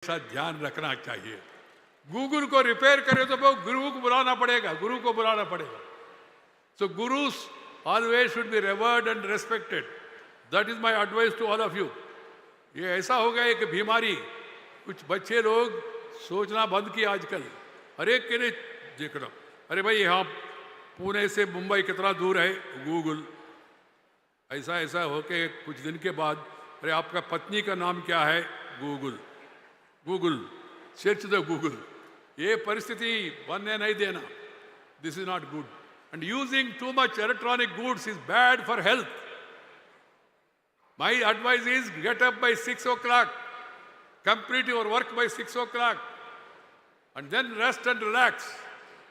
ऐसा ध्यान रखना चाहिए। गूगल को रिपेयर करे तो वो गुरु को बुलाना पड़ेगा, गुरु को बुलाना पड़ेगा। So gurus always should be revered and respected. That is my advice to all of you. ये ऐसा हो गया एक बीमारी, कुछ बच्चे लोग सोचना बंद किया आजकल। हर एक के लिए देखना, अरे भाई यहाँ पुणे से मुंबई कितना दूर है, गूगल। ऐसा ऐसा होके कुछ दिन के बाद, अरे आपका पत्नी का नाम क्या है, Google. Google, search the Google. ये परिस्थिति बनने नहीं देना। This is not good. And using too much electronic goods is bad for health. My advice is get up by 6 o'clock, complete your work by 6 o'clock, and then rest and relax.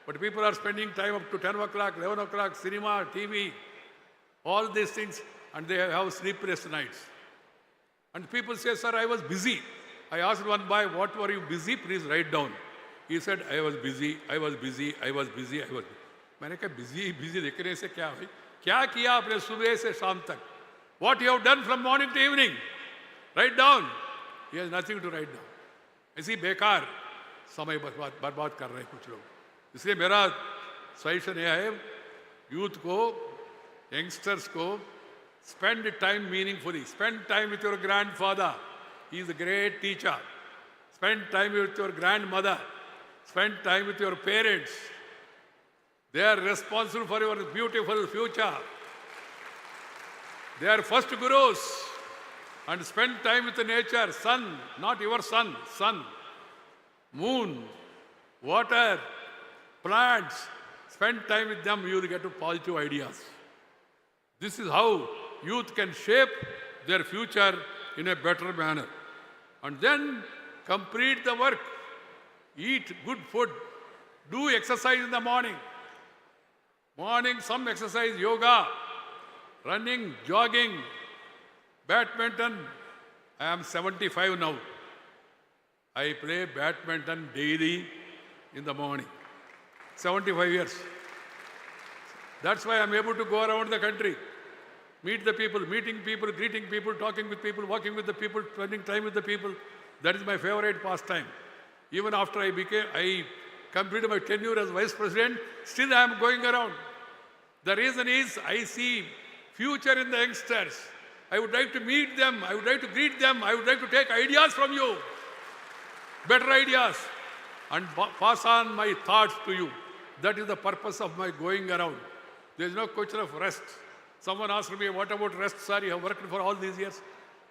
But people are spending time up to 10 o'clock, 11 o'clock, cinema, TV, all these things, and they have sleepless nights. And people say, sir, I was busy. I asked one boy, what were you busy? Please write down. He said, I was busy, I was busy, I was busy, I was busy. मैंने कहा busy, busy देखने से क्या भाई? क्या किया आपने सुबह से शाम तक? What you have done from morning to evening? Write down. He has nothing to write down. ऐसी बेकार समय बर्बाद कर रहे हैं कुछ लोग। इसलिए मेरा सजेशन यह है, यूथ को, यंगस्टर्स को, spend time meaningfully. Spend time with your grandfather. He is a great teacher. Spend time with your grandmother. Spend time with your parents. They are responsible for your beautiful future. They are first gurus. And spend time with the nature. Sun, not your sun, sun. Moon, water, plants. Spend time with them, you will get positive ideas. This is how youth can shape their future in a better manner. And then complete the work. Eat good food. Do exercise in the morning. Morning, some exercise, yoga, running, jogging, badminton. I am 75 now. I play badminton daily in the morning. 75 years. That's why I am able to go around the country, meet the people, meeting people, greeting people, talking with people, walking with the people, spending time with the people. That is my favorite pastime. Even after I completed my tenure as vice president, still I am going around. The reason is I see future in the youngsters. I would like to meet them. I would like to greet them. I would like to take ideas from you, better ideas, and pass on my thoughts to you. That is the purpose of my going around. There is no question of rest. Someone asked me, what about rest, sir? You have worked for all these years.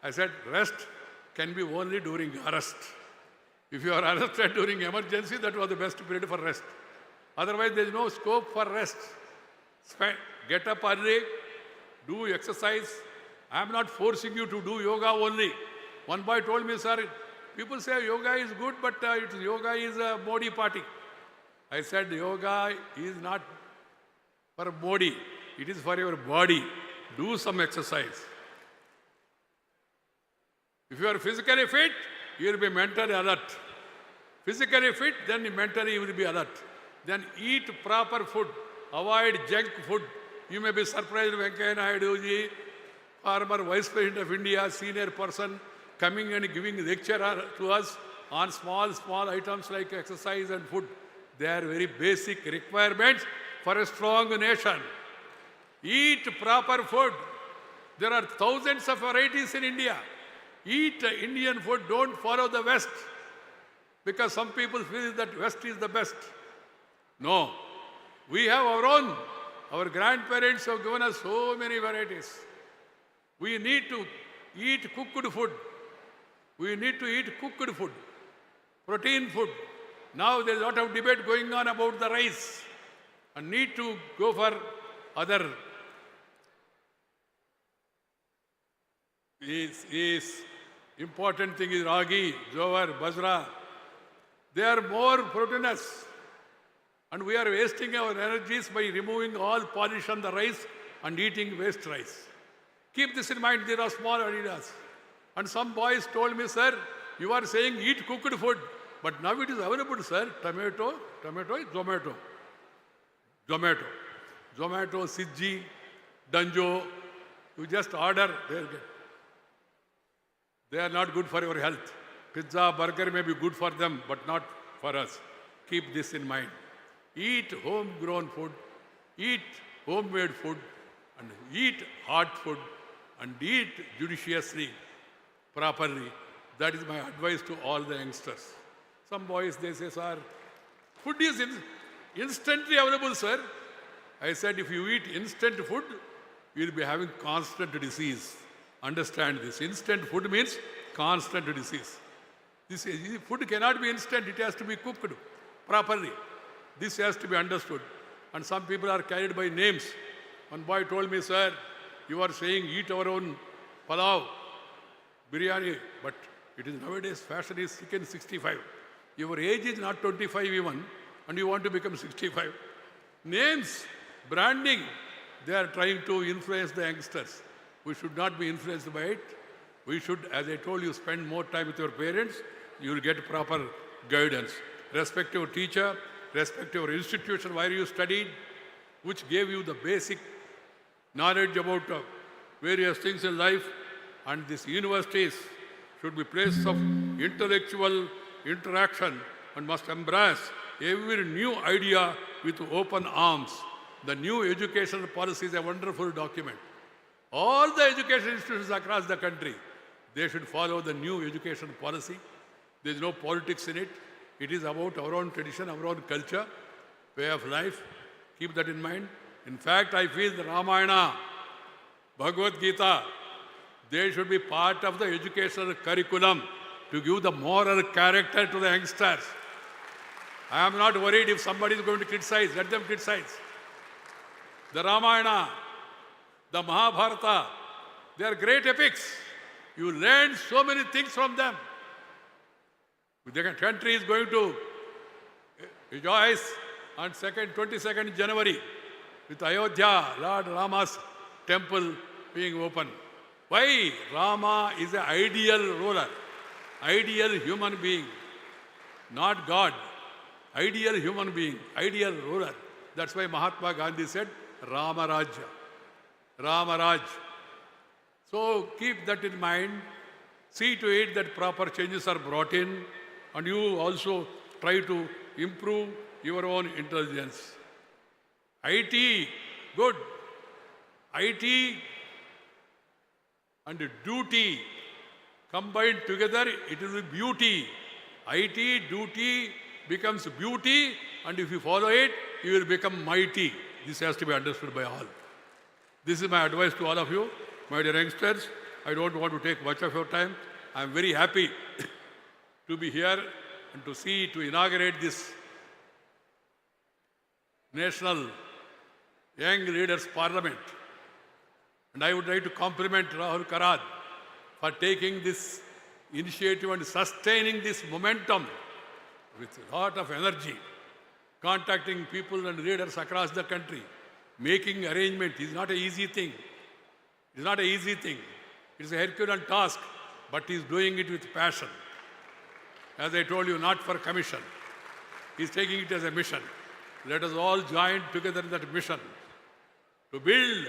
I said, rest can be only during arrest. If you are arrested during emergency, that was the best period for rest. Otherwise, there is no scope for rest. Get up early, do exercise. I am not forcing you to do yoga only. One boy told me, sir, people say yoga is good, but yoga is a Modi party. I said, yoga is not for Modi. It is for your body. Do some exercise. If you are physically fit, you will be mentally alert. Physically fit, then mentally you will be alert. Then eat proper food. Avoid junk food. You may be surprised, Venkaiah Naidu ji, former Vice President of India, senior person, coming and giving lecture to us on small items like exercise and food. They are very basic requirements for a strong nation. Eat proper food. There are thousands of varieties in India. Eat Indian food. Don't follow the West. Because some people feel that West is the best. No. We have our own. Our grandparents have given us so many varieties. We need to eat cooked food. We need to eat cooked food. Protein food. Now there is a lot of debate going on about the rice. And need to go for other is important thing is ragi, jowar, bajra. They are more proteinous. And we are wasting our energies by removing all polish on the rice and eating waste rice. Keep this in mind, there are small ideas. And some boys told me, sir, you are saying eat cooked food. But now it is available, sir. Tomato is Zomato. Zomato, Sijji, Danjo. You just order, they'll get. They are not good for your health. Pizza, burger may be good for them, but not for us. Keep this in mind. Eat homegrown food, eat homemade food, and eat hot food, and eat judiciously, properly. That is my advice to all the youngsters. Some boys, they say, sir, food is instantly available, sir. I said, if you eat instant food, you will be having constant disease. Understand this. Instant food means constant disease. This food cannot be instant. It has to be cooked properly. This has to be understood. And some people are carried by names. One boy told me, sir, you are saying eat our own palav, biryani, but it is nowadays fashion is chicken 65. Your age is not 25 even, and you want to become 65. Names, branding, they are trying to influence the youngsters. We should not be influenced by it. We should, as I told you, spend more time with your parents. You will get proper guidance. Respect your teacher, respect your institution where you studied, which gave you the basic knowledge about various things in life. And these universities should be places of intellectual interaction and must embrace every new idea with open arms. The new educational policy is a wonderful document. All the education institutions across the country, they should follow the new education policy. There is no politics in it. It is about our own tradition, our own culture, way of life. Keep that in mind. In fact, I feel the Ramayana, Bhagavad Gita, they should be part of the educational curriculum to give the moral character to the youngsters. I am not worried if somebody is going to criticize. Let them criticize. The Ramayana, the Mahabharata, they are great epics. You learn so many things from them. The country is going to rejoice on 22nd January with Ayodhya, Lord Rama's temple being open. Why? Rama is an ideal ruler, ideal human being, not God. Ideal human being, ideal ruler. That's why Mahatma Gandhi said, Rama Rajya. Rama Raj. So keep that in mind. See to it that proper changes are brought in, and you also try to improve your own intelligence. IT, good. IT and duty combined together, it will be beauty. IT, duty becomes beauty, and if you follow it, you will become mighty. This has to be understood by all. This is my advice to all of you, my dear youngsters. I don't want to take much of your time. I am very happy to be here and to inaugurate this National Young Leaders Parliament. And I would like to compliment Rahul Karad for taking this initiative and sustaining this momentum with a lot of energy, contacting people and leaders across the country, making arrangements is not an easy thing. It is not an easy thing. It is a Herculean task, but he is doing it with passion. As I told you, not for commission. He is taking it as a mission. Let us all join together in that mission to build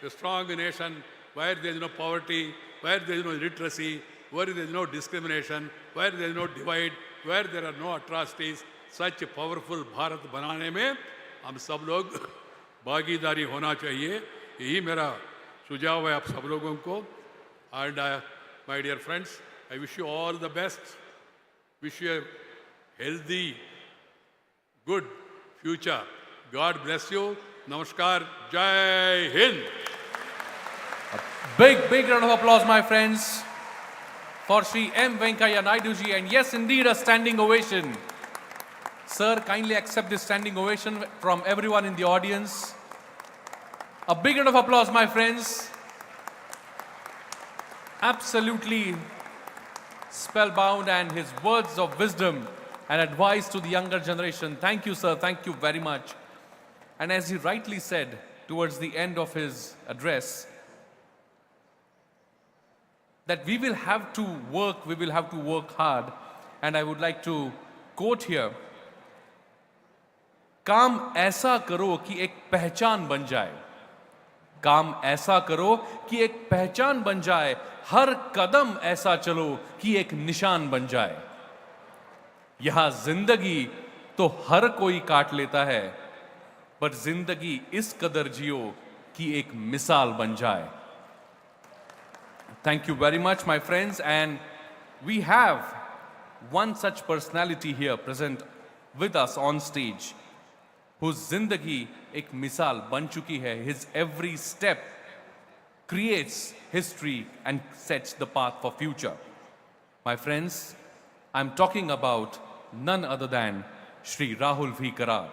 a strong nation where there is no poverty, where there is no illiteracy, where there is no discrimination, where there is no divide, where there are no atrocities. Such a powerful Bharat बनाने में हम सब लोग भागीदारी होना चाहिए. यही मेरा सुझाव है आप सब लोगों को. And my dear friends, I wish you all the best. Wish you a healthy, good future. God bless you. Namaskar. Jai Hind. Big round of applause, my friends, for Shri M. Venkaiah Naidu ji. And yes, indeed, a standing ovation. Sir, kindly accept this standing ovation from everyone in the audience. A big round of applause, my friends. Absolutely spellbound, and his words of wisdom and advice to the younger generation. Thank you, sir. Thank you very much. And as he rightly said towards the end of his address, that we will have to work hard. And I would like to quote here, काम ऐसा करो कि एक पहचान बन जाए. काम ऐसा करो कि एक पहचान बन जाए, हर कदम ऐसा चलो कि एक निशान बन जाए। यहां जिंदगी तो हर कोई काट लेता है, पर जिंदगी इस कदर जियो कि एक मिसाल बन जाए। Thank you very much, my friends, and we have one such personality here present with us on stage, whose zindagi ek misal ban chuki hai. His every step creates history and sets the path for future. My friends, I'm talking about none other than Shri Rahul V. Karar.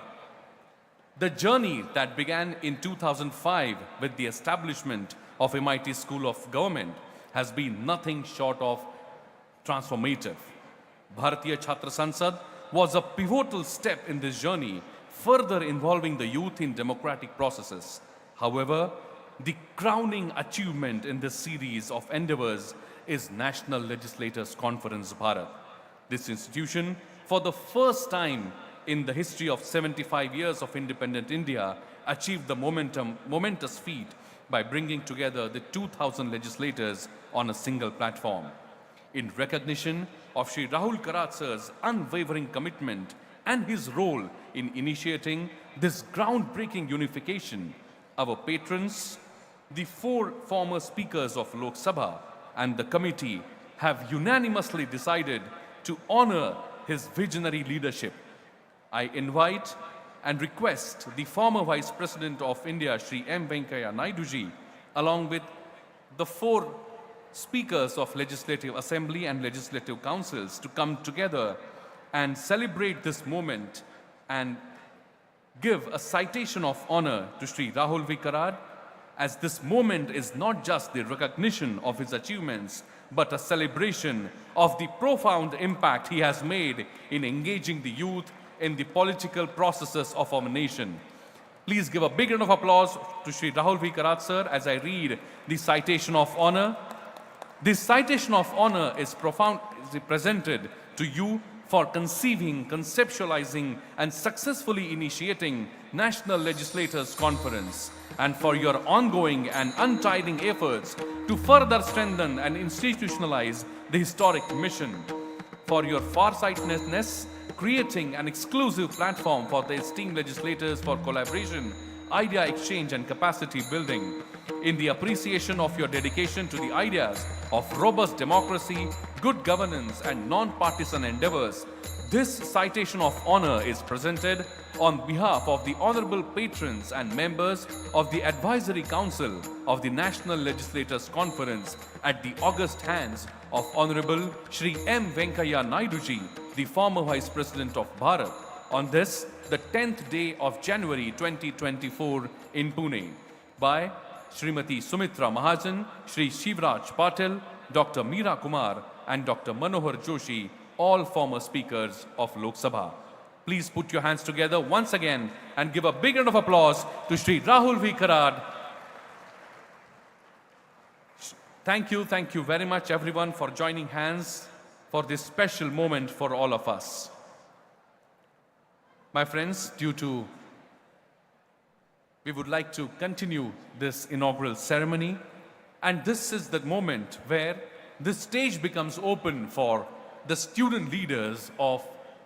The journey that began in 2005 with the establishment of MIT School of Government has been nothing short of transformative. Bharatiya Chhatra Sansad was a pivotal step in this journey, further involving the youth in democratic processes. However, the crowning achievement in this series of endeavors is National Legislators Conference Bharat. This institution, for the first time in the history of 75 years of independent India, achieved the momentous feat by bringing together the 2,000 legislators on a single platform. In recognition of Shri Rahul Karat sir's unwavering commitment and his role in initiating this groundbreaking unification, our patrons, the 4 former speakers of Lok Sabha and the committee have unanimously decided to honor his visionary leadership. I invite and request the former Vice President of India, Shri M. Venkaiah Naidu ji, along with the 4 speakers of Legislative Assembly and Legislative Councils to come together and celebrate this moment and give a citation of honor to Shri Rahul V. Karar, as this moment is not just the recognition of his achievements, but a celebration of the profound impact he has made in engaging the youth in the political processes of our nation. Please give a big round of applause to Shri Rahul V. Karat sir as I read the citation of honor. This citation of honor is presented to you for conceiving, conceptualizing, and successfully initiating National Legislators Conference, and for your ongoing and untiring efforts to further strengthen and institutionalize the historic mission, for your farsightedness, creating an exclusive platform for the esteemed legislators for collaboration, idea exchange, and capacity building, in the appreciation of your dedication to the ideas of robust democracy, good governance, and non-partisan endeavors. This citation of honor is presented on behalf of the honorable patrons and members of the Advisory Council of the National Legislators Conference at the august hands of Honorable Shri M. Venkaiah Naidu ji, the former Vice President of Bharat, on this, the 10th day of January 2024 in Pune, by Srimati Sumitra Mahajan, Shri Shivraj Patil, Dr. Meera Kumar, and Dr. Manohar Joshi, all former speakers of Lok Sabha. Please put your hands together once again and give a big round of applause to Shri Rahul V. Karar. Thank you very much everyone for joining hands for this special moment for all of us. My friends, we would like to continue this inaugural ceremony, and this is the moment where the stage becomes open for the student leaders of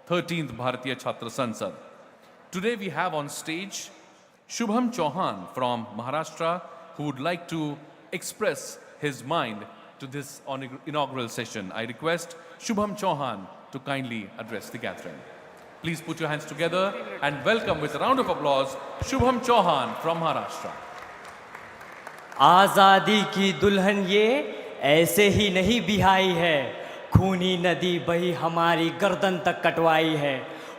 13th Bharatiya Chhatra Sansad. Today we have on stage Shubham Chauhan from Maharashtra, who would like to express his mind to this inaugural session. I request Shubham Chauhan to kindly address the gathering. Please put your hands together and welcome with a round of applause Shubham Chauhan from Maharashtra. आजादी की दुल्हन ये ऐसे ही नहीं बिहाई है, खूनी नदी बही हमारी गर्दन तक कटवाई है।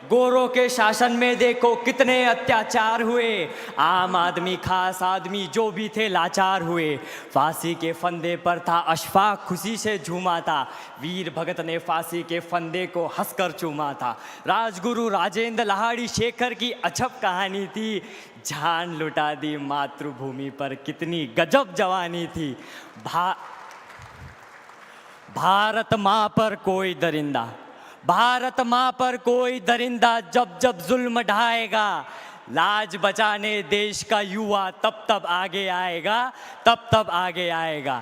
गोरों के शासन में देखो कितने अत्याचार हुए, आम आदमी खास आदमी जो भी थे लाचार हुए। फांसी के फंदे पर था अशफाक खुशी से झूमा था, वीर भगत ने फांसी के फंदे को हंसकर चूमा था। राजगुरु राजेंद्र लाहिड़ी शेखर की अछप कहानी थी, जान लुटा दी मातृभूमि पर कितनी गजब जवानी थी। भारत माँ पर कोई दरिंदा, भारत माँ पर कोई दरिंदा जब जब जुल्म ढाएगा, लाज बचाने देश का युवा तब तब आगे आएगा, तब तब आगे आएगा.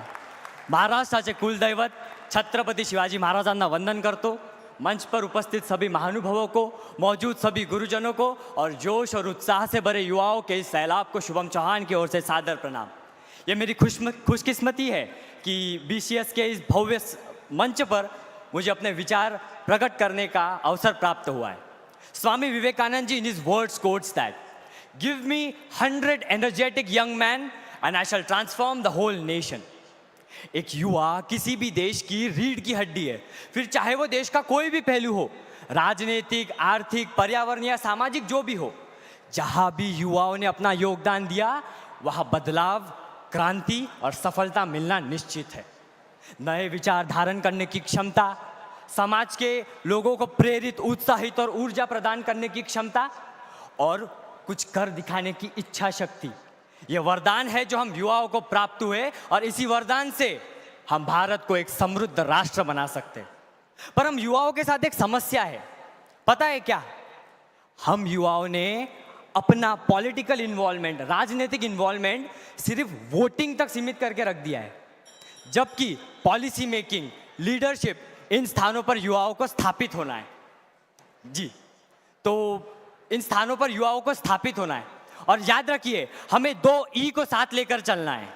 महाराष्ट्राचे कुलदैवत छत्रपती शिवाजी महाराजांना वंदन करतो. मंच पर उपस्थित सभी महानुभावों को, मौजूद सभी गुरुजनों को और जोश और उत्साह से भरे युवाओं के इस सैलाब को शुभम चौहान की ओर से सादर प्रणाम. ये मेरी खुशकिस्मती है कि BCS के इस भव्य मंच पर मुझे अपने विचार प्रकट करने का अवसर प्राप्त हुआ है. Swami Vivekananda ji in his words quotes that, "Give me 100 energetic young men and I shall transform the whole nation." एक युवा किसी भी देश की रीढ़ की हड्डी है, फिर चाहे वो देश का कोई भी पहलू हो, राजनीतिक, आर्थिक, पर्यावरण या सामाजिक जो भी हो. जहां भी युवाओं ने अपना योगदान दिया वहां बदलाव, क्रांति और सफलता मिलना निश्चित है. नए विचार धारण करने की क्षमता, समाज के लोगों को प्रेरित, उत्साहित और ऊर्जा प्रदान करने की क्षमता और कुछ कर दिखाने की इच्छा शक्ति, ये वरदान है जो हम युवाओं को प्राप्त हुए और इसी वरदान से हम भारत को एक समृद्ध राष्ट्र बना सकते हैं. पर हम युवाओं के साथ एक समस्या है. पता है क्या? हम युवाओं ने अपना पॉलिटिकल इन्वॉल्वमेंट, राजनीतिक इन्वॉल्वमेंट सिर्फ वोटिंग तक सीमित करके रख दिया है, जबकि पॉलिसी मेकिंग, लीडरशिप, इन स्थानों पर युवाओं को स्थापित होना है. जी, तो इन स्थानों पर युवाओं को स्थापित होना है. और याद रखिए, हमें 2 E को साथ लेकर चलना है,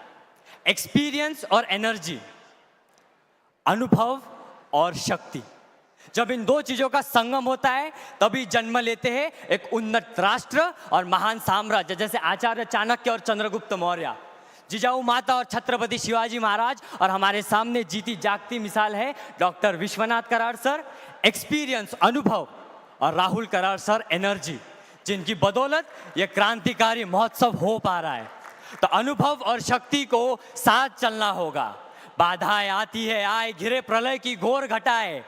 एक्सपीरियंस और एनर्जी, अनुभव और शक्ति. जब इन 2 चीजों का संगम होता है तभी जन्म लेते हैं एक उन्नत राष्ट्र और महान साम्राज्य, जैसे आचार्य चाणक्य और चंद्रगुप्त मौर्य, जिजाऊ माता और छत्रपति शिवाजी महाराज. और हमारे सामने जीती जागती मिसाल है doctor Vishwanath Karad sir, experience, अनुभव, और राहुल कराड़ सर, एनर्जी, जिनकी बदौलत ये क्रांतिकारी महोत्सव हो पा रहा है. तो अनुभव और शक्ति को साथ चलना होगा. बाधाएं आती है, आए घिरे प्रलय की घोर घटाए,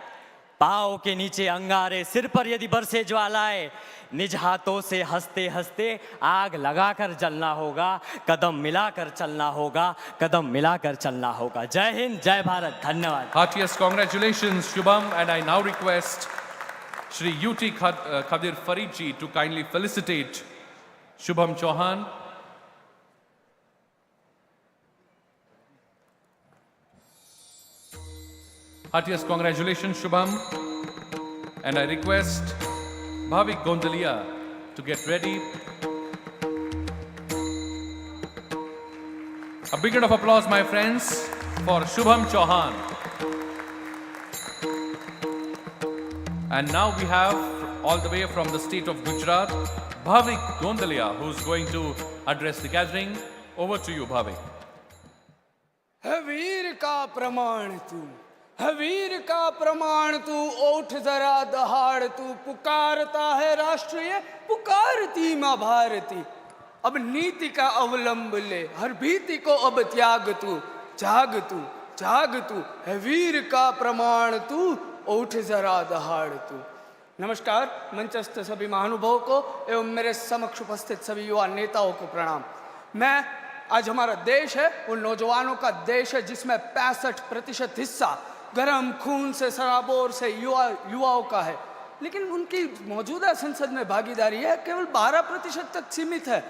पाँव के नीचे अंगारे, सिर पर यदि बरसे ज्वालाएं, निज हाथों से हंसते हंसते आग लगाकर जलना होगा, कदम मिलाकर चलना होगा, कदम मिलाकर चलना होगा. जय हिंद, जय भारत. धन्यवाद. Heartiest congratulations, Shubham, and I now request Shri UT Khadir Farid ji to kindly felicitate Shubham Chauhan. Heartiest congratulations, Shubham, and I request Bhavik Gondalia to get ready. A big round of applause, my friends, for Shubham Chauhan. And now we have, all the way from the state of Gujarat, Bhavik Gondalia, who's going to address the gathering. Over to you, Bhavik. है वीर का प्रमाण तू, है वीर का प्रमाण तू, ओठ जरा दहाड़ तू, पुकारता है राष्ट्र ये, पुकारती माँ भारती. अब नीति का अवलंब ले, हर भीति को अब त्याग तू, जाग तू, जाग तू, है वीर का प्रमाण तू, ओठ जरा दहाड़ तू. नमस्कार. मंचस्थ सभी महानुभावों को एवं मेरे समक्ष उपस्थित सभी युवा नेताओं को प्रणाम. मैं आज, हमारा देश है वो नौजवानों का देश है, जिसमें 65% हिस्सा गर्म खून से, सराबोर से युवाओं का है. लेकिन उनकी मौजूदा संसद में भागीदारी है केवल 12% तक सीमित है.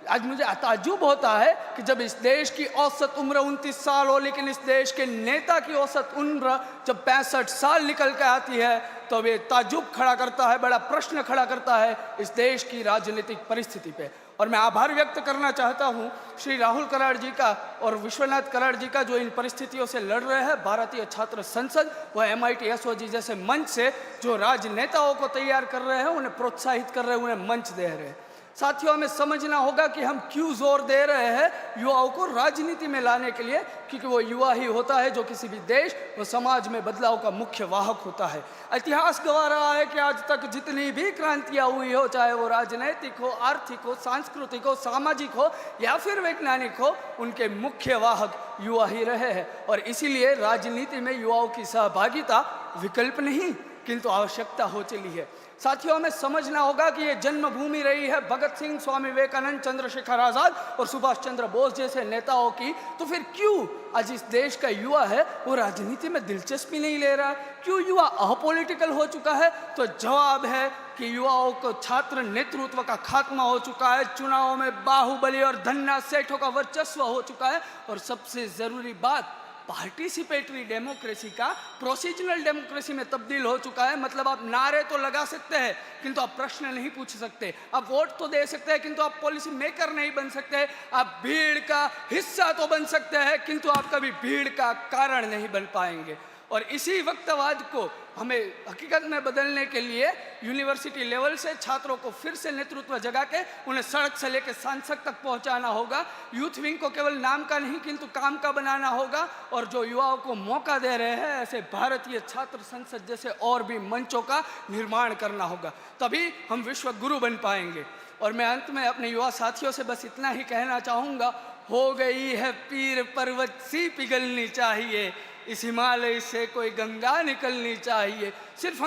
आज मुझे ताज्जुब होता है कि जब इस देश की औसत उम्र 29 साल हो, लेकिन इस देश के नेता की औसत उम्र जब 65 साल निकल के आती है तो वे ताज्जुब खड़ा करता है, बड़ा प्रश्न खड़ा करता है इस देश की राजनीतिक परिस्थिति पे. और मैं आभार व्यक्त करना चाहता हूँ श्री राहुल कराड़ जी का और विश्वनाथ कराड़ जी का, जो इन परिस्थितियों से लड़ रहे हैं. भारतीय छात्र संसद व MIT SOG जैसे मंच से जो राजनेताओं को तैयार कर रहे हैं, उन्हें प्रोत्साहित कर रहे हैं, उन्हें मंच दे रहे हैं. साथियों, हमें समझना होगा कि हम क्यों जोर दे रहे हैं युवाओं को राजनीति में लाने के लिए, क्योंकि वो युवा ही होता है जो किसी भी देश व समाज में बदलाव का मुख्य वाहक होता है. इतिहास गवाह रहा है कि आज तक जितनी भी क्रांतियां हुई हो, चाहे वो राजनैतिक हो, आर्थिक हो, सांस्कृतिक हो, सामाजिक हो या फिर वैज्ञानिक हो, उनके मुख्य वाहक युवा ही रहे हैं. और इसीलिए राजनीति में युवाओं की सहभागिता विकल्प नहीं, किंतु आवश्यकता हो चली है। साथियों, हमें समझना होगा कि ये जन्मभूमि रही है भगत सिंह, स्वामी विवेकानंद, चंद्रशेखर आज़ाद और सुभाष चंद्र बोस जैसे नेताओं की। तो फिर क्यों आज इस देश का युवा है वो राजनीति में दिलचस्पी नहीं ले रहा? क्यों युवा अपोलिटिकल हो चुका है? तो जवाब है कि युवाओं को छात्र नेतृत्व का खात्मा हो चुका है, चुनावों में बाहुबली और धन्ना सेठों का वर्चस्व हो चुका है, और सबसे जरूरी बात, पार्टिसिपेटरी डेमोक्रेसी का प्रोसीजरल डेमोक्रेसी में तब्दील हो चुका है। मतलब आप नारे तो लगा सकते हैं किंतु आप प्रश्न नहीं पूछ सकते, आप वोट तो दे सकते हैं किंतु आप पॉलिसी मेकर नहीं बन सकते, आप भीड़ का हिस्सा तो बन सकते हैं किंतु आप कभी भीड़ का कारण नहीं बन पाएंगे। और इसी वक्तवाद को हमें हकीकत में बदलने के लिए यूनिवर्सिटी लेवल से छात्रों को फिर से नेतृत्व जगा के उन्हें सड़क से लेकर सांसद तक पहुंचाना होगा। यूथ विंग को केवल नाम का नहीं किंतु काम का बनाना होगा, और जो युवाओं को मौका दे रहे हैं ऐसे भारतीय छात्र संसद जैसे और भी मंचों का निर्माण करना होगा, तभी हम विश्व गुरु बन पाएंगे। और मैं अंत में अपने युवा साथियों से बस इतना ही कहना चाहूँगा, हो गई है पीर पर्वत सी पिघलनी चाहिए, इस हिमालय से कोई गंगा निकलनी चाहिए। सिर्फ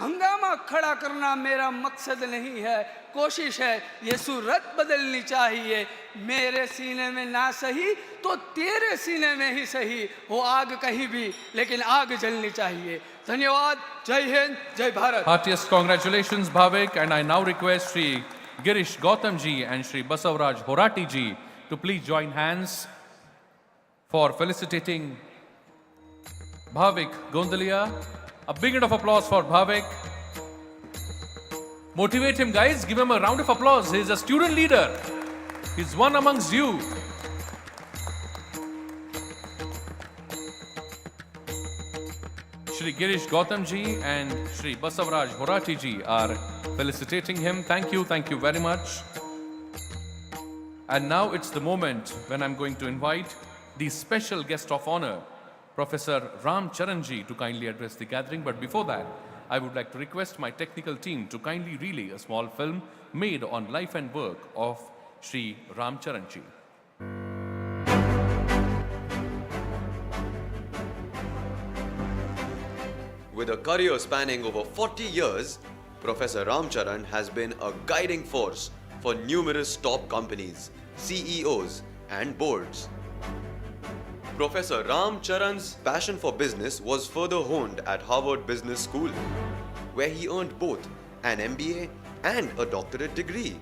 हंगामा खड़ा करना मेरा मकसद नहीं है, कोशिश है ये सूरत बदलनी चाहिए। मेरे सीने में ना सही तो तेरे सीने में ही सही, हो आग कहीं भी लेकिन आग जलनी चाहिए। धन्यवाद। जय हिंद, जय Bharat. Heartiest congratulations, Bhavik, and I now request Shri Girish Gautam ji and Shri Basavaraj Horati ji to please join hands for felicitating Bhavik Gondalia. A big round of applause for Bhavik. Motivate him, guys. Give him a round of applause. He's a student leader. He's one amongst you. Shri Girish Gautam ji and Shri Basavaraj Horati ji are felicitating him. Thank you very much. And now it's the moment when I'm going to invite the special guest of honor, Professor Ram Charan ji, to kindly address the gathering. But before that, I would like to request my technical team to kindly relay a small film made on life and work of Shri Ram Charan ji. With a career spanning over 40 years, Professor Ram Charan has been a guiding force for numerous top companies, CEOs and boards. Professor Ram Charan's passion for business was further honed at Harvard Business School, where he earned both an MBA and a doctorate degree,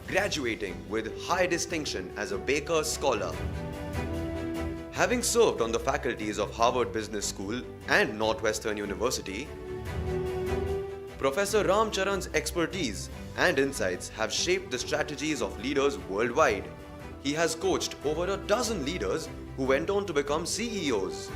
graduating with high distinction as a Baker Scholar. Having served on the faculties of Harvard Business School and Northwestern University, Professor Ram Charan's expertise and insights have shaped the strategies of leaders worldwide. He has coached over a dozen leaders who went on to become CEOs.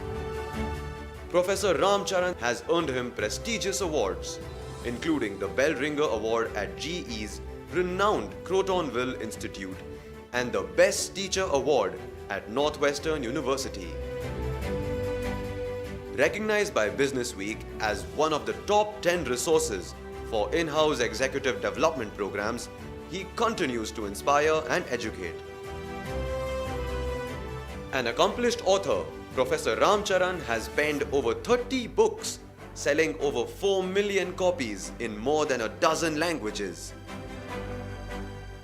Professor Ram Charan has earned him prestigious awards, including the Bell Ringer Award at GE's renowned Crotonville Institute and the Best Teacher Award at Northwestern University. Recognized by Business Week as one of the top 10 resources for in-house executive development programs, he continues to inspire and educate. An accomplished author, Professor Ram Charan has penned over 30 books, selling over 4 million copies in more than a dozen languages.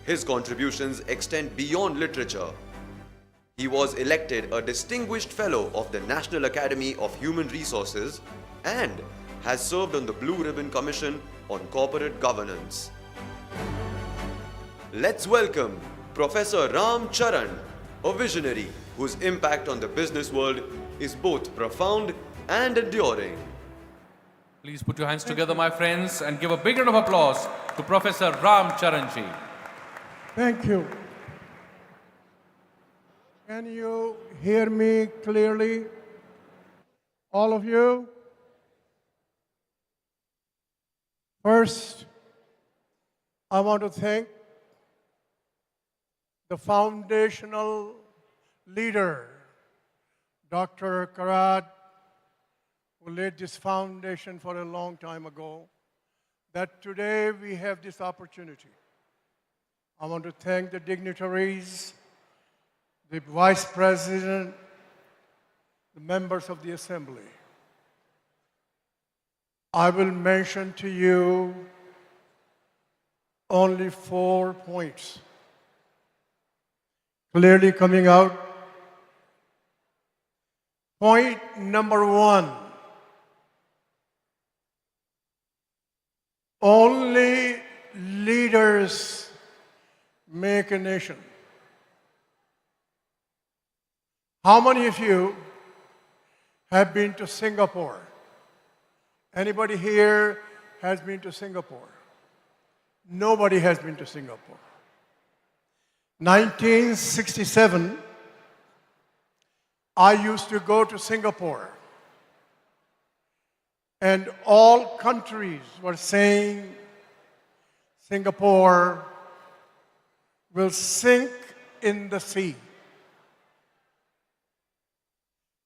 His contributions extend beyond literature. He was elected a distinguished fellow of the National Academy of Human Resources and has served on the Blue Ribbon Commission on Corporate Governance. Let's welcome Professor Ram Charan, a visionary whose impact on the business world is both profound and enduring. Please put your hands together, my friends, and give a big round of applause to Professor Ram Charan ji. Thank you. Can you hear me clearly? All of you? First, I want to thank the foundational leader, Dr. Karat, who laid this foundation for a long time ago, that today we have this opportunity. I want to thank the dignitaries, the Vice President, the members of the Assembly. I will mention to you only 4 points. Clearly coming out. Point number 1. Only leaders make a nation. How many of you have been to Singapore? Anybody here has been to Singapore? Nobody has been to Singapore. 1967, I used to go to Singapore, and all countries were saying Singapore will sink in the sea.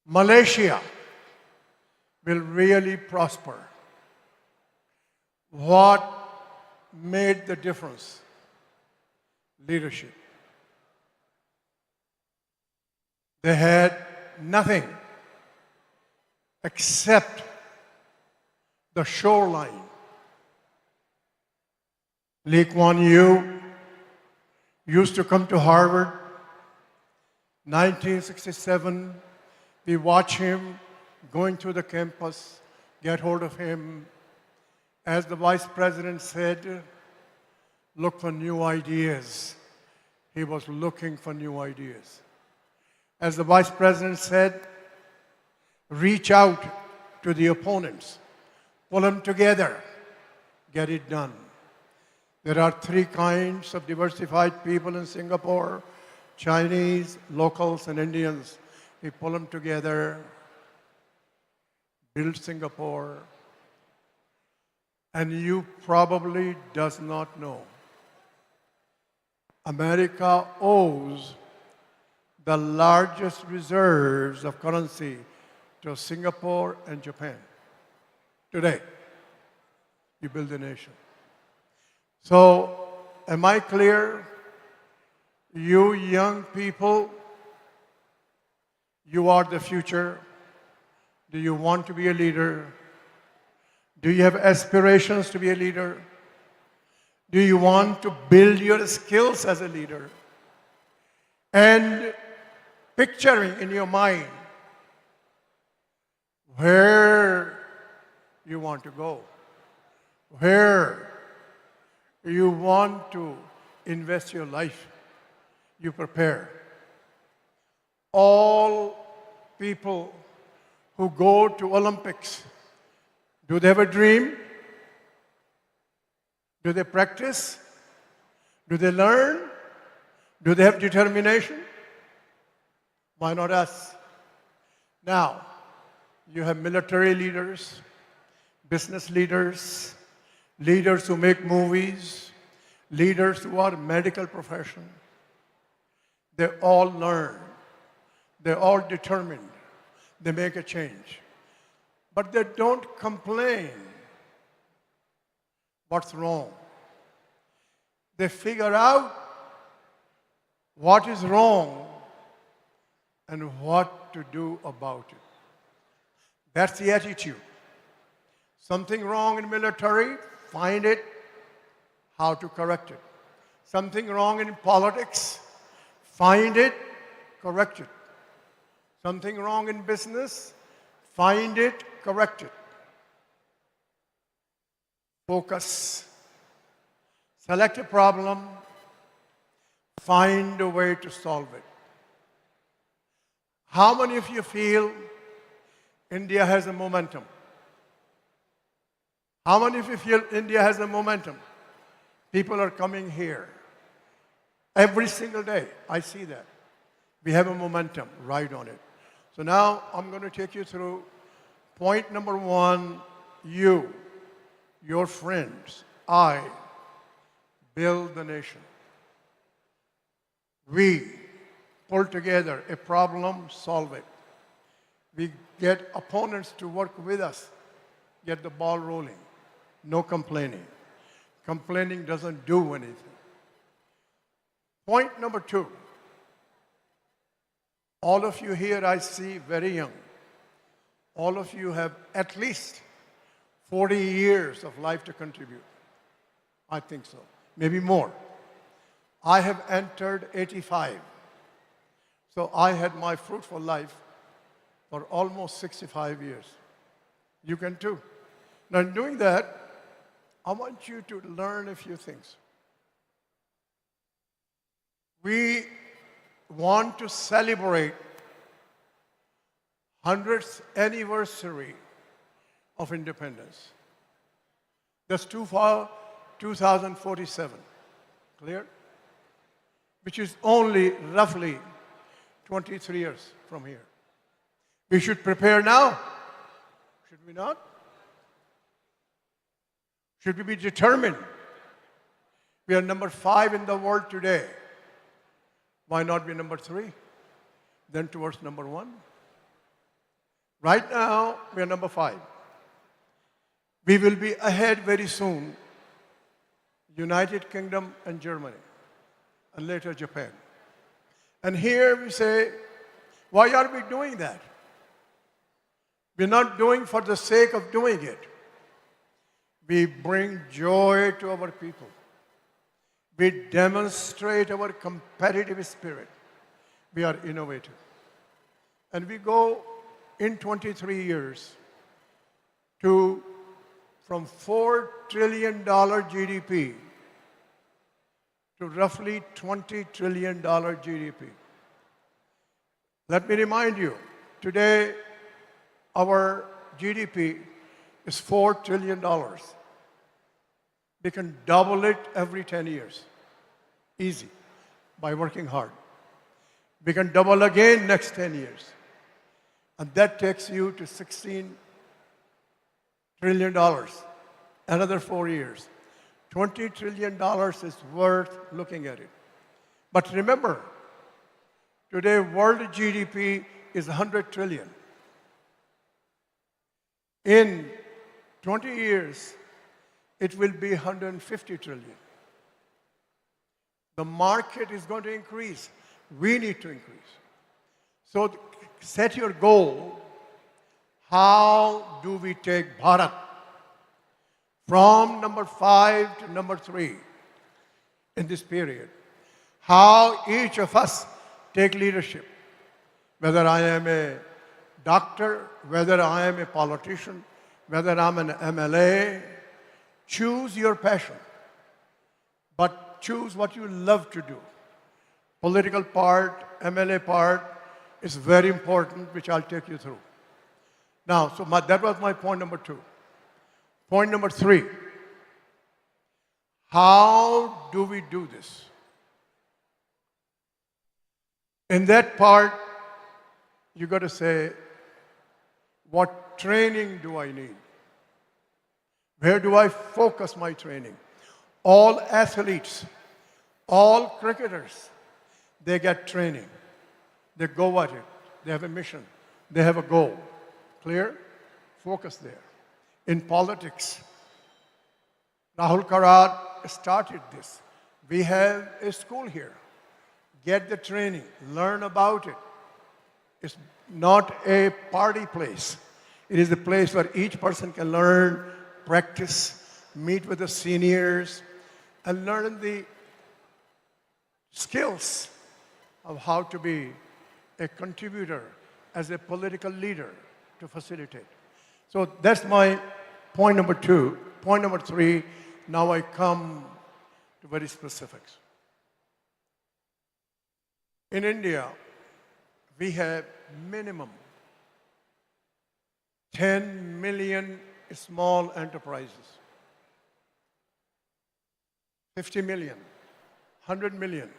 Malaysia will really prosper. What made the difference? Leadership. They had nothing except the shoreline. Lee Kuan Yew used to come to Harvard. 1967, we watch him going through the campus, get hold of him. As the vice president said, look for new ideas. He was looking for new ideas. As the vice president said, reach out to the opponents, pull them together, get it done. There are 3 kinds of diversified people in Singapore: Chinese, locals, and Indians. We pull them together, build Singapore, and you probably does not know. America owes the largest reserves of currency to Singapore and Japan. Today, you build a nation. So, am I clear? You young people, you are the future. Do you want to be a leader? Do you have aspirations to be a leader? Do you want to build your skills as a leader? And picturing in your mind where you want to go, where you want to invest your life, you prepare. All people who go to Olympics, do they have a dream? Do they practice? Do they learn? Do they have determination? Why not us? Now, you have military leaders, business leaders, leaders who make movies, leaders who are medical profession. They all learn. They're all determined. They make a change. But they don't complain. What's wrong? They figure out what is wrong and what to do about it. That's the attitude. Something wrong in military, find it, how to correct it. Something wrong in politics, find it, correct it. Something wrong in business, find it, correct it. Focus. Select a problem, find a way to solve it. How many of you feel India has a momentum? How many of you feel India has a momentum? People are coming here. Every single day, I see that. We have a momentum, ride on it. So now I'm going to take you through point number 1, you, your friends, I, build the nation. We pull together a problem, solve it. We get opponents to work with us, get the ball rolling. No complaining. Complaining doesn't do anything. Point number 2. All of you here I see very young. All of you have at least 40 years of life to contribute. I think so. Maybe more. I have entered 85. So I had my fruitful life for almost 65 years. You can too. Now, in doing that, I want you to learn a few things. We want to celebrate 100th anniversary of independence. That's 2047. Clear? Which is only roughly 23 years from here. We should prepare now. Should we not? Should we be determined? We are number 5 in the world today. Why not be number 3? Then towards number 1. Right now, we are number 5. We will be ahead very soon, United Kingdom and Germany, and later Japan. And here we say, why are we doing that? We're not doing for the sake of doing it. We bring joy to our people. We demonstrate our competitive spirit. We are innovative. And we go in 23 years to from $4 trillion GDP to roughly $20 trillion GDP. Let me remind you, today our GDP is $4 trillion. We can double it every 10 years. Easy, by working hard. We can double again next 10 years. And that takes you to $16 trillion, another 4 years. $20 trillion is worth looking at it. But remember, today world GDP is 100 trillion. In 20 years, it will be 150 trillion. The market is going to increase. We need to increase. So set your goal. How do we take Bharat from number 5 to number 3 in this period? How each of us take leadership. Whether I am a doctor, whether I am a politician, whether I'm an MLA, choose your passion. But choose what you love to do. Political part, MLA part is very important, which I'll take you through. Now, so that was my point number 2. Point number 3. How do we do this? In that part, you got to say, what training do I need? Where do I focus my training? All athletes, all cricketers, they get training. They go at it. They have a mission. They have a goal. Clear? Focus there. In politics, Rahul Karad started this. We have a school here. Get the training. Learn about it. It's not a party place. It is a place where each person can learn, practice, meet with the seniors, and learn the skills of how to be a contributor as a political leader to facilitate. So that's my point number 2. Point number 3, now I come to very specifics. In India, we have minimum 10 million small enterprises. 50 million, 100 million,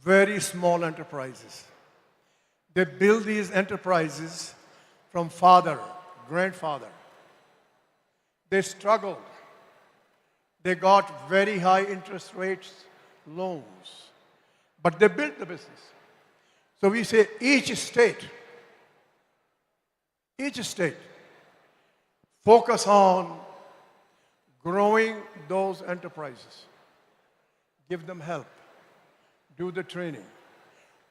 very small enterprises. They build these enterprises from father, grandfather. They struggled. They got very high interest rates, loans, but they built the business. So we say each state, focus on growing those enterprises. Give them help. Do the training.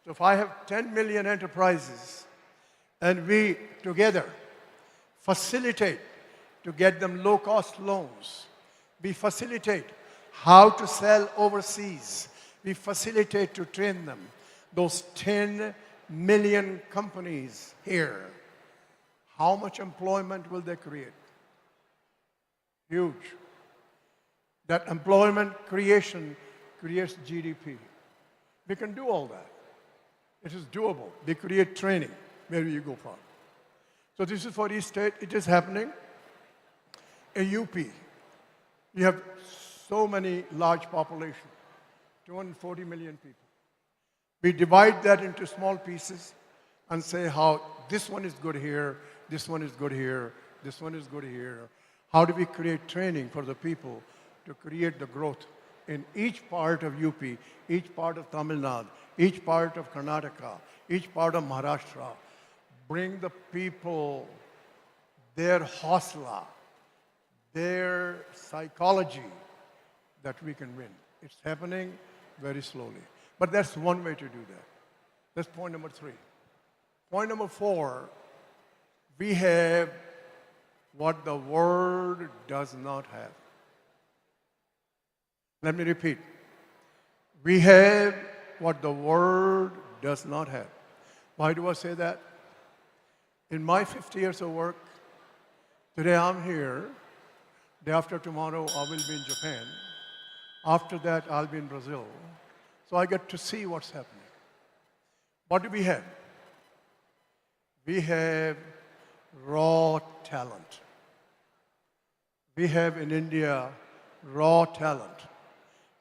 So if I have 10 million enterprises and we together facilitate to get them low-cost loans. We facilitate how to sell overseas. We facilitate to train them. Those 10 million companies here, how much employment will they create? Huge. That employment creation creates GDP. We can do all that. It is doable. They create training where you go from. So this is for each state. It is happening. In UP, you have so many large population, 240 million people. We divide that into small pieces and say how this one is good here, this one is good here, this one is good here. How do we create training for the people to create the growth in each part of UP, each part of Tamil Nadu, each part of Karnataka, each part of Maharashtra? Bring the people their hostla, their psychology that we can win. It's happening very slowly. But that's one way to do that. That's point number 3. Point number 4, we have what the world does not have. Let me repeat. We have what the world does not have. Why do I say that? In my 50 years of work, today I'm here. Day after tomorrow, I will be in Japan. After that, I'll be in Brazil. So I get to see what's happening. What do we have? We have raw talent. We have in India raw talent.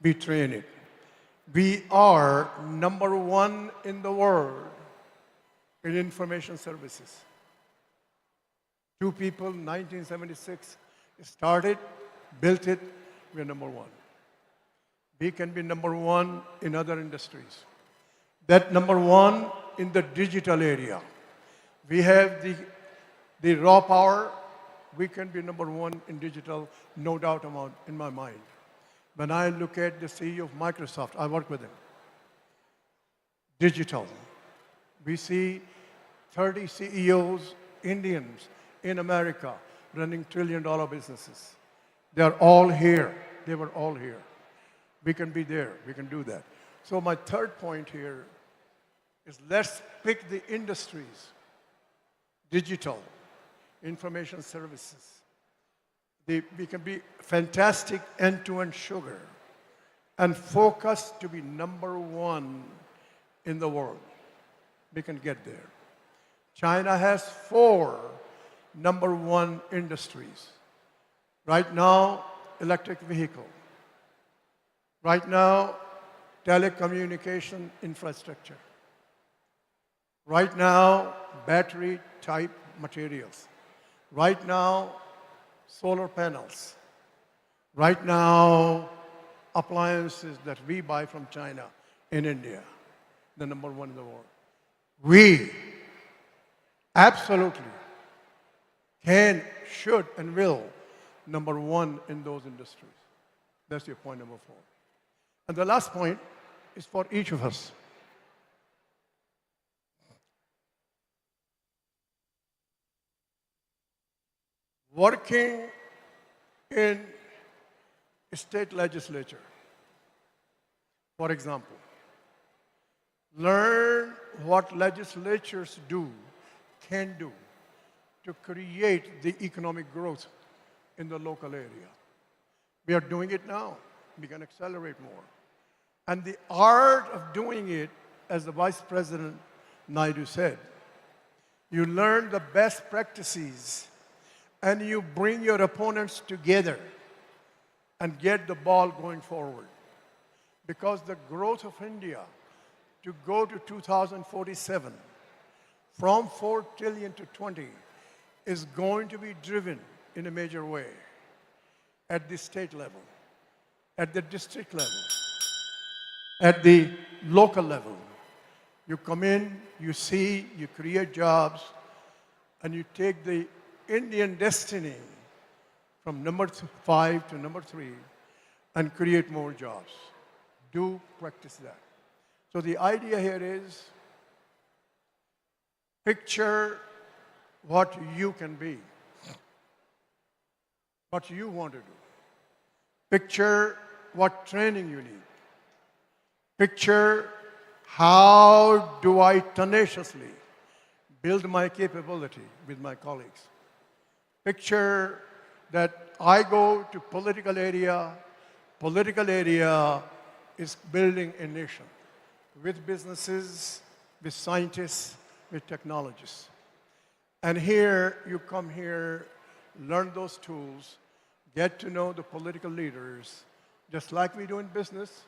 We train it. We are number 1 in the world in information services. 2 people, 1976, started, built it, we're number 1. We can be number 1 in other industries. That number 1 in the digital area. We have the raw power. We can be number 1 in digital, no doubt about in my mind. When I look at the CEO of Microsoft, I work with him. Digital. We see 30 CEOs, Indians in America, running trillion-dollar businesses. They are all here. They were all here. We can be there. We can do that. So my third point here is let's pick the industries. Digital, information services. We can be fantastic end-to-end sugar and focus to be number 1 in the world. We can get there. China has 4 number 1 industries. Right now, electric vehicle. Right now, telecommunication infrastructure. Right now, battery type materials. Right now, solar panels. Right now, appliances that we buy from China in India, the number 1 in the world. We absolutely can, should, and will number 1 in those industries. That's your point number 4. And the last point is for each of us. Working in a state legislature, for example, learn what legislatures can do to create the economic growth in the local area. We are doing it now. We can accelerate more. And the art of doing it, as the Vice President Naidu said, you learn the best practices and you bring your opponents together and get the ball going forward. Because the growth of India to go to 2047 from 4 trillion to 20 is going to be driven in a major way at the state level, at the district level, at the local level. You come in, you see, you create jobs, and you take the Indian destiny from number 5 to number 3 and create more jobs. Do practice that. So the idea here is picture what you can be. what you want to do. Picture what training you need. Picture how do I tenaciously build my capability with my colleagues. Picture that I go to political area is building a nation with businesses, with scientists, with technologists. And here, you come here, learn those tools, get to know the political leaders, just like we do in business,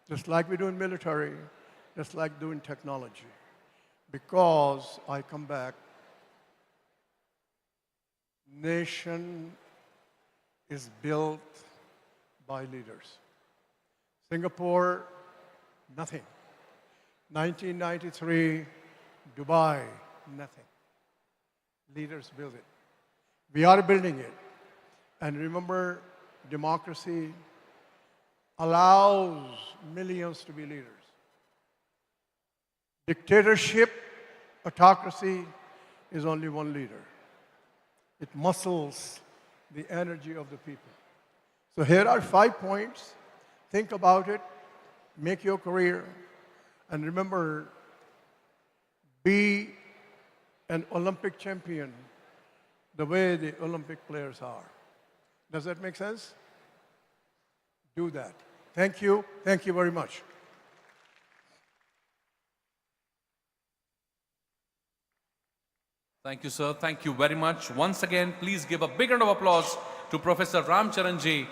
just like we do in military, just like doing technology. Because I come back, nation is built by leaders. Singapore, nothing. 1993, Dubai, nothing. Leaders build it. We are building it. And remember, democracy allows millions to be leaders. Dictatorship, autocracy is only one leader. It muscles the energy of the people. So here are 5 points. Think about it, make your career, and remember, be an Olympic champion the way the Olympic players are. Does that make sense? Do that. Thank you. Thank you very much. Thank you, sir. Thank you very much. Once again, please give a big round of applause to Professor Ram Charan ji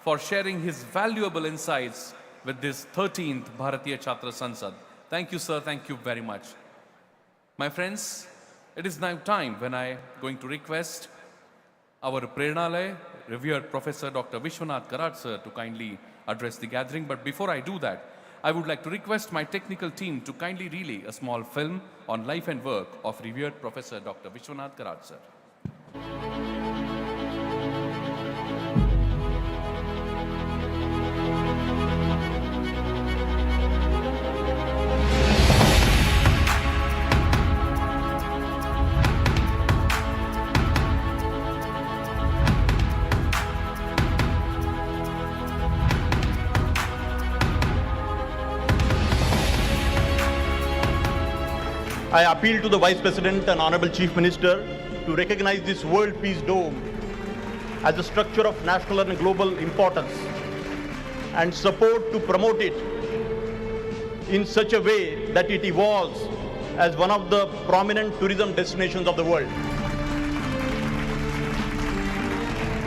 for sharing his valuable insights with this 13th Bharatiya Chhatra Sansad. Thank you, sir. Thank you very much. My friends, it is now time when I am going to request our Prernalaya, revered Professor Dr. Vishwanath Karat sir, to kindly address the gathering. But before I do that, I would like to request my technical team to kindly relay a small film on life and work of revered Professor Dr. Vishwanath Karat sir. I appeal to the Vice President and Honorable Chief Minister to recognize this World Peace Dome as a structure of national and global importance and support to promote it in such a way that it evolves as one of the prominent tourism destinations of the world.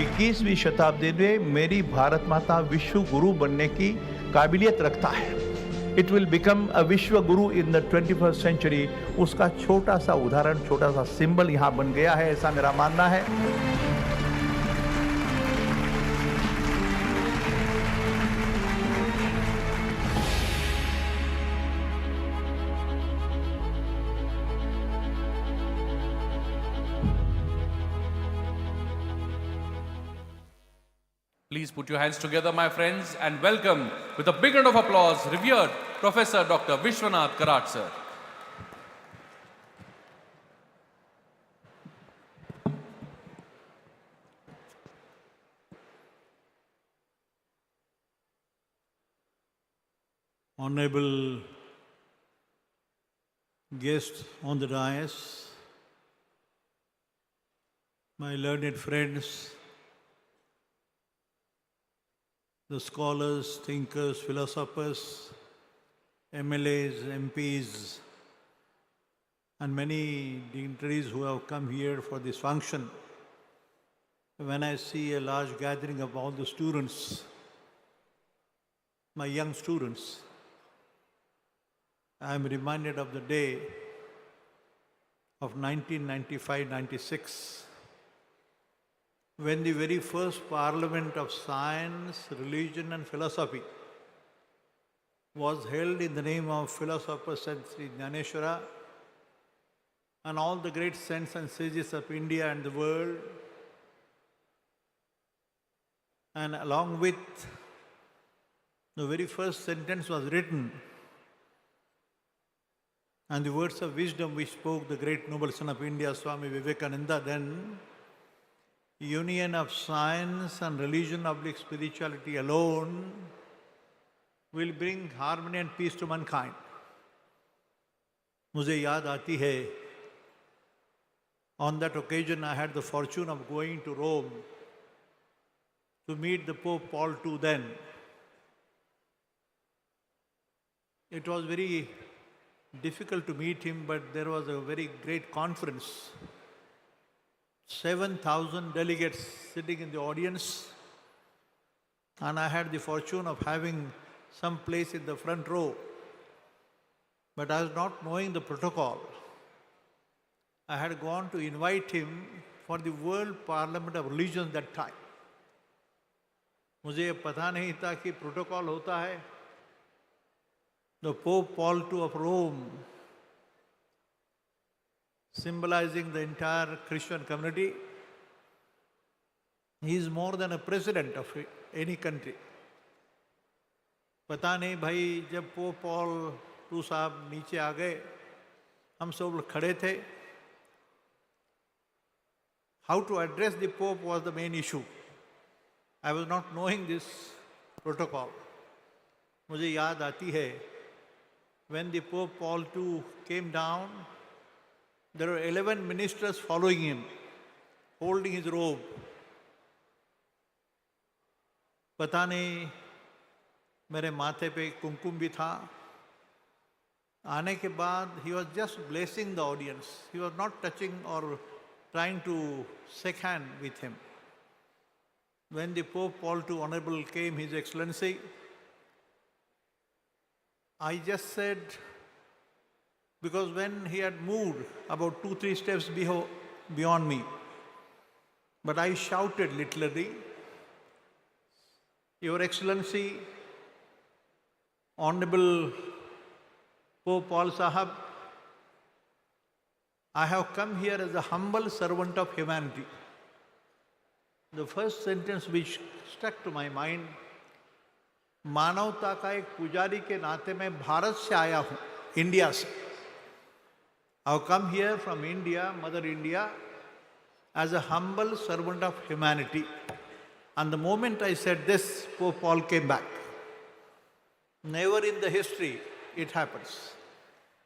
21वीं शताब्दी में मेरी भारत माता विश्व गुरु बनने की काबिलियत रखता है. It will become a विश्व गुरु in the 21st century. उसका छोटा सा उदाहरण, छोटा सा सिंबल यहाँ बन गया है, ऐसा मेरा मानना है. Please put your hands together, my friends, and welcome with a big round of applause, revered Professor Dr. Vishwanath Karat sir. Honorable guests on the dais, my learned friends, the scholars, thinkers, philosophers, MLAs, MPs, and many dignitaries who have come here for this function. When I see a large gathering of all the students, my young students, I am reminded of the day of 1995-96, when the very first Parliament of Science, Religion and Philosophy was held in the name of philosopher Saint Sri Jnaneshwara and all the great saints and sages of India and the world. And along with the very first sentence was written, and the words of wisdom which spoke the great noble son of India, Swami Vivekananda, then union of science and religion oblique spirituality alone will bring harmony and peace to mankind. मुझे याद आती है, on that occasion I had the fortune of going to Rome to meet the Pope Paul II then. It was very difficult to meet him, but there was a very great conference. 7,000 delegates sitting in the audience, and I had the fortune of having some place in the front row. But I was not knowing the protocol. I had gone to invite him for the World Parliament of Religions that time. मुझे पता नहीं था कि protocol होता है. The Pope Paul II of Rome, symbolizing the entire Christian community, he is more than a president of any country. पता नहीं भाई, जब पोप पॉल II साहब नीचे आ गए, हम सब लोग खड़े थे. How to address the Pope was the main issue. I was not knowing this protocol. मुझे याद आती है, when the Pope Paul II came down, there were 11 ministers following him, holding his robe. पता नहीं मेरे माथे पे कुमकुम भी था. आने के बाद he was just blessing the audience. He was not touching or trying to shake hand with him. When the Pope Paul II Honorable came, His Excellency, I just said, because when he had moved about 2-3 steps beyond me, but I shouted literally, Your Excellency, Honorable Pope Paul Sahab, I have come here as a humble servant of humanity. The first sentence which stuck to my mind, मानवता का एक पुजारी के नाते मैं भारत से आया हूँ, इंडिया से. I have come here from India, Mother India, as a humble servant of humanity. And the moment I said this, Pope Paul came back. Never in the history it happens.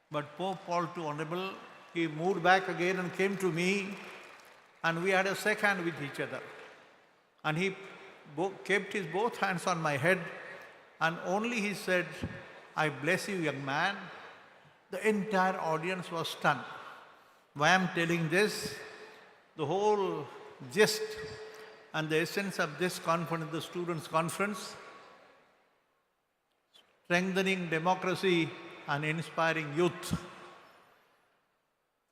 But Pope Paul II Honorable, he moved back again and came to me, and we had a shake hand with each other. And he kept his both hands on my head, and only he said, I bless you, young man. The entire audience was stunned. Why I am telling this? The whole gist and the essence of this conference, the students' conference, strengthening democracy and inspiring youth.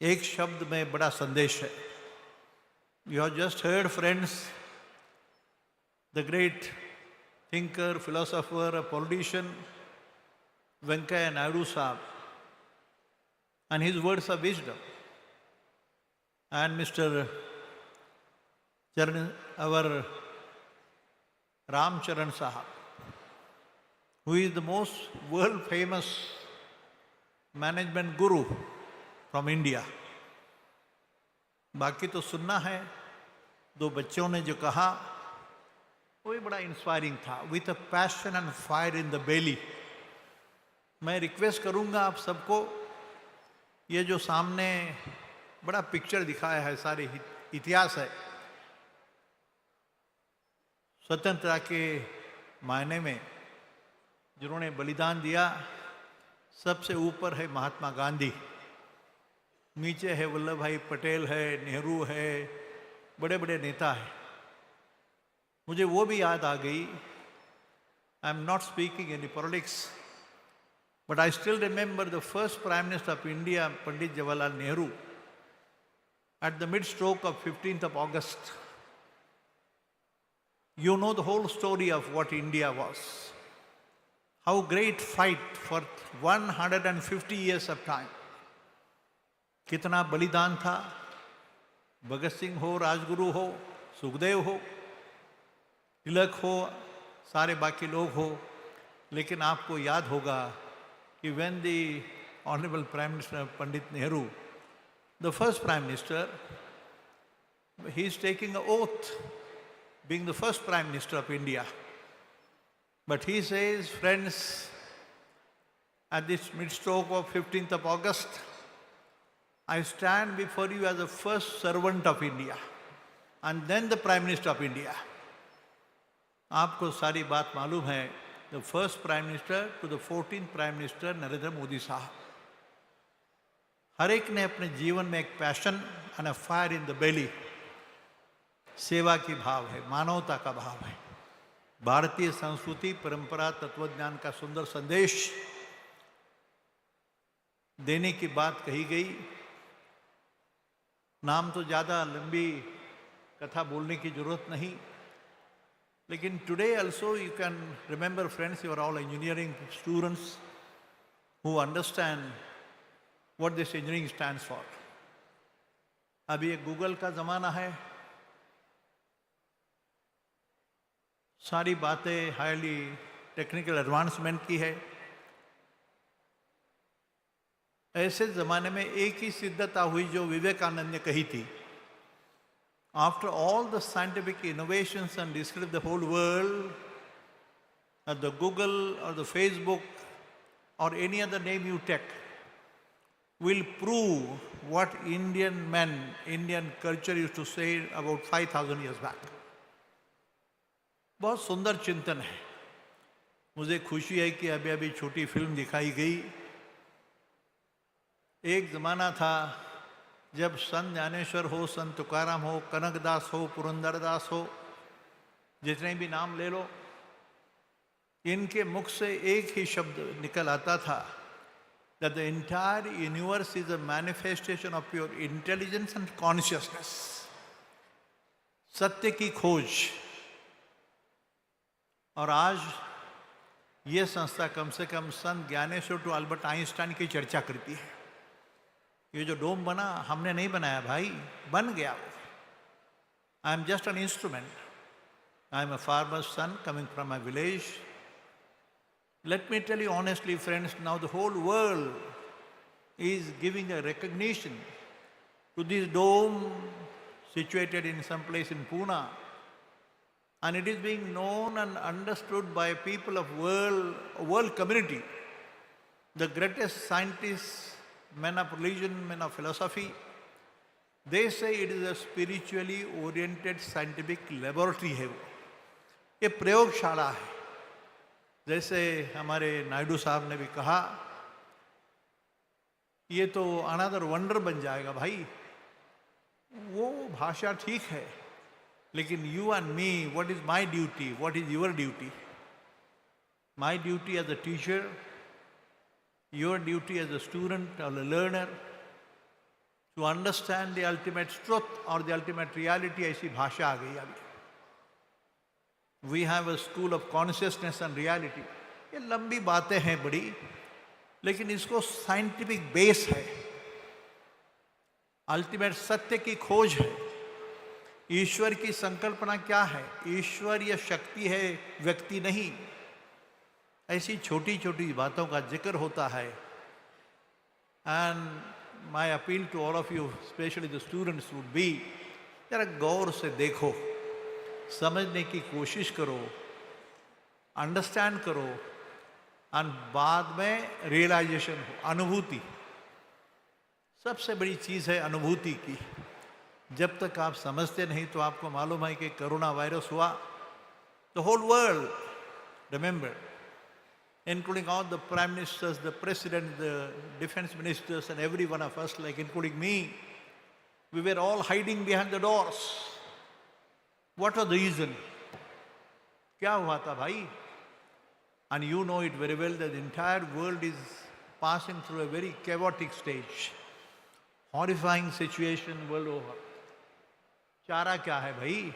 एक शब्द में बड़ा संदेश है. You have just heard, friends, the great thinker, philosopher, a politician, Venkaiah Naidu Sahab, and his words of wisdom. And Mr. our Ram Charan Sahab, who is the most world famous management guru from India. बाकी तो सुनना है. दो बच्चों ने जो कहा वो भी बड़ा इंस्पायरिंग था. With a passion and fire in the belly. मैं रिक्वेस्ट करूंगा आप सबको, ये जो सामने बड़ा पिक्चर दिखाया है, सारे इतिहास है, स्वतंत्रता के मायने में जिन्होंने बलिदान दिया, सबसे ऊपर है महात्मा गांधी, नीचे है वल्लभ भाई पटेल है, नेहरू है, बड़े बड़े नेता है. मुझे वो भी याद आ गई. I am not speaking any politics, but I still remember the first Prime Minister of India, Pandit Jawaharlal Nehru, at the mid-stroke of 15th of August. You know the whole story of what India was. How great fight for 150 years of time. कितना बलिदान था. भगत सिंह हो, राजगुरु हो, सुखदेव हो, तिलक हो, सारे बाकी लोग हो. लेकिन आपको याद होगा कि when the Honorable Prime Minister Pandit Nehru, the first Prime Minister, He is taking an oath, being the first Prime Minister of India. But he says, friends, at this mid-stroke of 15th of August, I stand before you as the first servant of India and then the Prime Minister of India. आपको सारी बात मालूम है, the first Prime Minister to the 14th Prime Minister Narendra Modi साहब. हर एक ने अपने जीवन में एक passion and a fire in the belly. सेवा की भाव है, मानवता का भाव है. भारतीय संस्कृति, परंपरा, तत्वज्ञान का सुंदर संदेश देने की बात कही गई. नाम तो ज़्यादा लंबी कथा बोलने की जरूरत नहीं, लेकिन today also you can remember, friends, you are all engineering students who understand what this engineering stands for. अभी ये गूगल का ज़माना है, सारी बातें हाईली टेक्निकल एडवांसमेंट की है. ऐसे ज़माने में एक ही सिद्धता हुई जो विवेकानंद ने कही थी. After all the scientific innovations and discoveries of the whole world, the Google or the Facebook or any other name you take, will prove what Indian men, Indian culture used to say about 5,000 years back. बहुत सुंदर चिंतन है. मुझे खुशी है कि अभी अभी छोटी फिल्म दिखाई गई. एक ज़माना था जब संत ज्ञानेश्वर हो, संत तुकाराम हो, कनकदास हो, पुरंदरदास हो, जितने भी नाम ले लो, इनके मुख से एक ही शब्द निकल आता था, that the entire universe is a manifestation of your intelligence and consciousness. सत्य की खोज. और आज ये संस्था कम से कम संत ज्ञानेश्वर टू अल्बर्ट आइंस्टाइन की चर्चा करती है. ये जो डोम बना हमने नहीं बनाया भाई, बन गया वो. I am just an instrument. I am a farmer's son coming from my village. Let me tell you honestly, friends, now the whole world is giving a recognition to this dome situated in some place in Pune. And it is being known and understood by people of world community. The greatest scientists, men of religion, men of philosophy, they say it is a spiritually oriented scientific laboratory है वो. ये प्रयोगशाला है. जैसे हमारे नायडू साहब ने भी कहा, ये तो अनदर वंडर बन जाएगा भाई. वो भाषा ठीक है, लेकिन you and me, what is my duty, what is your duty? My duty as a teacher, your duty as a student और a learner, to understand the ultimate truth और द अल्टीमेट रियलिटी. ऐसी भाषा आ गई अभी. We have a school of consciousness and reality. ये लंबी बातें हैं बड़ी, लेकिन इसको साइंटिफिक बेस है. अल्टीमेट सत्य की खोज है. ईश्वर की संकल्पना क्या है? ईश्वर या शक्ति है, व्यक्ति नहीं. ऐसी छोटी छोटी बातों का जिक्र होता है. And my appeal to all of you, specially the students, would be, जरा गौर से देखो, समझने की कोशिश करो, अंडरस्टैंड करो, और बाद में रियलाइजेशन हो, अनुभूति. सबसे बड़ी चीज़ है अनुभूति की. जब तक आप समझते नहीं तो आपको मालूम है कि कोरोना वायरस हुआ, the whole world, remember, including all the prime ministers, the president, the defense ministers, and every one of us, like including me, we were all hiding behind the doors. What was the reason? क्या हुआ था भाई? And you know it very well that the entire world is passing through a very chaotic stage. Horrifying situation world over. चारा क्या है भाई?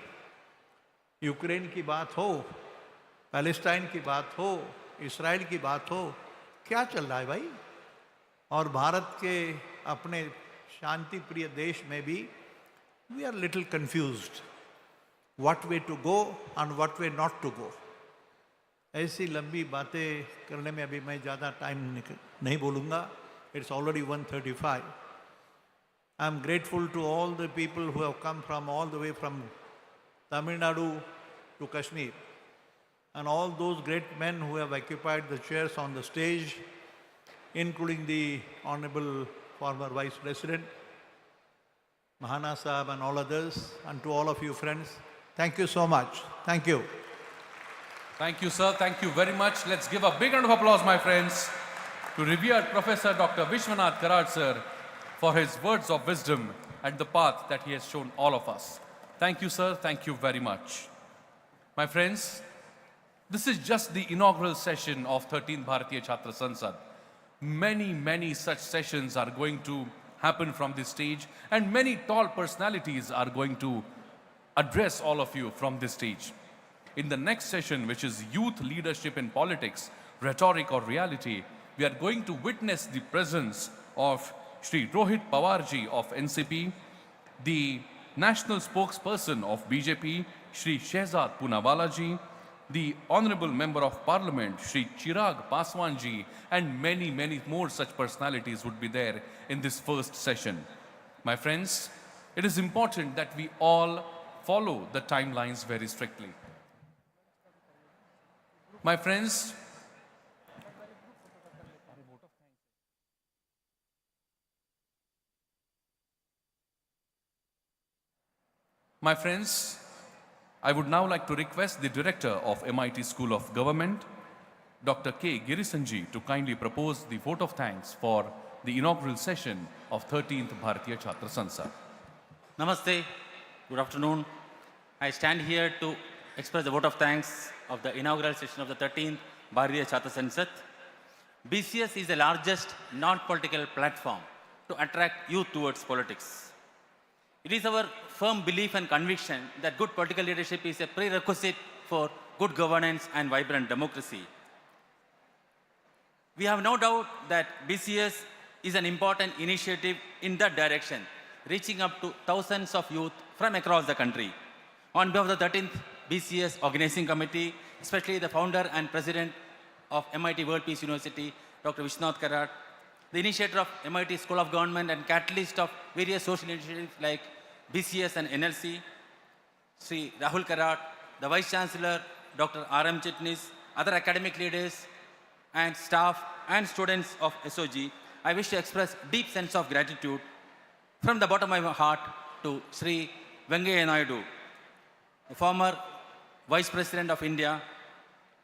Ukraine की बात हो, पैलेस्टाइन की बात हो, इसराइल की बात हो, क्या चल रहा है भाई? और भारत के अपने शांति प्रिय देश में भी we are little confused. What way to go and what way not to go. ऐसी लंबी बातें करने में अभी मैं ज़्यादा टाइम नहीं बोलूँगा. It's already 1:35. I'm grateful to all the people who have come from all the way from Tamil Nadu to Kashmir, and all those great men who have occupied the chairs on the stage, including the Honorable former Vice President, Mahana Sahab and all others, and to all of you friends, thank you so much. Thank you. Thank you, sir. Thank you very much. Let's give a big round of applause, my friends, to revered Professor Dr. Vishwanath Karad, sir, for his words of wisdom and the path that he has shown all of us. Thank you, sir. Thank you very much. My friends, this is just the inaugural session of 13th Bharatiya Chhatra Sansad. Many such sessions are going to happen from this stage, and many tall personalities are going to address all of you from this stage. In the next session, which is Youth Leadership in Politics, Rhetoric or Reality, we are going to witness the presence of Shri Rohit Pawarji of NCP, the National Spokesperson of BJP, Shri Shehzad Poonawalaji, the Honorable Member of Parliament, Shri Chirag Paswanji, and many more such personalities would be there in this first session. My friends, it is important that we all follow the timelines very strictly. My friends, I would now like to request the Director of MIT School of Government, Dr. K. Girisanji, to kindly propose the vote of thanks for the inaugural session of 13th Bharatiya Chhatra Sansad. Namaste, good afternoon. I stand here to express the vote of thanks of the inaugural session of the 13th Bharatiya Chhatra Sansad. BCS is the largest non-political platform to attract youth towards politics. It is our firm belief and conviction that good political leadership is a prerequisite for good governance and vibrant democracy. We have no doubt that BCS is an important initiative in that direction, reaching up to thousands of youth from across the country. On behalf of the 13th BCS Organizing Committee, especially the founder and president of MIT World Peace University, Dr. Vishwanath Karad, the initiator of MIT School of Government and catalyst of various social initiatives like BCS and NLC, Sri Rahul Karad, the Vice Chancellor, Dr. R.M. Chitnis, other academic leaders and staff and students of SOG, I wish to express deep sense of gratitude from the bottom of my heart to Sri Venkaiah Naidu, the former Vice President of India,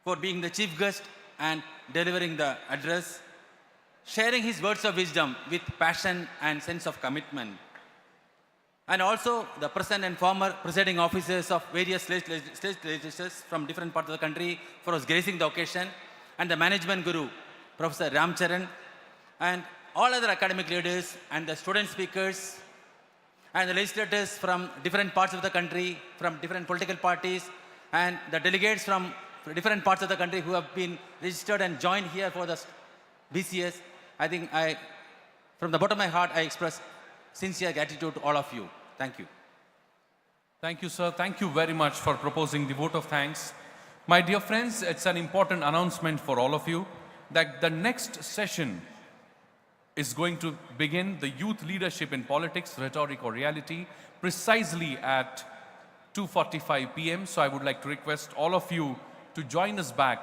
for being the chief guest and delivering the address, sharing his words of wisdom with passion and sense of commitment. And also the present and former presiding officers of various state legislatures from different parts of the country for us gracing the occasion, and the management guru, Professor Ramcharan, and all other academic leaders and the student speakers and the legislators from different parts of the country, from different political parties, and the delegates from different parts of the country who have been registered and joined here for the BCS. I think from the bottom of my heart, I express sincere gratitude to all of you. Thank you. Thank you, sir. Thank you very much for proposing the vote of thanks. My dear friends, it's an important announcement for all of you that the next session is going to begin the Youth Leadership in Politics, Rhetoric or Reality, precisely at 2:45 p.m. So I would like to request all of you to join us back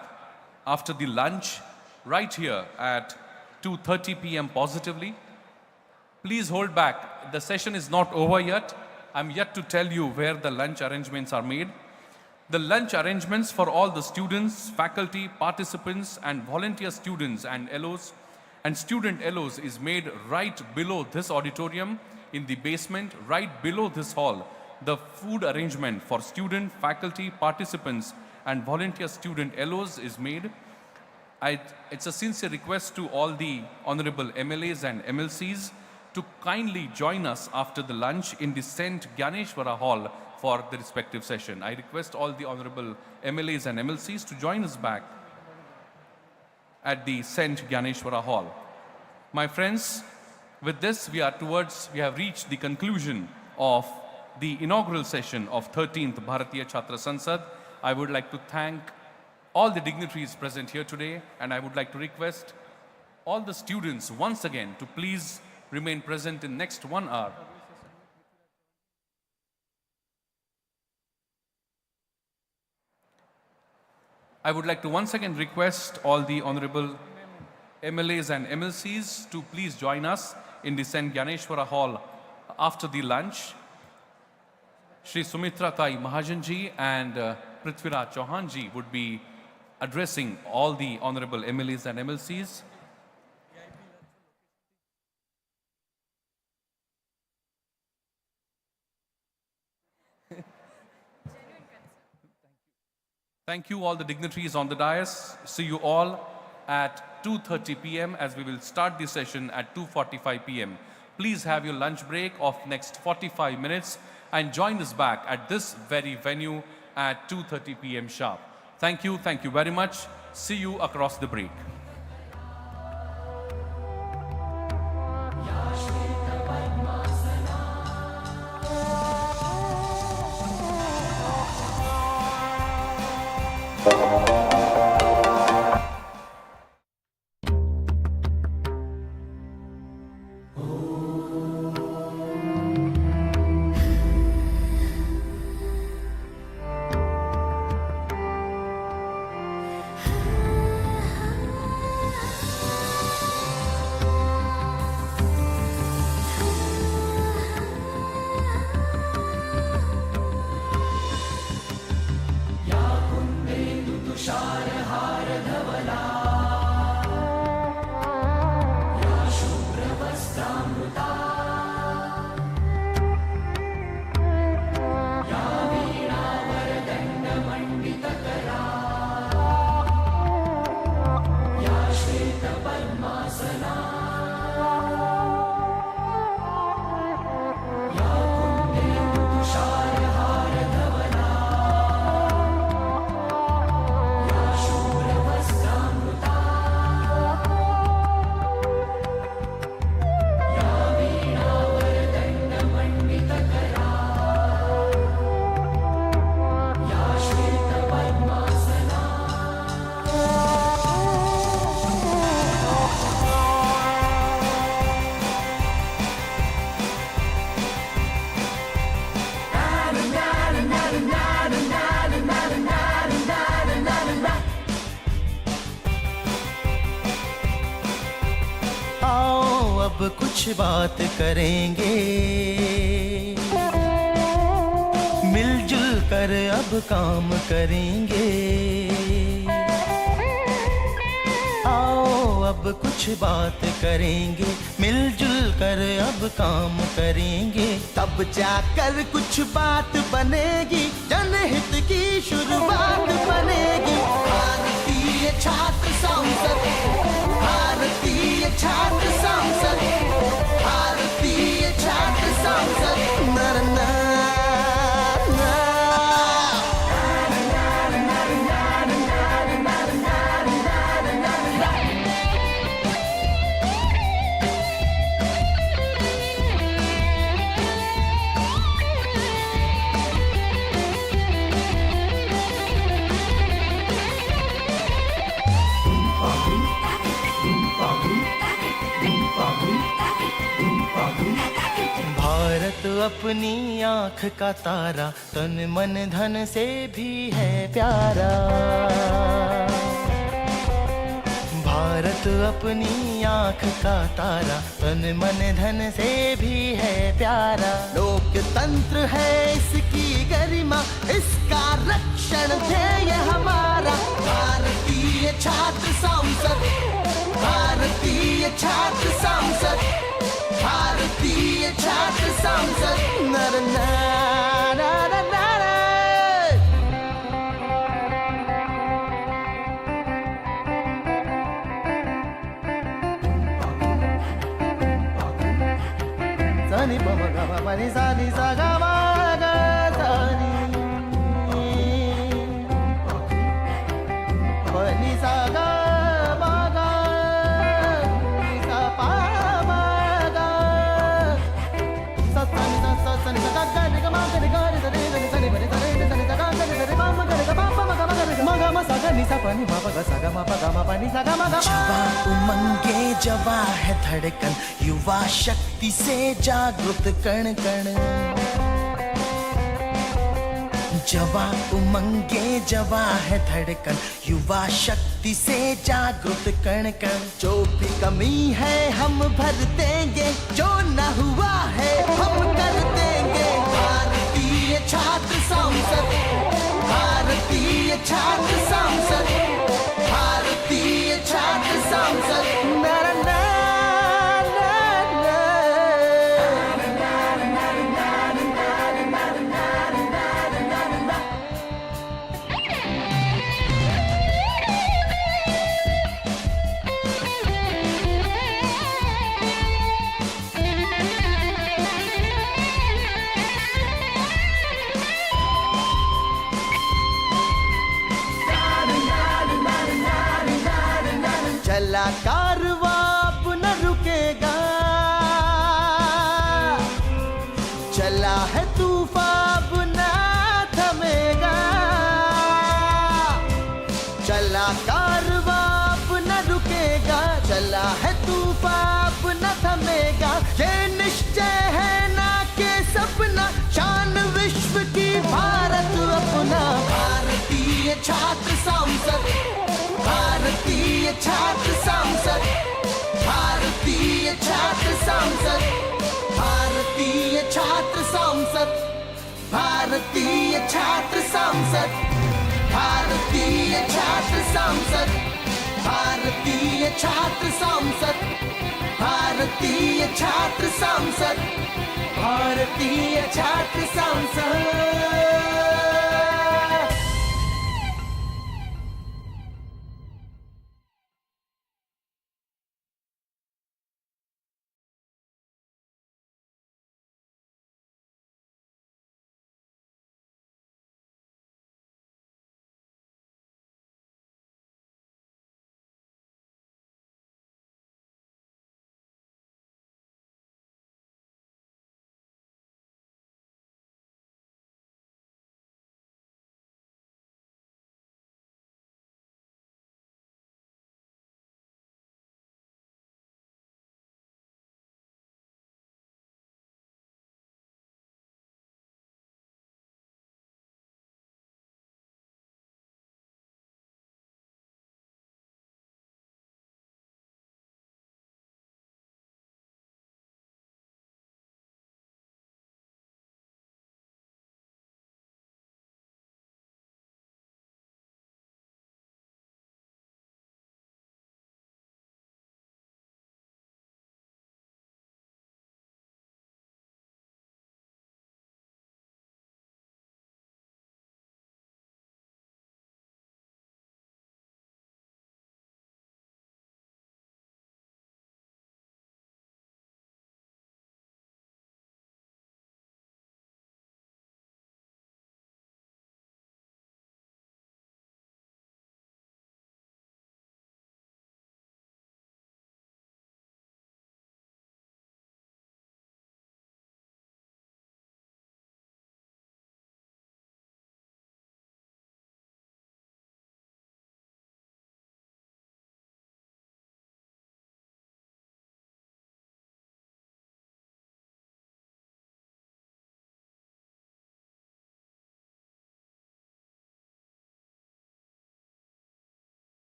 after the lunch right here at 2:30 p.m. positively. Please hold back. The session is not over yet. I'm yet to tell you where the lunch arrangements are made. The lunch arrangements for all the students, faculty, participants, and volunteer students and LOs and student LOs is made right below this auditorium in the basement, right below this hall. The food arrangement for student, faculty, participants, and volunteer student LOs is made. It's a sincere request to all the honorable MLAs and MLCs to kindly join us after the lunch in the St. Gyaneshwara Hall for the respective session. I request all the honorable MLAs and MLCs to join us back at the St. Gyaneshwara Hall. My friends, with this we have reached the conclusion of the inaugural session of 13th Bharatiya Chhatra Sansad. I would like to thank all the dignitaries present here today, and I would like to request all the students once again to please remain present in next 1 hour. I would like to once again request all the honorable MLAs and MLCs to please join us in the St. Gyaneshwara Hall after the lunch. Shri Sumitra Tai Mahajanji and Prithviraj Chauhanji would be addressing all the honorable MLAs and MLCs. Thank you all the dignitaries on the dais. See you all at 2:30 p.m. as we will start the session at 2:45 p.m. Please have your lunch break of next 45 minutes and join us back at this very venue at 2:30 p.m. sharp. Thank you very much. See you across the break. कुछ बात करेंगे, मिलजुल कर अब काम करेंगे। आओ अब कुछ बात करेंगे, मिलजुल कर अब काम करेंगे। तब जाकर कुछ बात बनेगी, जनहित की शुरुआत बनेगी। भारतीय छात्र संसद, भारतीय छात्र संसद, भारतीय छात्र संसद। नर ना भारत अपनी आँख का तारा, तन मन धन से भी है प्यारा। भारत अपनी आँख का तारा, तन मन धन से भी है प्यारा। लोकतंत्र है इसकी गरिमा, इसका रक्षण ध्येय हमारा। भारतीय छात्र संसद, भारतीय छात्र संसद, भारतीय छात्र संसद। नर ना ना ना ना ना। सानी पम गा मा पनी सानी सा गा मा गा सानी पनी सा गा मा गा नी सा पा मा गा सा सानी सा सा सानी सा गा गा नी गा मा गा नी गा नी सा नी सा नी सा नी सा नी सा नी सा गा गा नी सा नी मा मा गा नी गा पा पा मा गा मा गा नी मा गा मा सा गा नी सा पा नि मा प ग सा ग मा प ग मा प नि सा ग मा ग जवा उमंगे जवा है धड़कन, युवा शक्ति से जागृत कण कण। जवा उमंगे जवा है धड़कन, युवा शक्ति से जागृत कण कण। जो भी कमी है हम भर देंगे, जो न हुआ है हम कर देंगे। भारतीय छात्र संसद, भारतीय छात्र संसद, भारतीय छात्र संसद। ना ना ना चला कारवां अब न रुकेगा, चला है तूफान अब न थमेगा। चला कारवां अब न रुकेगा, चला है तूफान अब न थमेगा। ये निश्चय है ना के सपना, शान विश्व की भारत अपना। भारतीय छात्र संसद, भारतीय छात्र संसद, भारतीय छात्र संसद, भारतीय छात्र संसद, भारतीय छात्र संसद, भारतीय छात्र संसद, भारतीय छात्र संसद, भारतीय छात्र संसद, भारतीय छात्र संसद।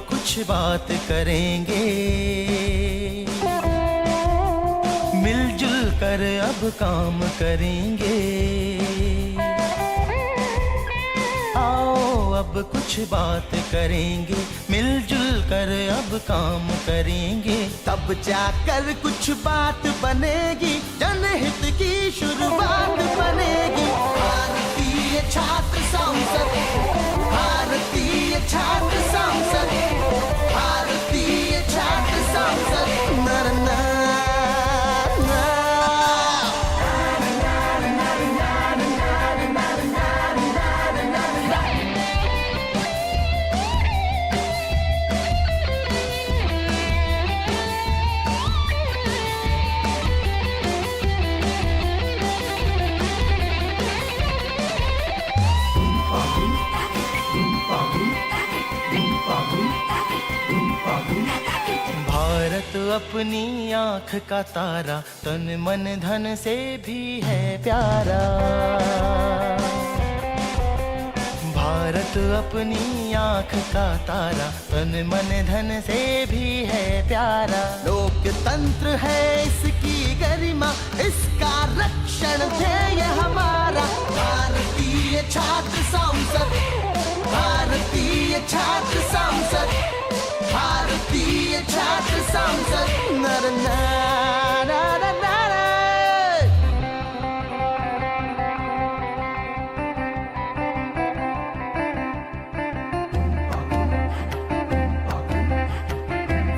कुछ बात करेंगे, मिलजुल कर अब काम करेंगे। आओ अब कुछ बात करेंगे, मिलजुल कर अब काम करेंगे। तब जाकर कुछ बात बनेगी, जनहित की शुरुआत बनेगी। भारतीय छात्र संसद, भारतीय छात्र संसद, भारतीय छात्र संसद। नर ना भारत अपनी आँख का तारा, तन मन धन से भी है प्यारा। भारत अपनी आँख का तारा, तन मन धन से भी है प्यारा। लोकतंत्र है इसकी गरिमा, इसका रक्षण ध्येय हमारा। भारतीय छात्र संसद, भारतीय छात्र संसद, भारतीय छात्र संसद। नर नारा नारा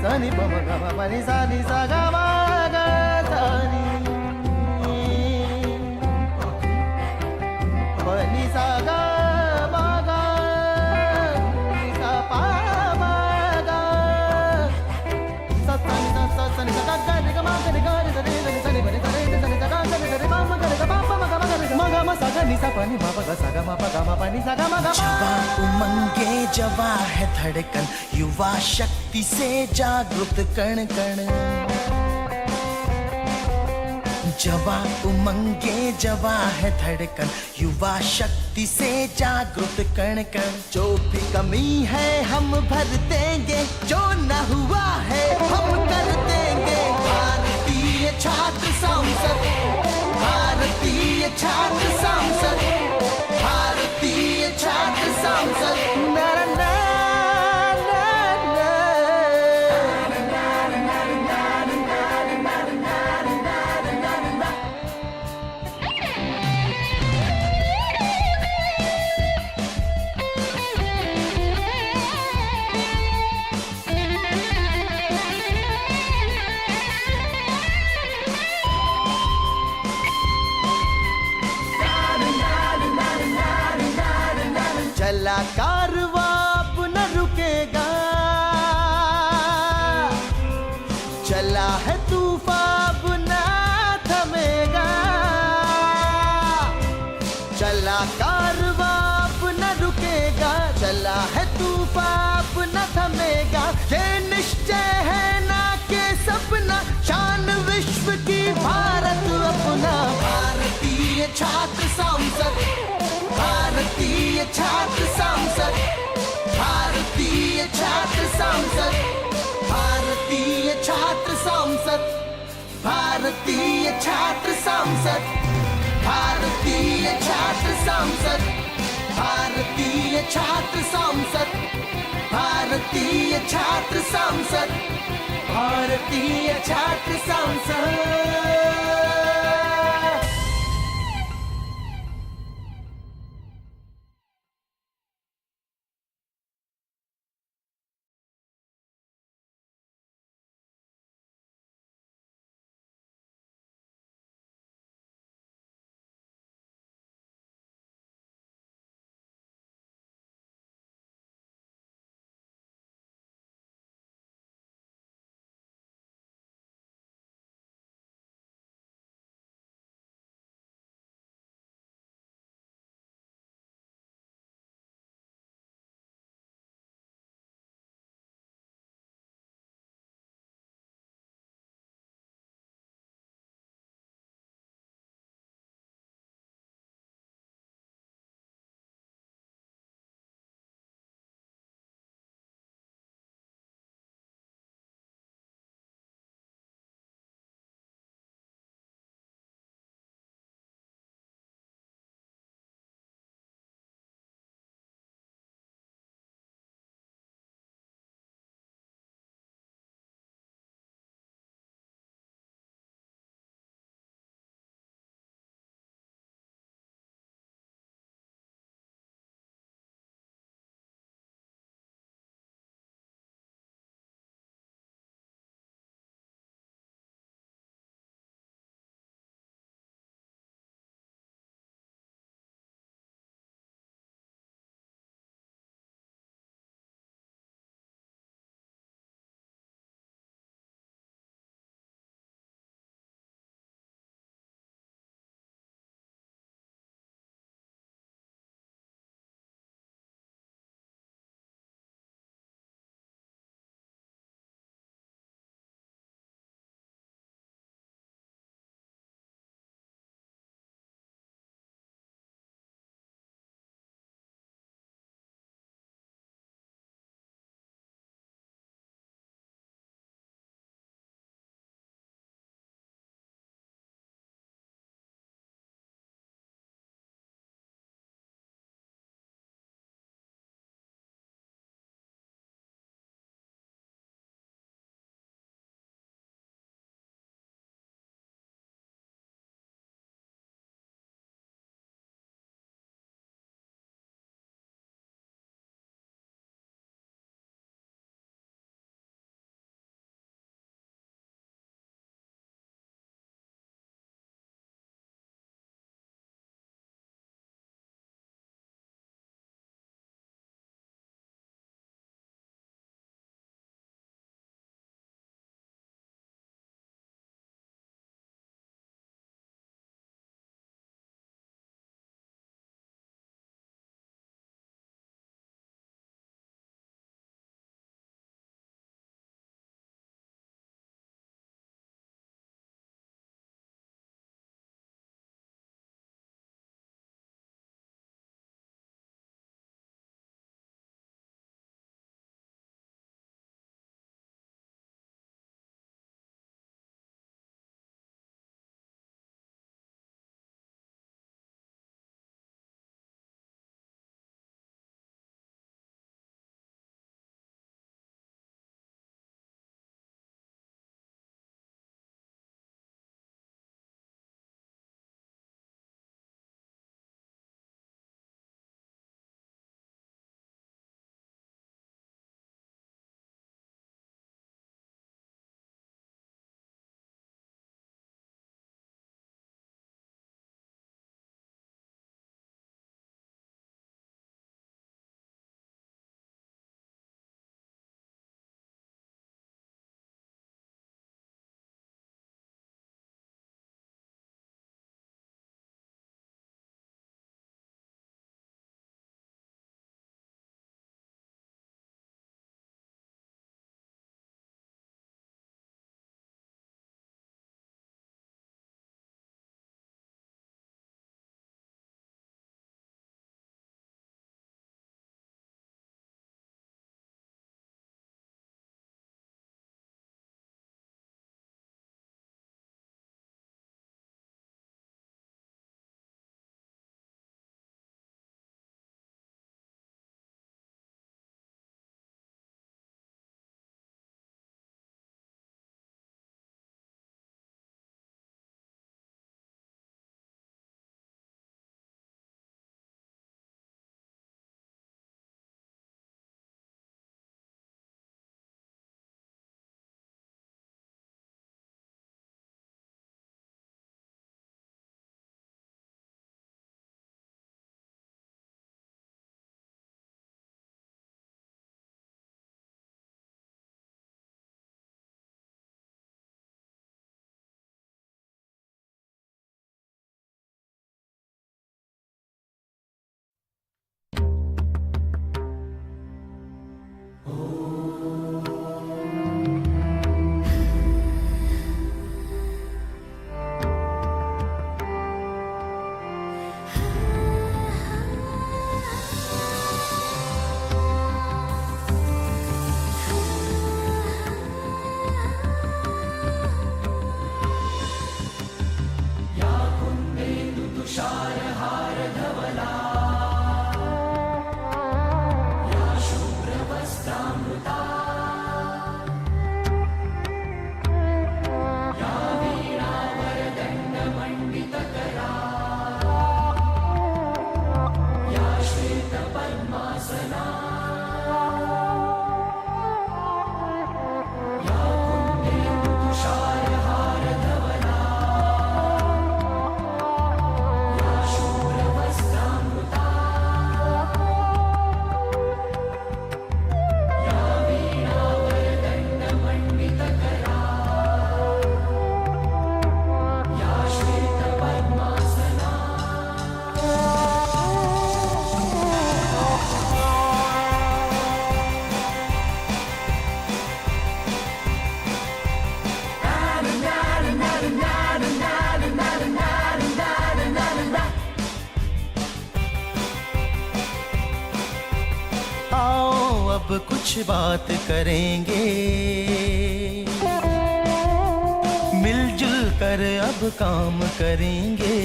सानी पम ग पनि सानी सा ग म ग सानी पनि सा ग म ग नि सा पा म ग सा सानी सा सा सानी सा ग ग नि ग म ग नि ग नि सा नि सा नि सा नि पनि सा नि सा नि सा ग ग नि सा नि प म ग नि ग प प म ग म ग नि म ग म सा ग नि सा प नि म प ग सा ग म प ग म प नि सा ग म ग म। जवा उमंगे जवा है धड़कन, युवा शक्ति से जागृत कण कण। जवा उमंगे जवा है धड़कन, युवा शक्ति से जागृत कण कण। जो भी कमी है हम भर देंगे, जो न हुआ है हम कर देंगे। भारतीय छात्र संसद, भारतीय छात्र संसद, भारतीय छात्र संसद। नर ना चला कारवां अब न रुकेगा, चला है तूफान अब न थमेगा। चला कारवां अब न रुकेगा, चला है तूफान अब न थमेगा। ये निश्चय है ना के सपना, शान विश्व की भारत अपना। भारतीय छात्र संसद, भारतीय छात्र संसद, भारतीय छात्र संसद, भारतीय छात्र संसद, भारतीय छात्र संसद, भारतीय छात्र संसद, भारतीय छात्र संसद, भारतीय छात्र संसद, भारतीय छात्र संसद। कुछ बात करेंगे, मिलजुल कर अब काम करेंगे।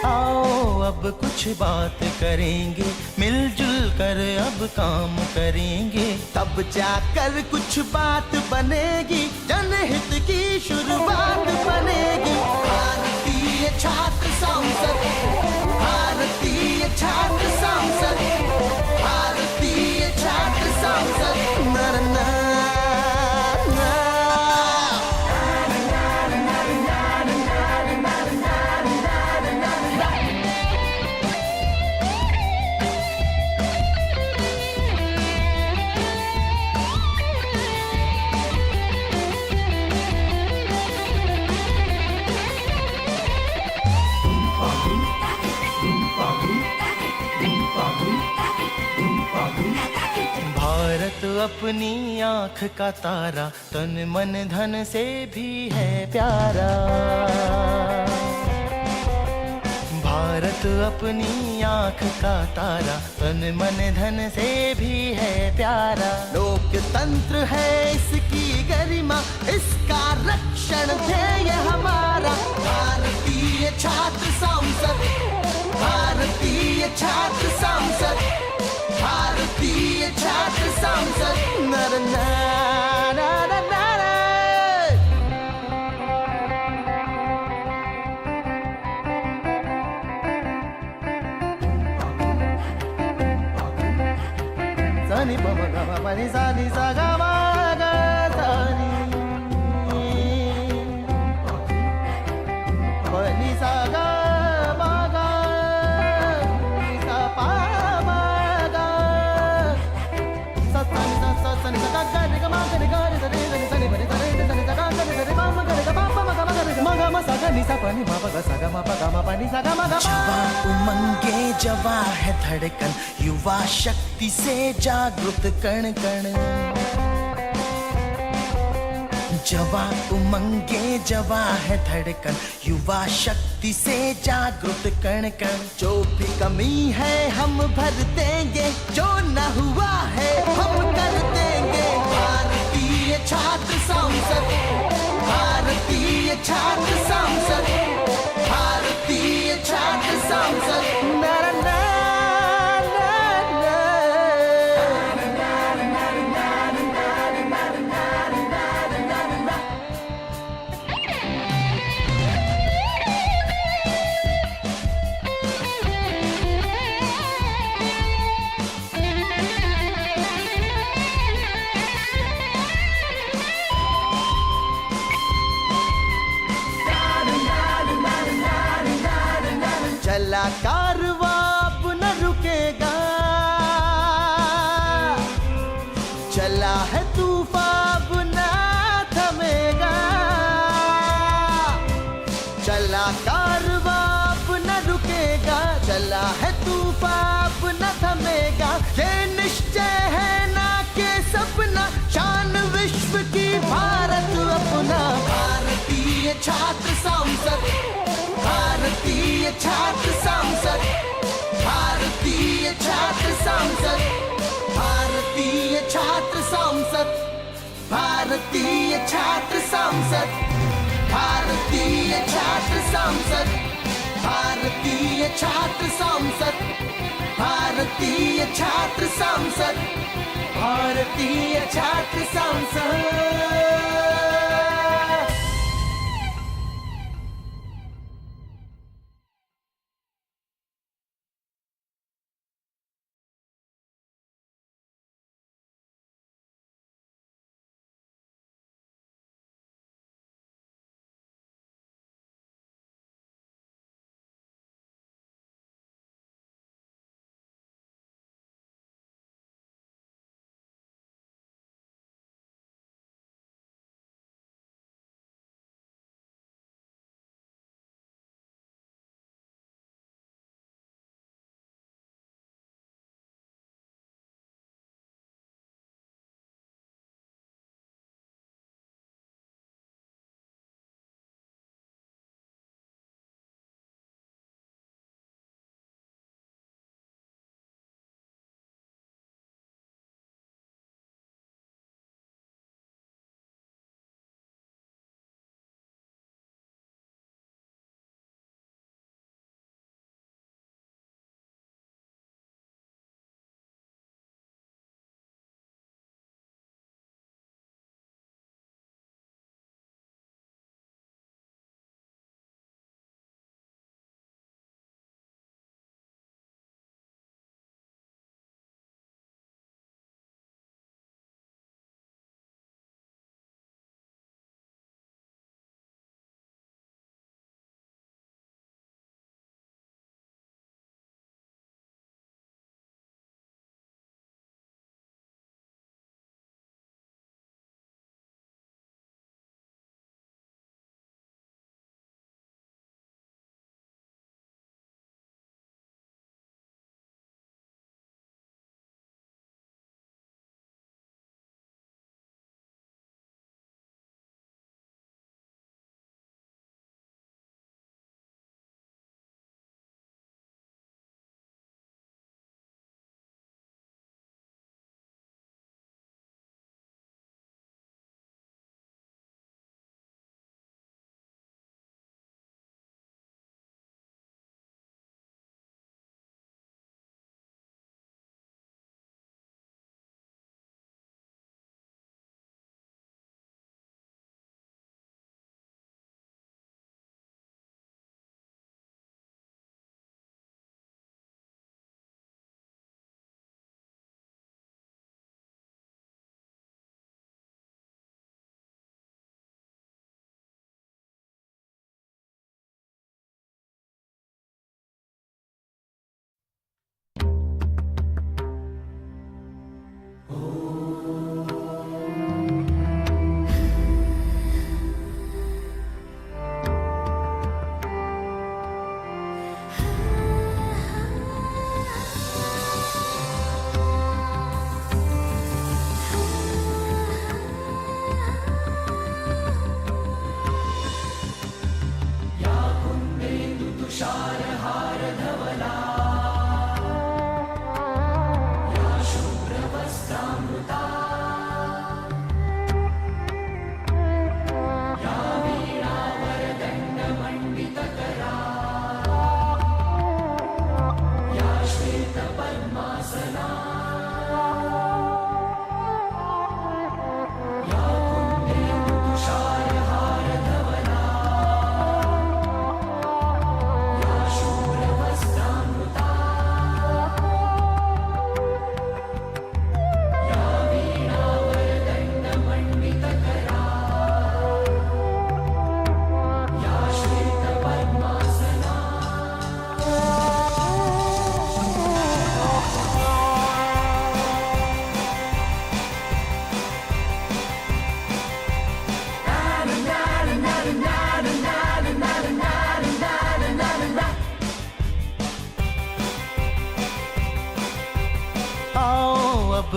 आओ अब कुछ बात करेंगे, मिलजुल कर अब काम करेंगे। तब जाकर कुछ बात बनेगी, जनहित की शुरुआत बनेगी। भारतीय छात्र संसद, भारतीय छात्र संसद, भारतीय छात्र संसद। नर ना, ना। भारत अपनी आँख का तारा, तन मन धन से भी है प्यारा। भारत अपनी आँख का तारा, तन मन धन से भी है प्यारा। लोकतंत्र है इसकी गरिमा, इसका रक्षण ध्येय हमारा। भारतीय छात्र संसद, भारतीय छात्र संसद, भारतीय छात्र संसद। नर ना, ना, ना, ना, ना। सनि प म ग म प नि सा नि सा ग म ग सा नि प नि सा ग म ग नि सा प म ग सा सा नि सा सा सा नि सा ग ग नि ग म ग नि ग नि सा नि सा नि सा नि प नि सा नि सा नि सा ग ग नि सा नि प म ग नि ग प प म ग म ग नि ग म ग म सा ग नि सा प नि म प ग सा ग म प ग म प नि सा ग म ग म। जवा उमंगे जवा है धड़कन, युवा शक्ति से जागृत कण कण। जवा उमंगे जवा है धड़कन, युवा शक्ति से जागृत कण कण। जो भी कमी है हम भर देंगे, जो न हुआ है हम कर देंगे। भारतीय छात्र संसद, भारतीय छात्र संसद, भारतीय छात्र संसद। ना, ना, ना, चला कारवां अब न रुकेगा, चला है तूफान अब न थमेगा। चला कारवां अब न रुकेगा, चला है तूफान अब न थमेगा। ये निश्चय है ना के सपना, शान विश्व की भारत अपना। भारतीय छात्र संसद, भारतीय छात्र संसद, भारतीय छात्र संसद, भारतीय छात्र संसद, भारतीय छात्र संसद, भारतीय छात्र संसद, भारतीय छात्र संसद, भारतीय छात्र संसद, भारतीय छात्र संसद।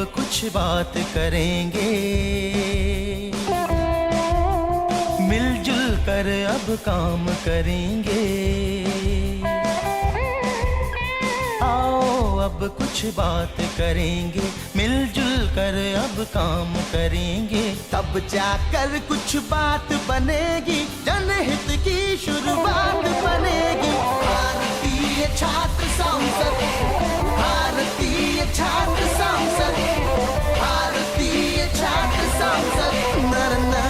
कुछ बात करेंगे, मिलजुल कर अब काम करेंगे। आओ अब कुछ बात करेंगे, मिलजुल कर अब काम करेंगे। तब जाकर कुछ बात बनेगी, जनहित की शुरुआत बनेगी। भारतीय छात्र संसद, भारतीय छात्र संसद, भारतीय छात्र संसद। नर ना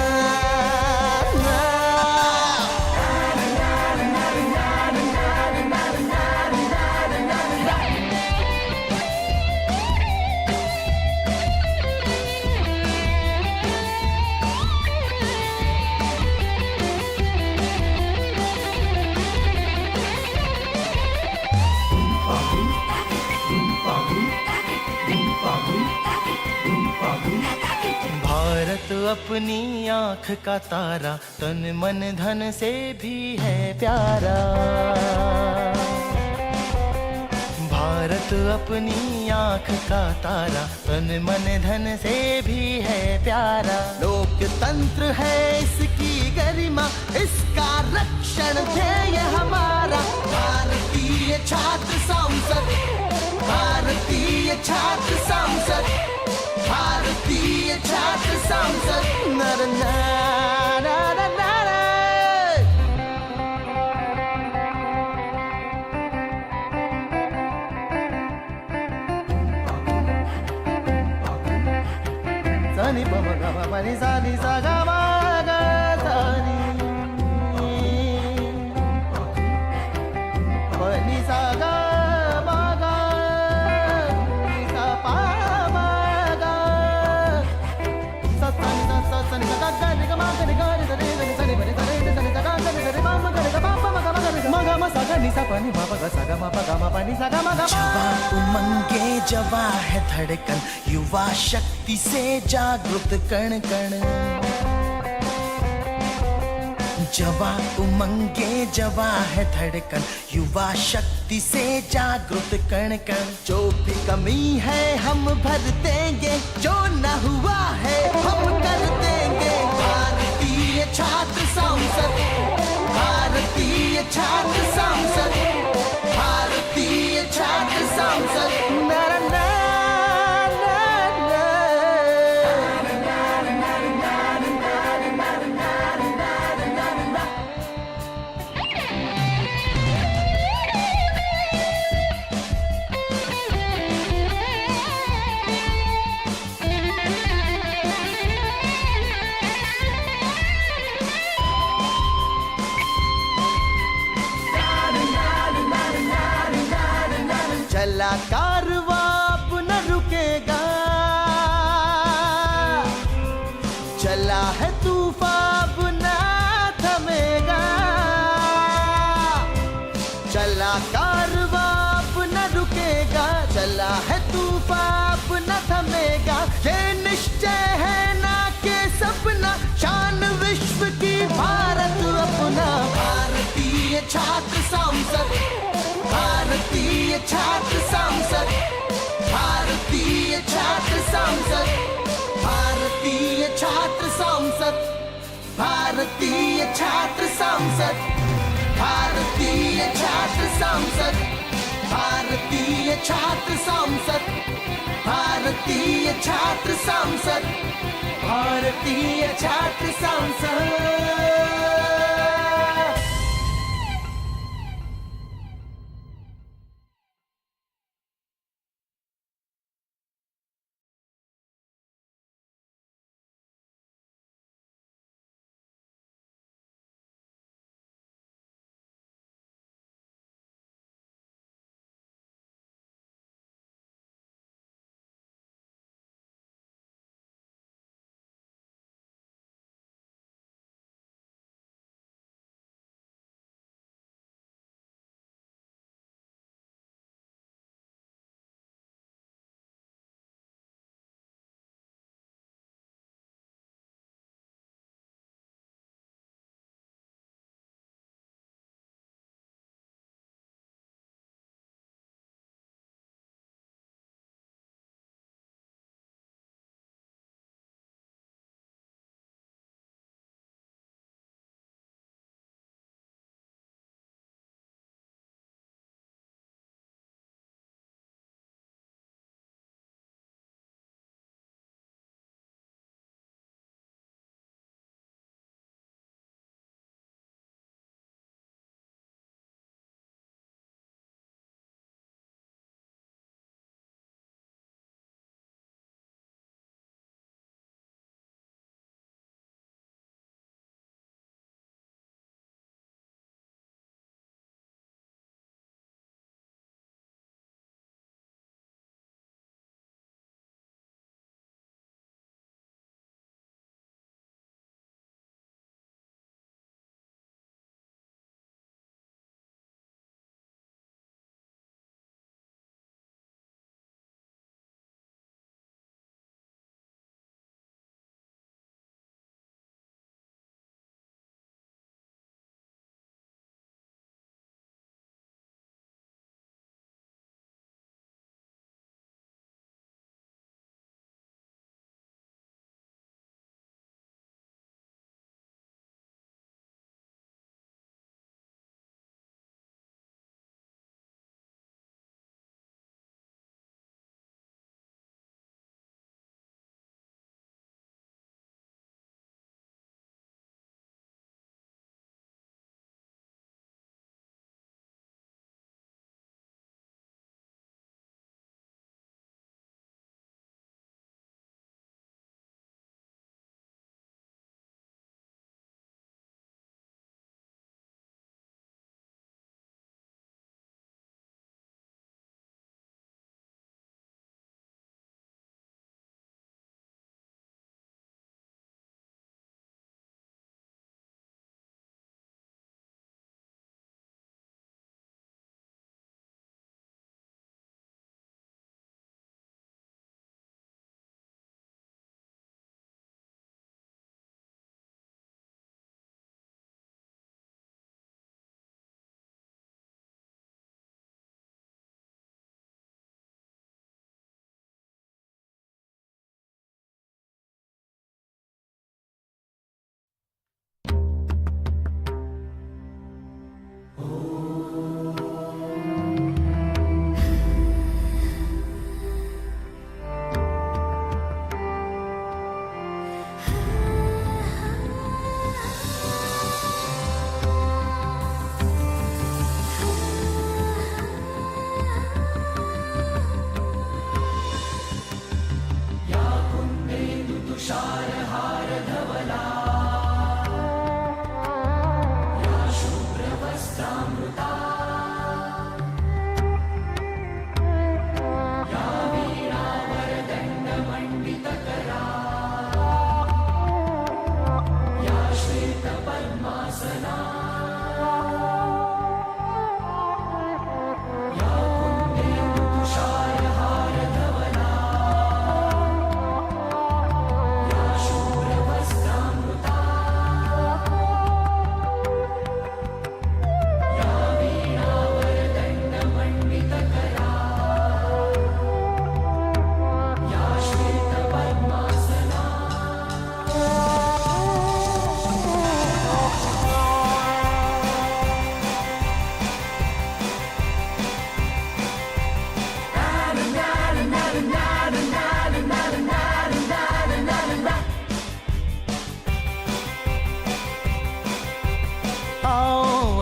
भारत अपनी आँख का तारा, तन मन धन से भी है प्यारा। भारत अपनी आँख का तारा, तन मन धन से भी है प्यारा। लोकतंत्र है इसकी गरिमा, इसका रक्षण ध्येय हमारा। भारतीय छात्र संसद, भारतीय छात्र संसद, भारतीय छात्र संसद। नर नारा नारा सनी पम ग पनि सनी सा ग म ग सनी पनि सा ग म ग नि सा पा म ग सा सनी सा सा सनी सा ग ग नि ग म ग नि ग नि ध नि ध नि सा नि प नि सा नि ध नि सा ग ग नि ध नि म म ग नि ग प प म ग म ग नि म ग म सा ग नि सा प नि म प ग सा ग म प ग म प नि सा ग म ग जवा उमंगे जवा है धड़कन, युवा शक्ति से जागृत कण कण। जवा उमंगे जवा है धड़कन, युवा शक्ति से जागृत कण कण। जो भी कमी है हम भर देंगे, जो न हुआ है हम कर देंगे। भारतीय छात्र संसद, भारतीय छात्र संसद, भारतीय छात्र संसद। नर ना चला कारवां अब न रुकेगा, चला है तूफान अब न थमेगा। चला कारवां अब न रुकेगा, चला है तूफान अब न थमेगा। ये निश्चय है ना के सपना, शान विश्व की भारत अपना। भारतीय छात्र संसद, भारतीय छात्र संसद, भारतीय छात्र संसद, भारतीय छात्र संसद, भारतीय छात्र संसद, भारतीय छात्र संसद, भारतीय छात्र संसद, भारतीय छात्र संसद, भारतीय छात्र संसद।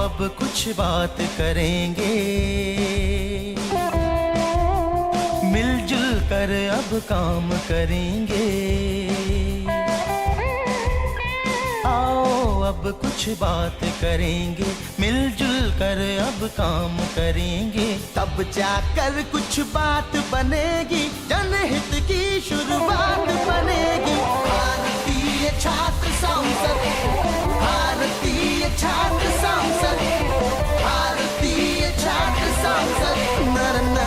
अब कुछ बात करेंगे, मिलजुल कर अब काम करेंगे। आओ अब कुछ बात करेंगे, मिलजुल कर अब काम करेंगे। तब जाकर कुछ बात बनेगी, जनहित की शुरुआत बनेगी। भारतीय छात्र संसद, भारतीय छात्र संसद, भारतीय छात्र संसद। नर ना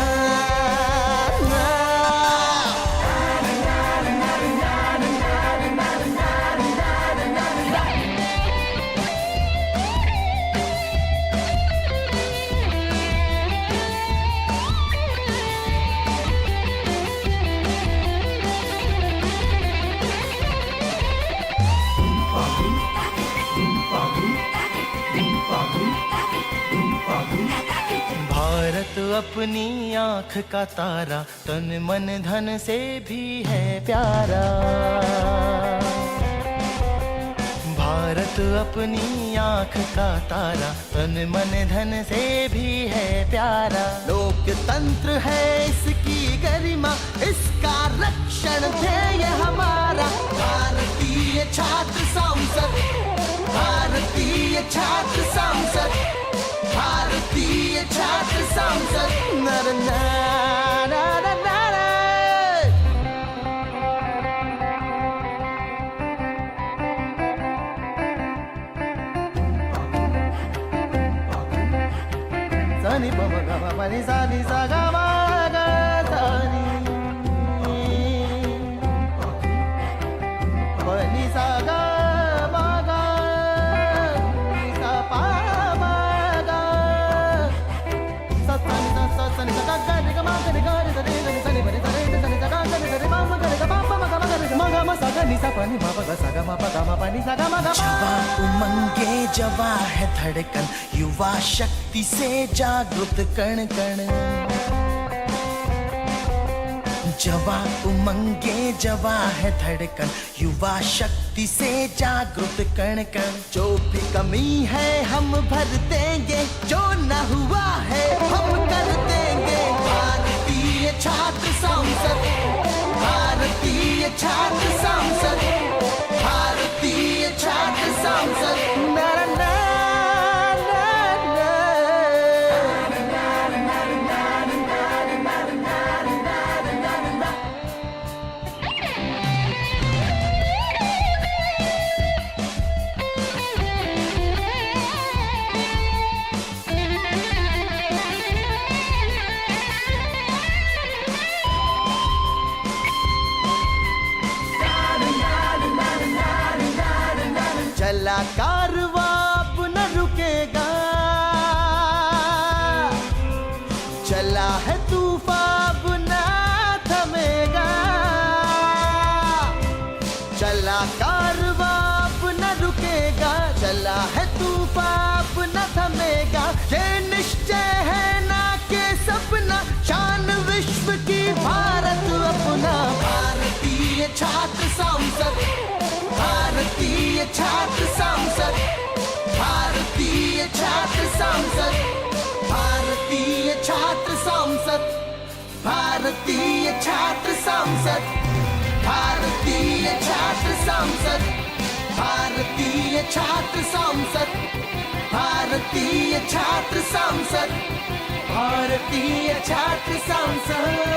भारत अपनी आँख का तारा, तन मन धन से भी है प्यारा। भारत अपनी आँख का तारा, तन मन धन से भी है प्यारा। लोकतंत्र है इसकी गरिमा, इसका रक्षण ध्येय हमारा। भारतीय छात्र संसद, भारतीय छात्र संसद, भारतीय छात्र संसद। नर ना ना ना ना ना। सनी पम ग म पनि सा नि सा ग म ग सा नि पनि सा ग म ग नि सा पा म ग सा सा नि सा सा नि सा ग ग रि ग म ग रि ग रि ग रि ग नि सा नि पनि सा रि ग सा नि सा ग ग रि ग रि म म ग रि ग म प म ग म ग रि ग म ग म सा ग नि सा पनि म प ग सा ग म प ग म पनि सा ग म ग म। जवा उमंगे जवा है धड़कन, युवा शक्ति से जागृत कण कण। जवा उमंगे जवा है धड़कन, युवा शक्ति से जागृत कण कण। जो भी कमी है हम भर देंगे, जो न हुआ है हम कर देंगे। भारतीय छात्र संसद, भारतीय छात्र संसद, भारतीय छात्र संसद। ना ना ना चला कारवां अब न रुकेगा, चला है तूफान अब न थमेगा। चला कारवां अब न रुकेगा, चला है तूफान अब न थमेगा। ये निश्चय है ना के सपना, शान विश्व की भारत अपना। भारतीय छात्र संसद, भारतीय छात्र संसद, भारतीय छात्र संसद, भारतीय छात्र संसद, भारतीय छात्र संसद, भारतीय छात्र संसद, भारतीय छात्र संसद, भारतीय छात्र संसद, भारतीय छात्र संसद।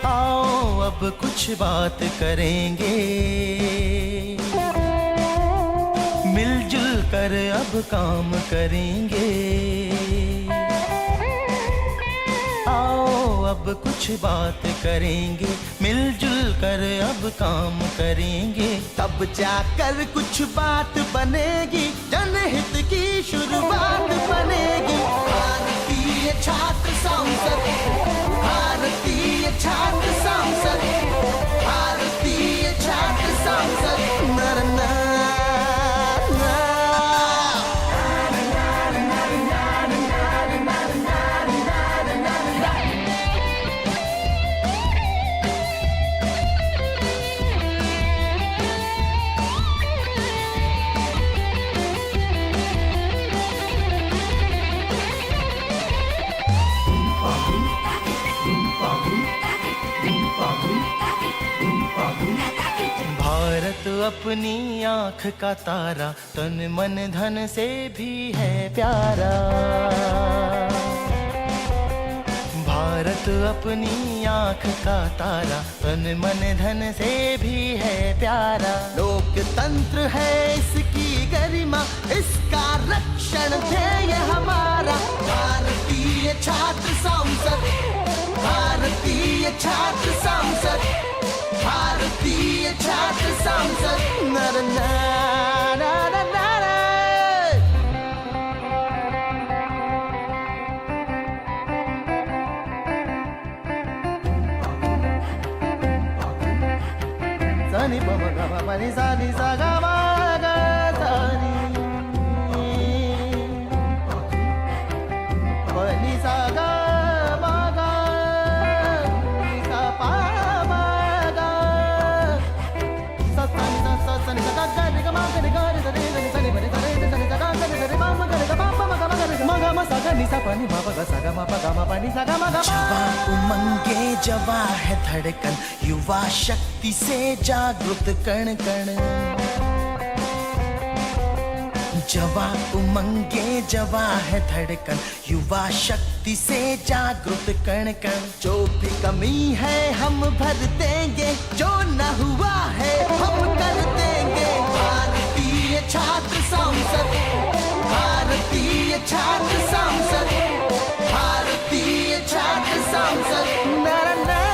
आओ अब कुछ बात करेंगे, मिलजुल कर अब काम करेंगे। आओ अब कुछ बात करेंगे, मिलजुल कर अब काम करेंगे। तब जाकर कुछ बात बनेगी, जनहित की शुरुआत बनेगी। भारतीय छात्र संसद, भारतीय छात्र संसद, भारतीय छात्र संसद। नर ना भारत अपनी आँख का तारा, तन मन धन से भी है प्यारा। भारत अपनी आँख का तारा, तन मन धन से भी है प्यारा। लोकतंत्र है इसकी गरिमा, इसका रक्षण ध्येय हमारा। भारतीय छात्र संसद, भारतीय छात्र संसद, भारतीय छात्र संसद। नर ना ना ना ना ना। सनी पम ग म नि सा नि सा ग म ग सा नि प नि सा ग म ग नि सा पा म ग सा सा नि सा सा सा नि सा ग ग नि ग म ग नि ग नि सा नि सा नि प नि सा नि सा नि सा ग ग नि सा नि प म ग नि ग प प म ग म ग नि ग म ग म सा ग नि सा प नि म प ग सा ग म प ग म प नि सा ग म ग म। जवा उमंगे जवा है धड़कन, युवा शक्ति से जागृत कण कण। जवा उमंगे जवा है धड़कन, युवा शक्ति से जागृत कण कण। जो भी कमी है हम भर देंगे, जो न हुआ है हम कर देंगे। भारतीय छात्र संसद, भारतीय छात्र संसद, भारतीय छात्र संसद। ना ना ना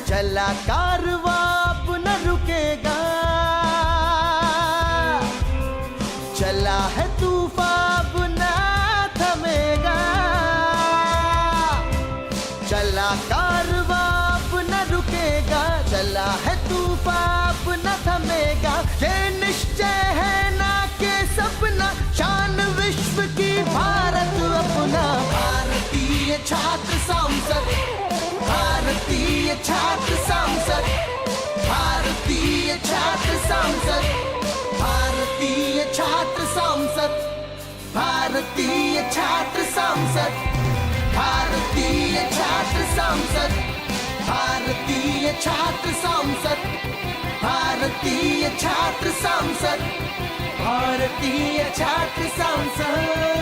चला कारवां अब न रुकेगा, चला है तूफान अब न थमेगा। चला कारवां अब न रुकेगा, चला है तूफान अब न थमेगा। ये निश्चय है ना के सपना, शान विश्व की भारत अपना। भारतीय छात्र संसद, भारतीय छात्र संसद, भारतीय छात्र संसद, भारतीय छात्र संसद, भारतीय छात्र संसद, भारतीय छात्र भारतीय छात्र सांसद, भारतीय छात्र सांसद, भारतीय छात्र सांसद।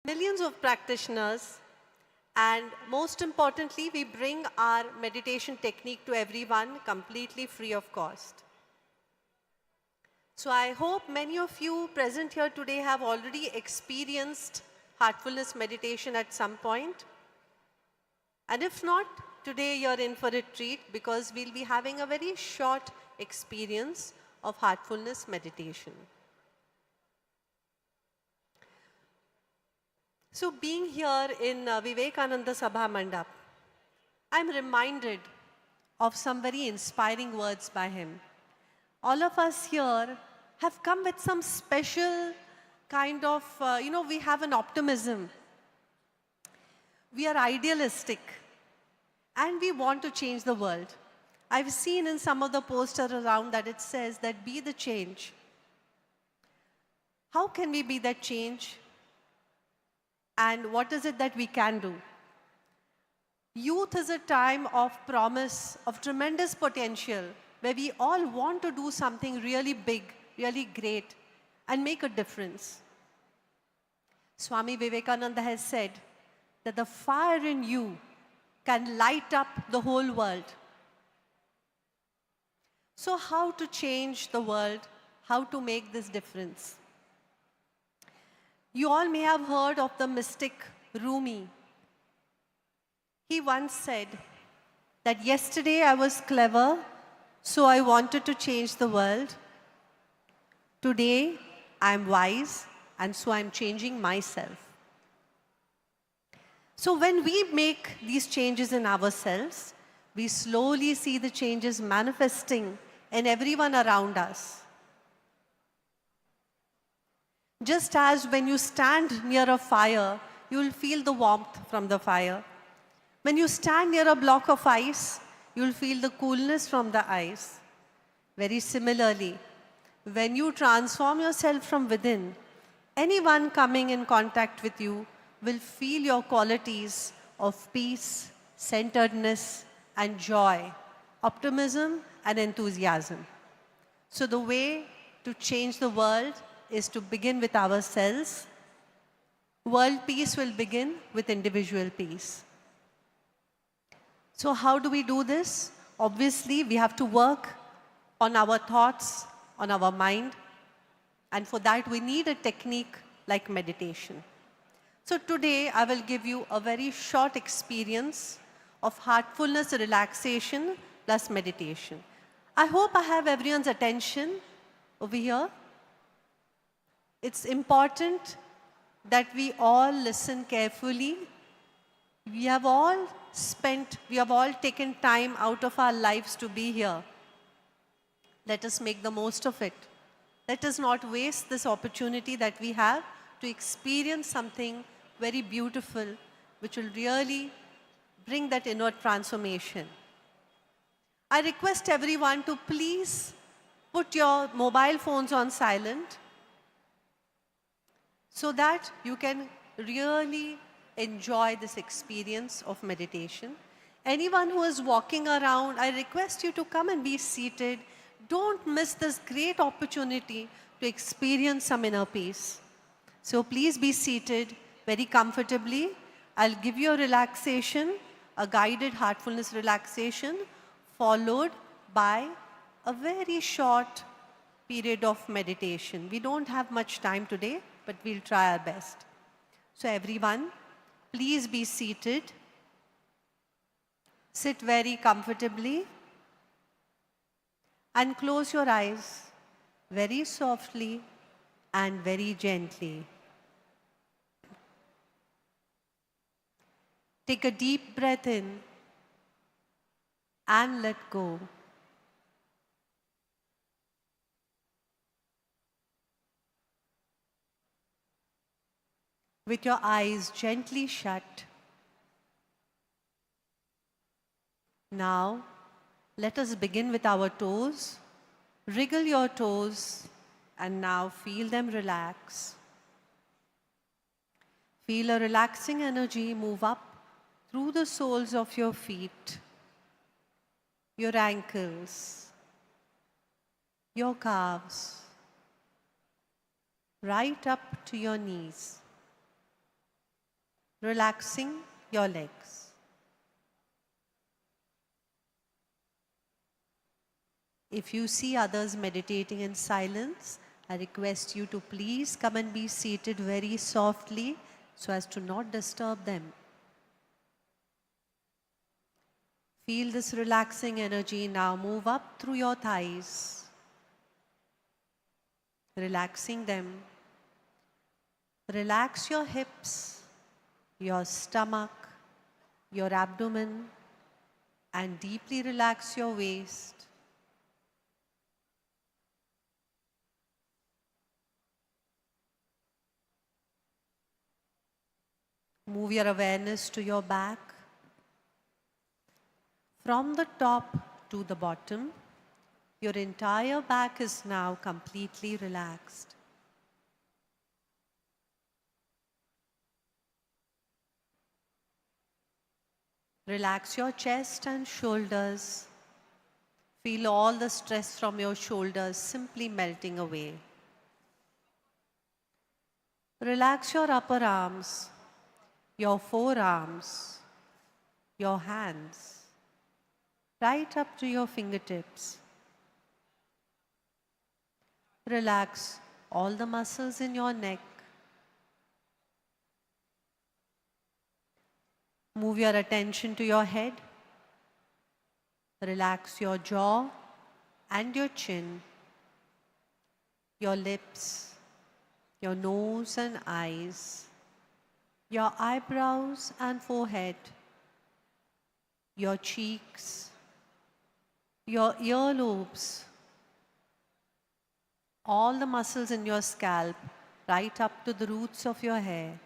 Millions of practitioners, and most importantly, we bring our meditation technique to everyone completely free of cost. So I hope many of you present here today have already experienced heartfulness meditation at some point. And if not, today you're in for a treat because we'll be having a very short experience of heartfulness meditation. So being here in Vivekananda Sabha Mandap, I'm reminded of some very inspiring words by him. All of us here have come with some special kind of, we have an optimism. We are idealistic and we want to change the world. I've seen in some of the posters around that it says that be the change. How can we be that change? And what is it that we can do? Youth is a time of promise, of tremendous potential, where we all want to do something really big, really great, and make a difference. Swami Vivekananda has said that the fire in you can light up the whole world. So how to change the world? How to make this difference? You all may have heard of the mystic Rumi. He once said that yesterday I was clever, so I wanted to change the world. Today I'm wise, and so I'm changing myself. So when we make these changes in ourselves, we slowly see the changes manifesting in everyone around us. Just as when you stand near a fire, you will feel the warmth from the fire. When you stand near a block of ice, you will feel the coolness from the ice. Very similarly, when you transform yourself from within, anyone coming in contact with you will feel your qualities of peace, centeredness, and joy, optimism, and enthusiasm. So the way to change the world is to begin with ourselves. World peace will begin with individual peace. So how do we do this? Obviously, we have to work on our thoughts, on our mind, and for that we need a technique like meditation. So today I will give you a very short experience of heartfulness relaxation plus meditation. I hope I have everyone's attention over here. It's important that we all listen carefully. We have all taken time out of our lives to be here. Let us make the most of it. Let us not waste this opportunity that we have to experience something very beautiful, which will really bring that inward transformation. I request everyone to please put your mobile phones on silent so that you can really enjoy this experience of meditation. Anyone who is walking around, I request you to come and be seated. Don't miss this great opportunity to experience some inner peace. So please be seated very comfortably. I'll give you a relaxation, a guided heartfulness relaxation, followed by a very short period of meditation. We don't have much time today, but we'll try our best. So everyone, please be seated. Sit very comfortably and close your eyes very softly and very gently. Take a deep breath in and let go. With your eyes gently shut. Now, let us begin with our toes. Wriggle your toes and now feel them relax. Feel a relaxing energy move up through the soles of your feet, your ankles, your calves, right up to your knees, relaxing your legs. If you see others meditating in silence, I request you to please come and be seated very softly so as to not disturb them. Feel this relaxing energy now move up through your thighs, relaxing them. Relax your hips, your stomach, your abdomen, and deeply relax your waist. Move your awareness to your back. From the top to the bottom, your entire back is now completely relaxed. Relax your chest and shoulders. Feel all the stress from your shoulders simply melting away. Relax your upper arms, your forearms, your hands, right up to your fingertips. Relax all the muscles in your neck. Move your attention to your head. Relax your jaw and your chin, your lips, your nose and eyes, your eyebrows and forehead, your cheeks, your earlobes, all the muscles in your scalp, right up to the roots of your hair.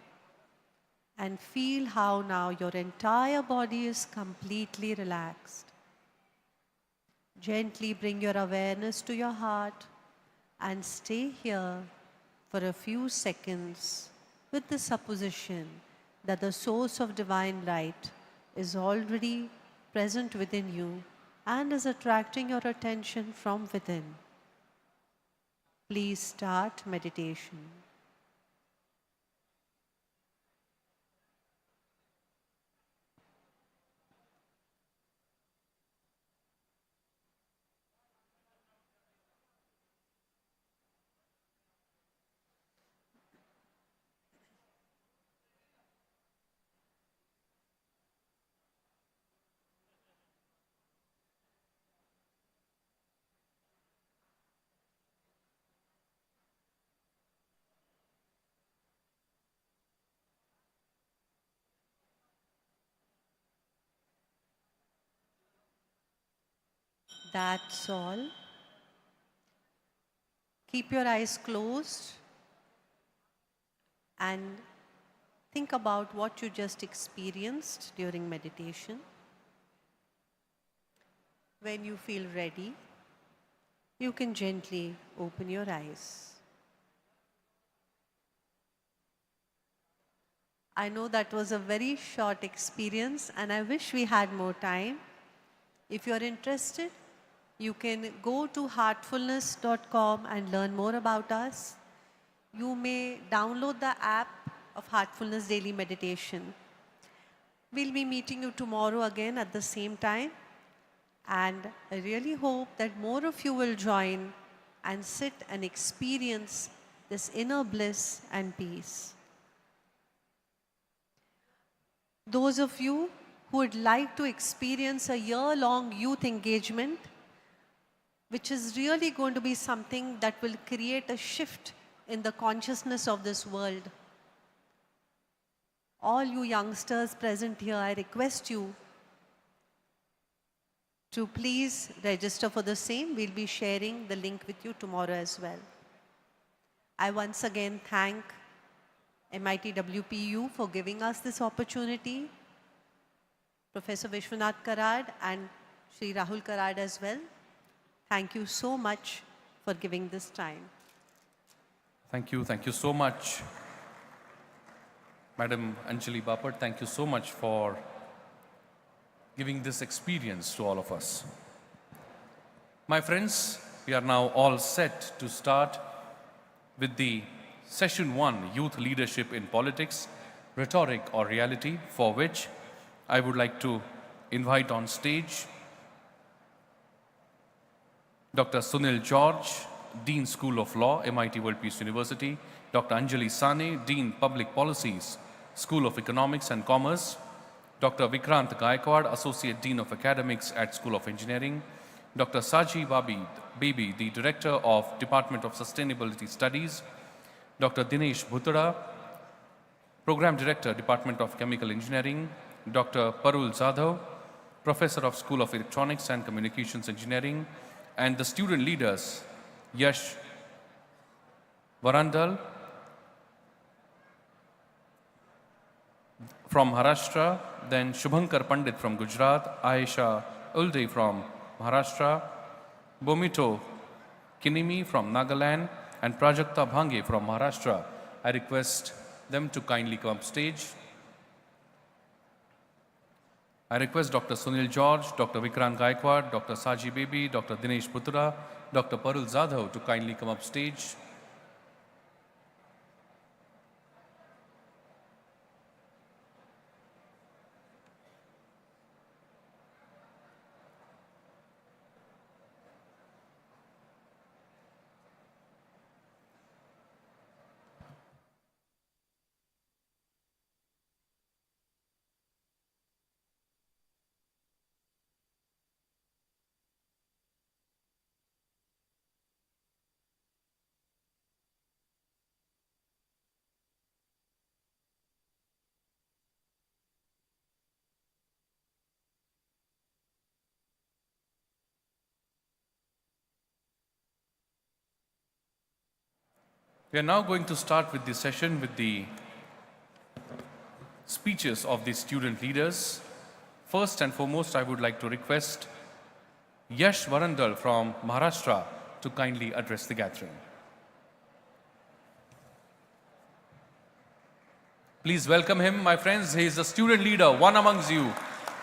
And feel how now your entire body is completely relaxed. Gently bring your awareness to your heart and stay here for a few seconds with the supposition that the source of divine light is already present within you and is attracting your attention from within. Please start meditation. That's all. Keep your eyes closed and think about what you just experienced during meditation. When you feel ready, you can gently open your eyes. I know that was a very short experience and I wish we had more time. If you're interested, you can go to heartfulness.com and learn more about us. You may download the app of Heartfulness Daily Meditation. We'll be meeting you tomorrow again at the same time. And I really hope that more of you will join and sit and experience this inner bliss and peace. Those of you who would like to experience a year-long youth engagement, which is really going to be something that will create a shift in the consciousness of this world. All you youngsters present here, I request you to please register for the same. We'll be sharing the link with you tomorrow as well. I once again thank MIT WPU for giving us this opportunity, Professor Vishwanath Karad and Sri Rahul Karad as well. Thank you so much for giving this time. Thank you so much. Madam Anjali Bapat, thank you so much for giving this experience to all of us. My friends, we are now all set to start with the Session 1, Youth Leadership in Politics, Rhetoric or Reality, for which I would like to invite on stage Dr. Sunil George, Dean School of Law, MIT World Peace University, Dr. Anjali Sane, Dean Public Policies, School of Economics and Commerce, Dr. Vikrant Gaikwad, Associate Dean of Academics at School of Engineering, Dr. Saji Babid, Baby, the Director of Department of Sustainability Studies, Dr. Dinesh Bhutada, Program Director, Department of Chemical Engineering, Dr. Parul Zadhav, Professor of School of Electronics and Communications Engineering, and the student leaders, Yash Varandal from Maharashtra, then Shubhankar Pandit from Gujarat, Aisha Ulde from Maharashtra, Bomito Kinimi from Nagaland, and Prajakta Bhange from Maharashtra. I request them to kindly come up stage. I request Dr. Sunil George, Dr. Vikrant Gaikwad, Dr. Saji Baby, Dr. Dinesh Bhutada, Dr. Parul Zadhav to kindly come up stage. We are now going to start with the session with the speeches of the student leaders. First and foremost, I would like to request Yash Varandal from Maharashtra to kindly address the gathering. Please welcome him, my friends. He is a student leader, one amongst you.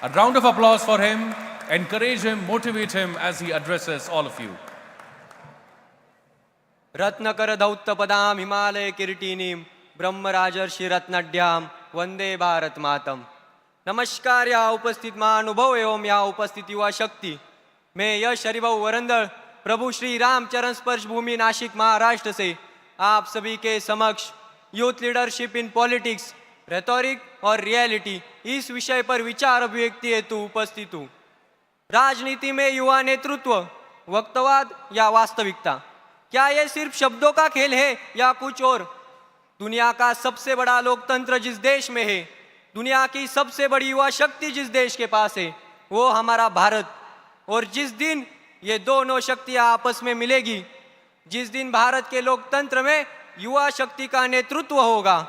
A round of applause for him. Encourage him, motivate him as he addresses all of you. रत्नकर दौत्तपदाम Himalaya किरीटिनीम ब्रह्मराजर्षि रत्नाढ्याम Vande Bharat मातम। नमस्कार या उपस्थित महानुभाव एवं या उपस्थित युवा शक्ति। मैं यश हरिभाऊ वरंदल प्रभु श्री राम चरण स्पर्श भूमि नासिक महाराष्ट्र से आप सभी के समक्ष youth leadership in politics, rhetoric और रियलिटी इस विषय पर विचार अभिव्यक्ति हेतु उपस्थित हूँ। राजनीति में युवा नेतृत्व, वक्तवाद या वास्तविकता, क्या ये सिर्फ शब्दों का खेल है या कुछ और? दुनिया का सबसे बड़ा लोकतंत्र जिस देश में है, दुनिया की सबसे बड़ी युवा शक्ति जिस देश के पास है, वो हमारा भारत। और जिस दिन ये दोनों शक्तियां आपस में मिलेगी, जिस दिन भारत के लोकतंत्र में युवा शक्ति का नेतृत्व होगा,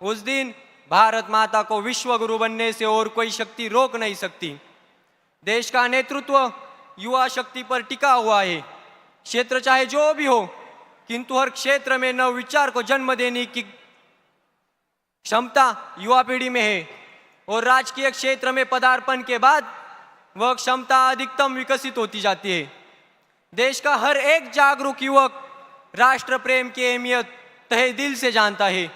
उस दिन भारत माता को विश्व गुरु बनने से और कोई शक्ति रोक नहीं सकती। देश का नेतृत्व युवा शक्ति पर टिका हुआ है। क्षेत्र चाहे जो भी हो, किंतु हर क्षेत्र में नव विचार को जन्म देने की क्षमता युवा पीढ़ी में है। और राजकीय क्षेत्र में पदार्पण के बाद वह क्षमता अधिकतम विकसित होती जाती है। देश का हर एक जागरूक युवक राष्ट्र प्रेम की अहमियत तहे दिल से जानता है।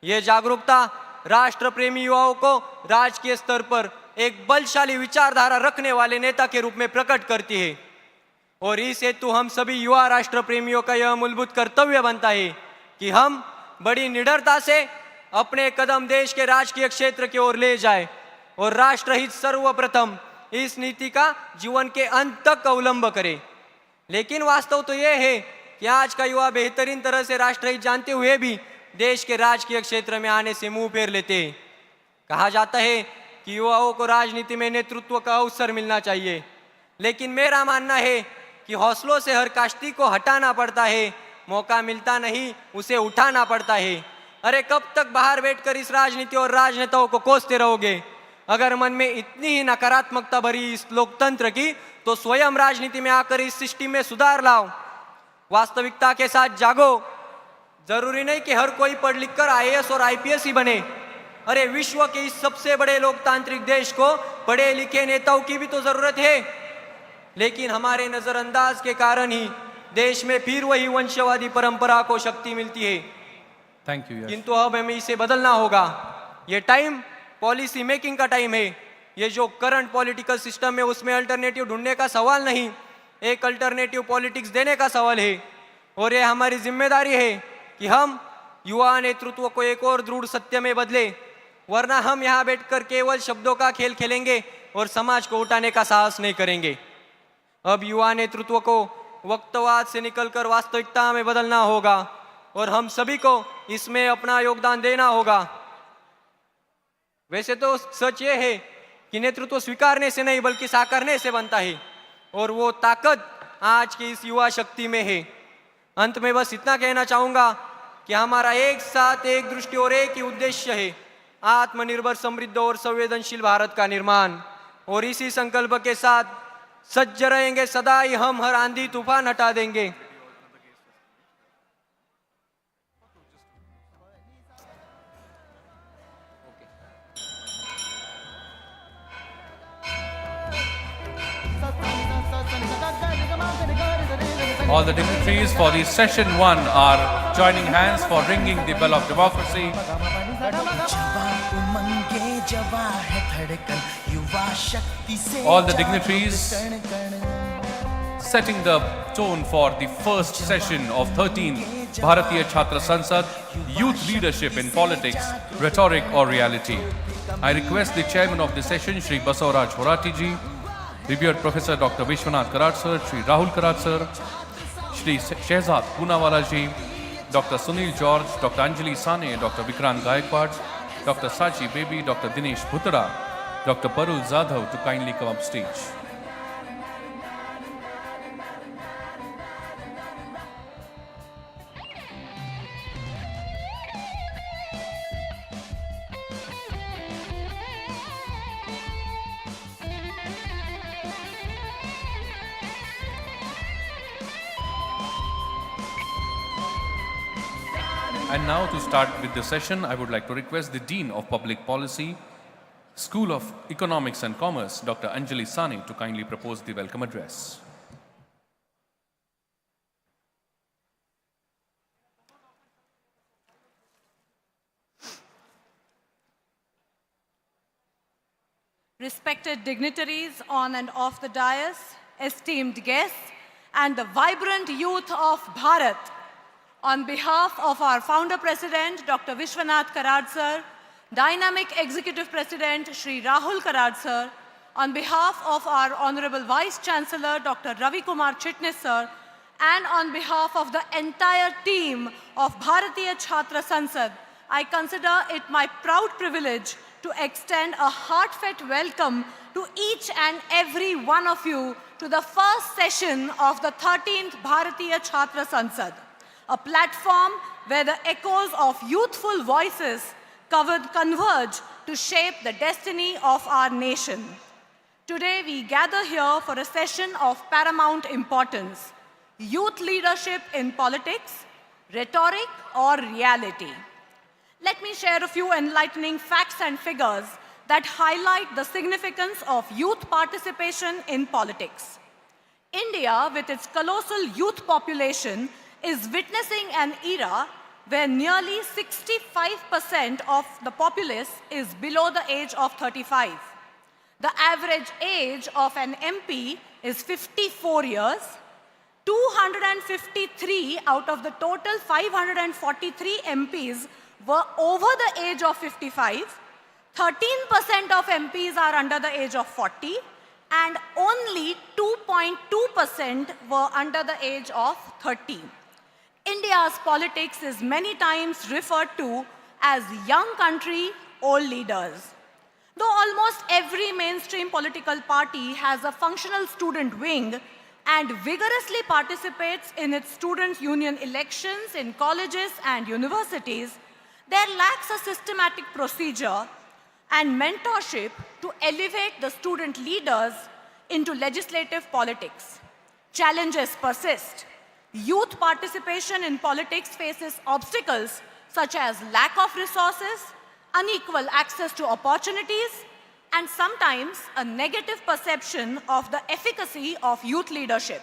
यह जागरूकता राष्ट्र प्रेमी युवाओं को राजकीय स्तर पर एक बलशाली विचारधारा रखने वाले नेता के रूप में प्रकट करती है। और इस हेतु हम सभी युवा राष्ट्र प्रेमियों का यह मूलभूत कर्तव्य बनता है कि हम बड़ी निडरता से अपने कदम देश के राजकीय क्षेत्र की ओर ले जाए और राष्ट्रहित सर्वप्रथम इस नीति का जीवन के अंत तक अवलंब करें। लेकिन वास्तव तो यह है कि आज का युवा बेहतरीन तरह से राष्ट्रहित जानते हुए भी देश के राजकीय क्षेत्र में आने से मुंह फेर लेते हैं। कहा जाता है कि युवाओं को राजनीति में नेतृत्व का अवसर मिलना चाहिए, लेकिन मेरा मानना है कि हौसलों से हर काश्ती को हटाना पड़ता है, मौका मिलता नहीं उसे उठाना पड़ता है। अरे कब तक बाहर बैठकर इस राजनीति और राजनेताओं को कोसते रहोगे? अगर मन में इतनी ही नकारात्मकता भरी इस लोकतंत्र की, तो स्वयं राजनीति में आकर इस सिस्टम में सुधार लाओ। वास्तविकता के साथ जागो। जरूरी नहीं कि हर कोई पढ़ लिख कर IAS और IPS ही बने। अरे विश्व के इस सबसे बड़े लोकतांत्रिक देश को पढ़े लिखे नेताओं की भी तो जरूरत है। लेकिन हमारे नजरअंदाज के कारण ही देश में फिर वही वंशवादी परंपरा को शक्ति मिलती है। Thank you. किंतु अब हमें इसे बदलना होगा। ये टाइम पॉलिसी मेकिंग का टाइम है। ये जो करंट पॉलिटिकल सिस्टम है उसमें अल्टरनेटिव ढूंढने का सवाल नहीं, एक अल्टरनेटिव पॉलिटिक्स देने का सवाल है। और ये हमारी जिम्मेदारी है कि हम युवा नेतृत्व को एक और दृढ़ सत्य में बदले, वरना हम यहाँ बैठकर केवल शब्दों का खेल खेलेंगे और समाज को उठाने का साहस नहीं करेंगे। अब युवा नेतृत्व को वक्तवाद से निकलकर वास्तविकता में बदलना होगा और हम सभी को इसमें अपना योगदान देना होगा। वैसे तो सच ये है कि नेतृत्व स्वीकारने से नहीं बल्कि साकारने से बनता है और वो ताकत आज की इस युवा शक्ति में है। अंत में बस इतना कहना चाहूंगा कि हमारा एक साथ एक दृष्टि और एक ही उद्देश्य है, आत्मनिर्भर समृद्ध और संवेदनशील भारत का निर्माण। और इसी संकल्प के साथ सज्ज रहेंगे सदा ही हम हर आंधी तूफान हटा देंगे। All the dignitaries for the session 1 are joining hands for ringing the bell of democracy. All the dignitaries setting the tone for the first session of 13th Bharatiya Chhatra Sansad, Youth Leadership in Politics, Rhetoric or Reality. I request the chairman of the session, Shri Basavaraj Horati ji, revered Professor Dr. Vishwanath Karad sir, Shri Rahul Karad sir, Shri Shehzad Poonawala ji, Dr. Sunil George, Dr. Anjali Sane, Dr. Vikrant Gaikwad, Dr. Sachi Baby, Dr. Dinesh Bhutra, Dr. Parul Zadhav to kindly come up stage. And now to start with the session, I would like to request the Dean of Public Policy, School of Economics and Commerce, Dr. Anjali Sane, to kindly propose the welcome address. Respected dignitaries on and off the dais, esteemed guests, and the vibrant youth of Bharat, on behalf of our founder president, Dr. Vishwanath Karad sir, dynamic executive president, Shri Rahul Karad sir, on behalf of our honorable vice chancellor, Dr. Ravi Kumar Chitnis sir, and on behalf of the entire team of Bharatiya Chhatra Sansad, I consider it my proud privilege to extend a heartfelt welcome to each and every one of you to the first session of the 13th Bharatiya Chhatra Sansad, a platform where the echoes of youthful voices converge to shape the destiny of our nation. Today we gather here for a session of paramount importance: youth leadership in politics, rhetoric or reality. Let me share a few enlightening facts and figures that highlight the significance of youth participation in politics. India, with its colossal youth population, is witnessing an era where nearly 65% of the populace is below the age of 35. The average age of an MP is 54 years. 253 out of the total 543 MPs were over the age of 55. 13% of MPs are under the age of 40, and only 2.2% were under the age of 30. India's politics is many times referred to as young country, old leaders. Though almost every mainstream political party has a functional student wing and vigorously participates in its student union elections in colleges and universities, there lacks a systematic procedure and mentorship to elevate the student leaders into legislative politics. Challenges persist. Youth participation in politics faces obstacles such as lack of resources, unequal access to opportunities, and sometimes a negative perception of the efficacy of youth leadership.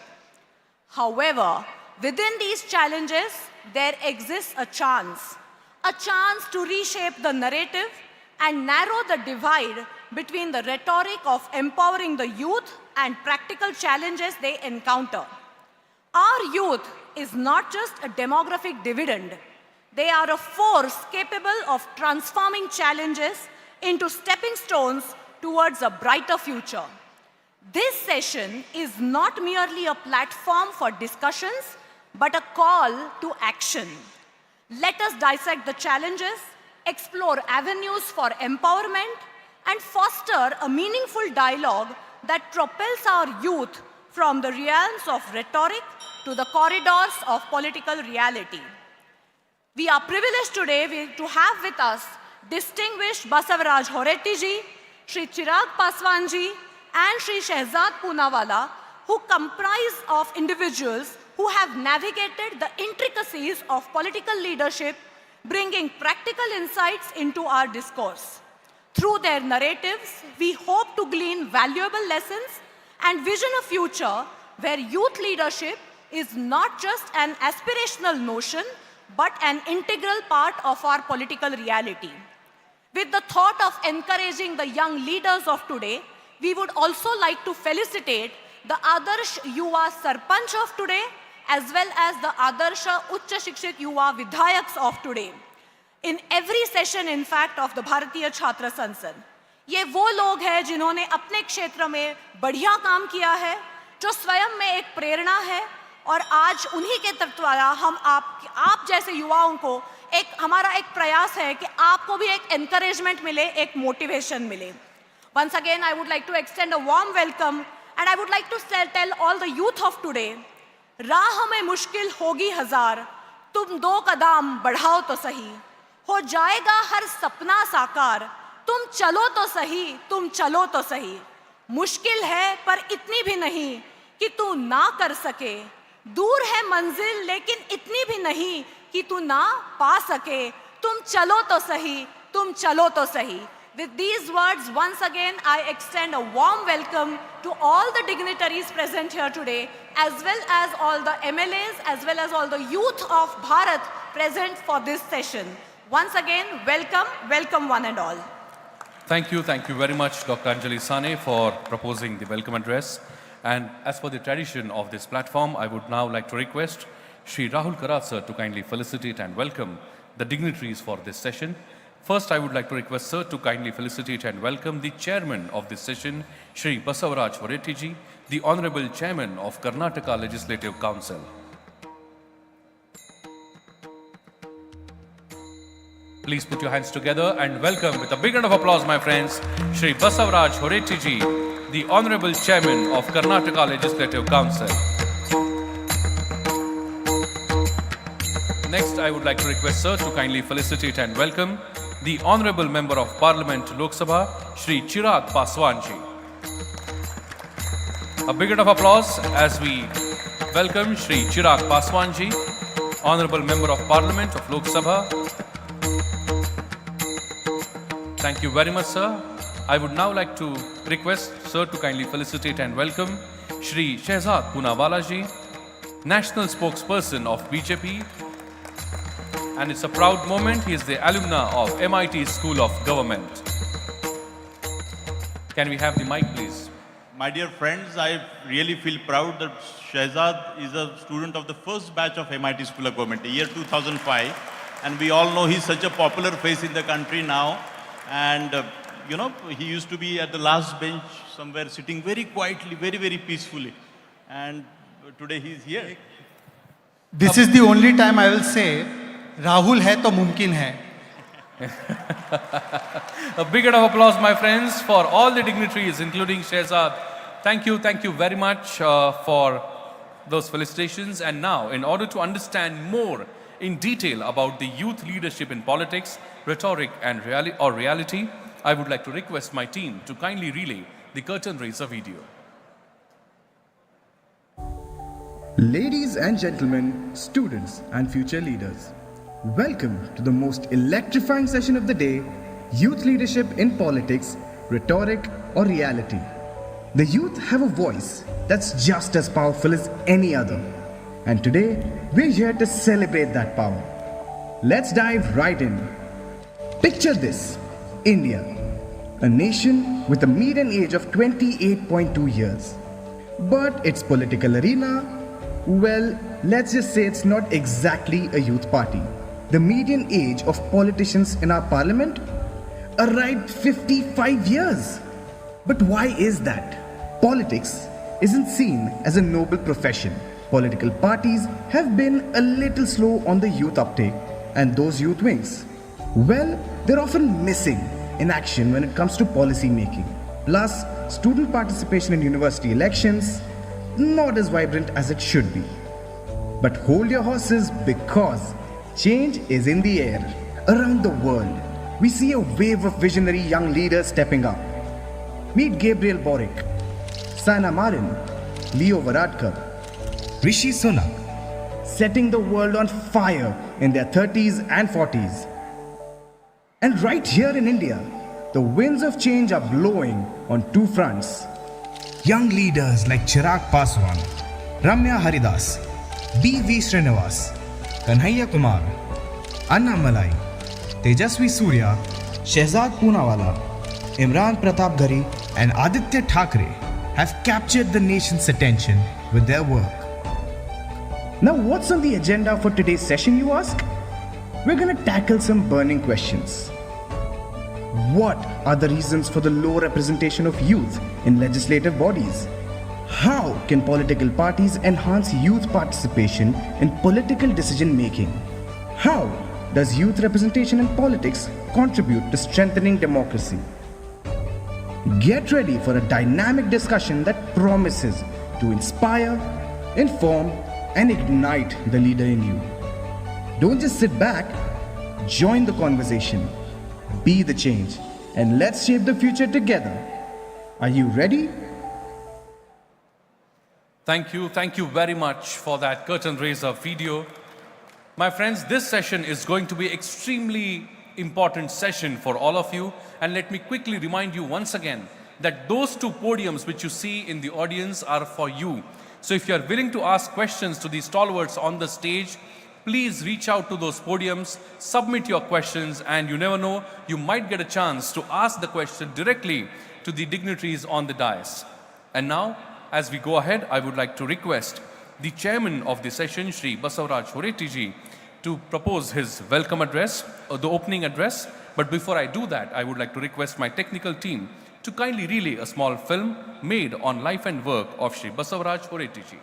However, within these challenges, there exists a chance to reshape the narrative and narrow the divide between the rhetoric of empowering the youth and practical challenges they encounter. Our youth is not just a demographic dividend. They are a force capable of transforming challenges into stepping stones towards a brighter future. This session is not merely a platform for discussions, but a call to action. Let us dissect the challenges, explore avenues for empowerment, and foster a meaningful dialogue that propels our youth from the realms of rhetoric to the corridors of political reality. We are privileged today to have with us distinguished Basavaraj Horetti ji, Shri Chirag Paswan ji, and Shri Shehzad Poonawala, who comprise of individuals who have navigated the intricacies of political leadership, bringing practical insights into our discourse. Through their narratives, we hope to glean valuable lessons and vision a future where youth leadership is not just an aspirational notion, but an integral part of our political reality. With the thought of encouraging the young leaders of today, we would also like to felicitate the Adarsh Yuva Sarpanch of today, as well as the Adarsha Uchcha Shikshit Yuva Vidhayaks of today. In every session, in fact, of the Bharatiya Chhatra Sansad, ये वो लोग हैं जिन्होंने अपने क्षेत्र में बढ़िया काम किया है, जो स्वयं में एक प्रेरणा है, और आज उन्हीं के द्वारा हम आप जैसे युवाओं को हमारा एक प्रयास है कि आपको भी एक encouragement मिले, एक motivation मिले. Once again, I would like to extend a warm welcome, and I would like to tell all the youth of today, राह में मुश्किल होगी हजार, तुम 2 कदम बढ़ाओ तो सही, हो जाएगा हर सपना साकार, तुम चलो तो सही, तुम चलो तो सही. मुश्किल है पर इतनी भी नहीं कि तू ना कर सके, दूर है मंजिल लेकिन इतनी भी नहीं कि तू ना पा सके, तुम चलो तो सही, तुम चलो तो सही. With these words, once again, I extend a warm welcome to all the dignitaries present here today, as well as all the MLAs, as well as all the youth of Bharat present for this session. Once again, welcome, welcome one and all. Thank you very much, Dr. Anjali Sane, for proposing the welcome address. And as for the tradition of this platform, I would now like to request Shri Rahul Karat sir to kindly felicitate and welcome the dignitaries for this session. First, I would like to request sir to kindly felicitate and welcome the chairman of this session, Shri Basavaraj Horetti ji, the Honorable Chairman of Karnataka Legislative Council. Please put your hands together and welcome with a big round of applause, my friends, Shri Basavaraj Horetti ji, the Honorable Chairman of Karnataka Legislative Council. Next, I would like to request sir to kindly felicitate and welcome the Honorable Member of Parliament Lok Sabha, Shri Chirag Paswan ji. A big round of applause as we welcome Shri Chirag Paswan ji, Honorable Member of Parliament of Lok Sabha. Thank you very much, sir. I would now like to request sir to kindly felicitate and welcome Shri Shehzad Poonawala ji, National Spokesperson of BJP. And it's a proud moment. He is the alumna of MIT School of Government. Can we have the mic, please? My dear friends, I really feel proud that Shehzad is a student of the first batch of MIT School of Government, the year 2005. And we all know he's such a popular face in the country now. And, you know, he used to be at the last bench somewhere sitting very quietly, very, very peacefully. And today he's here. This is the only time I will say, Rahul hai to mumkin hai. A big round of applause, my friends, for all the dignitaries, including Shehzad. Thank you very much for those felicitations. And now, in order to understand more in detail about the youth leadership in politics, rhetoric and reality, I would like to request my team to kindly relay the curtain raiser video. Ladies and gentlemen, students and future leaders, welcome to the most electrifying session of the day, Youth Leadership in Politics, Rhetoric or Reality. The youth have a voice that's just as powerful as any other. And today, we're here to celebrate that power. Let's dive right in. Picture this, India, a nation with a median age of 28.2 years. But its political arena, well, let's just say it's not exactly a youth party. The median age of politicians in our parliament? A ripe 55 years. But why is that? politics isn't seen as a noble profession. Political parties have been a little slow on the youth uptake and those youth wings. Well, they're often missing in action when it comes to policy making. Plus, student participation in university elections, not as vibrant as it should be. But hold your horses because change is in the air. Around the world, we see a wave of visionary young leaders stepping up. Meet Gabriel Boric, Sana Marin, Leo Varadkar, Rishi Sunak, setting the world on fire in their 30s and 40s. And right here in India, the winds of change are blowing on two fronts. Young leaders like Chirag Paswan, Ramya Haridas, B.V. Srinivas, Kanhaiya Kumar, Anna Malai, Tejasvi Surya, Shehzad Poonawala, Imran Pratap Ghari and Aditya Thackeray have captured the nation's attention with their work. Now what's on the agenda for today's session, you ask? We're going to tackle some burning questions. What are the reasons for the low representation of youth in legislative bodies? How can political parties enhance youth participation in political decision making? How does youth representation in politics contribute to strengthening democracy? Get ready for a dynamic discussion that promises to inspire, inform, and ignite the leader in you. Don't just sit back, join the conversation, be the change, and let's shape the future together. Are you ready? Thank you very much for that curtain raiser video. My friends, this session is going to be extremely important session for all of you. And let me quickly remind you once again that those two podiums which you see in the audience are for you. So if you are willing to ask questions to the stalwarts on the stage, please reach out to those podiums, submit your questions, and you never know, you might get a chance to ask the question directly to the dignitaries on the dais. And now, as we go ahead, I would like to request the chairman of the session, Shri Basavaraj Horetiji, to propose his welcome address, or the opening address. But before I do that, I would like to request my technical team to kindly relay a small film made on life and work of Shri Basavaraj Horetiji.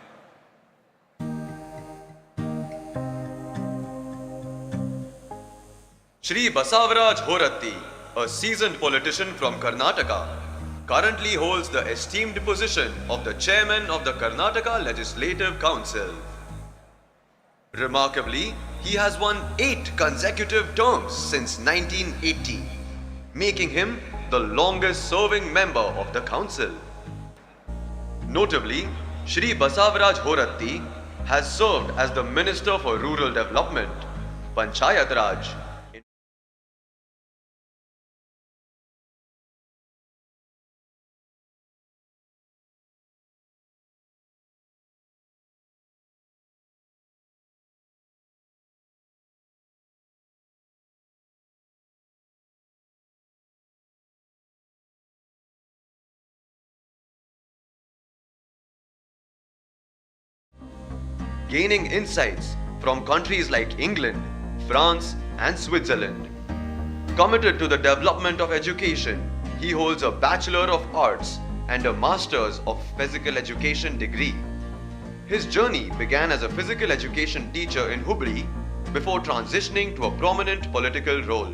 Shri Basavaraj Horatti, a seasoned politician from Karnataka, currently holds the esteemed position of the chairman of the Karnataka Legislative Council. Remarkably, he has won 8 consecutive terms since 1980, making him the longest serving member of the council. Notably, Shri Basavaraj Horatti has served as the Minister for Rural Development, Panchayat Raj, gaining insights from countries like England, France, and Switzerland. Committed to the development of education, he holds a Bachelor of Arts and a Master's of Physical Education degree. His journey began as a physical education teacher in Hubli before transitioning to a prominent political role.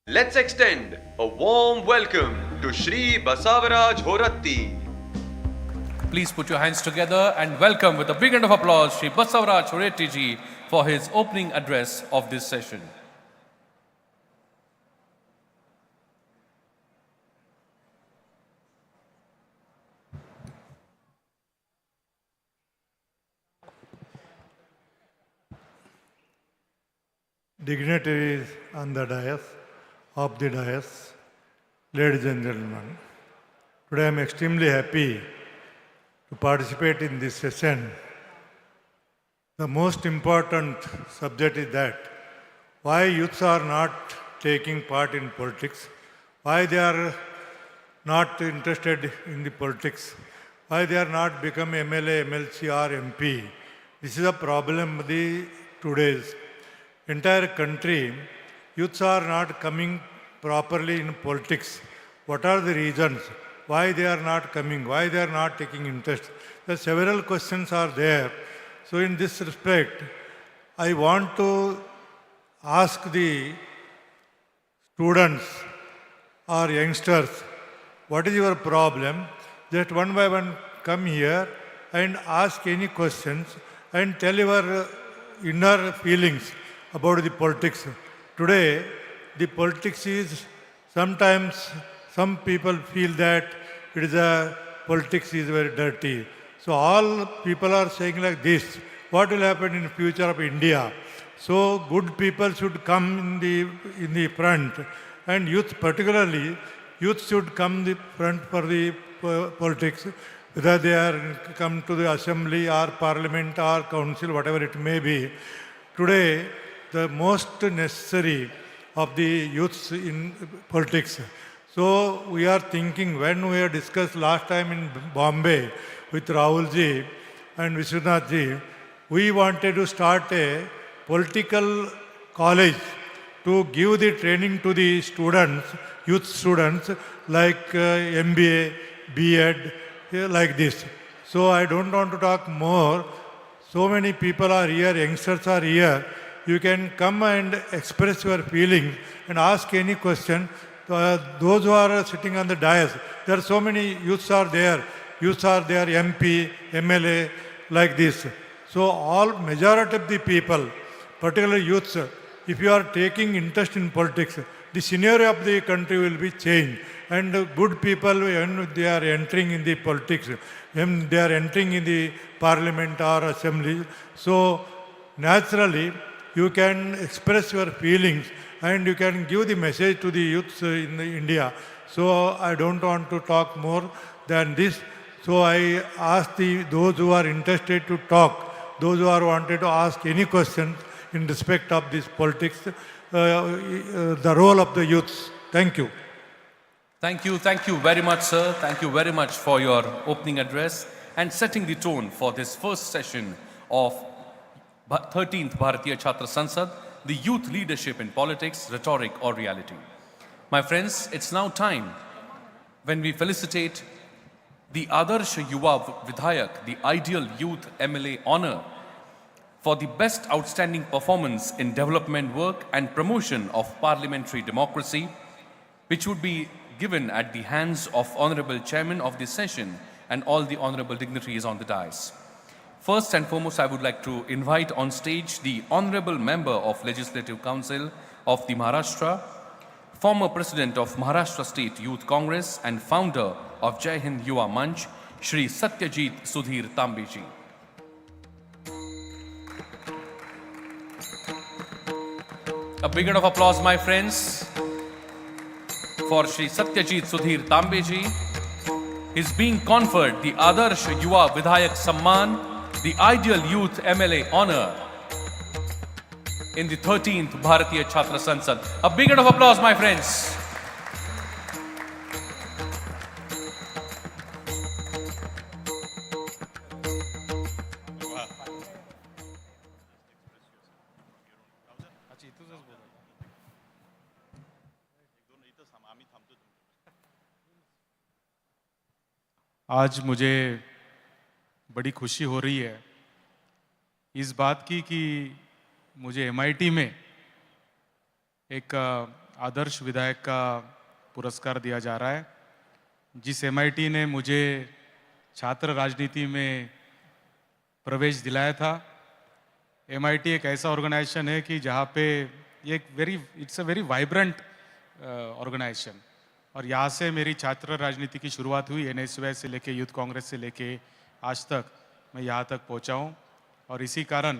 Let's extend a warm welcome to Shri Basavaraj Horatti. Please put your hands together and welcome with a big round of applause Shri Basavaraj Horetiji for his opening address of this session. Dignitaries on the dais, ladies and gentlemen. Today I am extremely happy to participate in this session. The most important subject is that why youths are not taking part in politics, why they are not interested in the politics, why they are not becoming MLA, MLC or MP. This is a problem of the today's entire country. Youths are not coming properly in politics. What are the reasons? why they are not coming, why they are not taking interest. The several questions are there. So in this respect, I want to ask the students or youngsters, what is your problem? Just one by one come here and ask any questions and tell your inner feelings about the politics. Today, the politics is sometimes some people feel that it is politics is very dirty. So all people are saying like this, what will happen in the future of India? So good people should come in the front, and youth particularly, youth should come in the front for the politics, whether they are come to the assembly or parliament or council, whatever it may be. Today, the most necessary of the youths in politics. So we are thinking, when we have discussed last time in Bombay with Rahulji and Vishwanathji, we wanted to start a political college to give the training to the students, youth students, like MBA, B.Ed, like this. So I don't want to talk more. So many people are here, youngsters are here. You can come and express your feelings and ask any question. Those who are sitting on the dais, there are so many youths are there. Youths are there, MP, MLA, like this. So all majority of the people, particularly youths, if you are taking interest in politics, the scenario of the country will be changed. And good people, when they are entering in the politics, when they are entering in the parliament or assembly, so naturally you can express your feelings and you can give the message to the youths in India. So I don't want to talk more than this. So I ask those who are interested to talk, those who are wanted to ask any questions in respect of this politics, the role of the youths. Thank you. Thank you very much, sir. Thank you very much for your opening address and setting the tone for this first session of 13th Bharatiya Chhatra Sansad, the youth leadership in politics, rhetoric or reality. My friends, it's now time when we felicitate the Adarsh Yuva Vidhayak, the ideal youth MLA honor for the best outstanding performance in development work and promotion of parliamentary democracy, which would be given at the hands of Honorable Chairman of this session and all the honorable dignitaries on the dais. First and foremost, I would like to invite on stage the Honorable Member of Legislative Council of the Maharashtra, former President of Maharashtra State Youth Congress and founder of Jai Hind Yuva Manch, Shri Satyajit Sudhir Tambeji. A big round of applause, my friends, for Shri Satyajit Sudhir Tambeji. Is being conferred the Adarsh Yuva Vidhayak Samman, the Ideal Youth MLA honor in the 13th Bharatiya Chhatra Sansad. A big round of applause, my friends. आज मुझे बड़ी खुशी हो रही है इस बात की कि मुझे MIT में एक आदर्श विधायक का पुरस्कार दिया जा रहा है, जिस MIT ने मुझे छात्र राजनीति में प्रवेश दिलाया था। MIT एक ऐसा ऑर्गेनाइजेशन है कि जहाँ पे it's a very vibrant organisation, और यहाँ से मेरी छात्र राजनीति की शुरुआत हुई। NSY से लेके यूथ कांग्रेस से लेके आज तक मैं यहाँ तक पहुँचा हूँ, और इसी कारण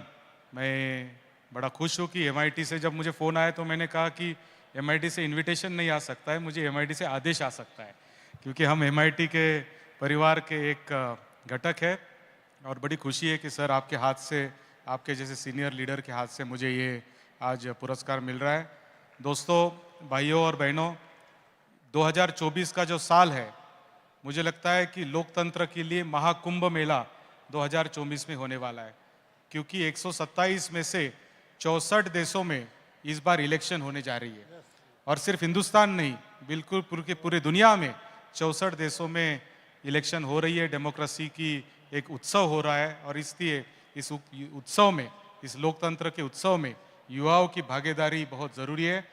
मैं बड़ा खुश हूँ कि MIT से जब मुझे फ़ोन आया तो मैंने कहा कि MIT से इनविटेशन नहीं आ सकता है, मुझे MIT से आदेश आ सकता है, क्योंकि हम MIT के परिवार के एक घटक है। और बड़ी खुशी है कि सर आपके हाथ से, आपके जैसे सीनियर लीडर के हाथ से मुझे ये आज पुरस्कार मिल रहा है। दोस्तों, भाइयों और बहनों, 2024 का जो साल है, मुझे लगता है कि लोकतंत्र के लिए महाकुंभ मेला 2024 में होने वाला है, क्योंकि 127 में से 64 देशों में इस बार इलेक्शन होने जा रही है। और सिर्फ हिंदुस्तान नहीं, बिल्कुल पूरी दुनिया में 64 देशों में इलेक्शन हो रही है, डेमोक्रेसी की एक उत्सव हो रहा है और इसलिए इस उत्सव में, इस लोकतंत्र के उत्सव में युवाओं की भागीदारी बहुत ज़रूरी है।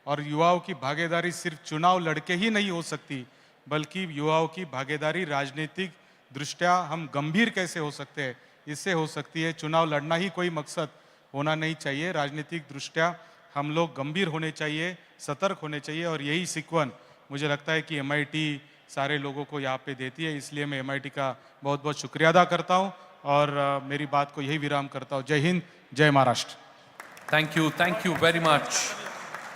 और युवाओं की भागीदारी सिर्फ चुनाव लड़के ही नहीं हो सकती, बल्कि युवाओं की भागीदारी राजनीतिक दृष्टया हम गंभीर कैसे हो सकते हैं, इससे हो सकती है। चुनाव लड़ना ही कोई मकसद होना नहीं चाहिए, राजनीतिक दृष्टया हम लोग गंभीर होने चाहिए, सतर्क होने चाहिए। और यही सीक्वेंस मुझे लगता है कि MIT सारे लोगों को यहाँ पे देती है, इसलिए मैं MIT का बहुत बहुत शुक्रिया अदा करता हूँ और मेरी बात को यही विराम करता हूँ। जय हिंद, जय Maharashtra. Thank you very much,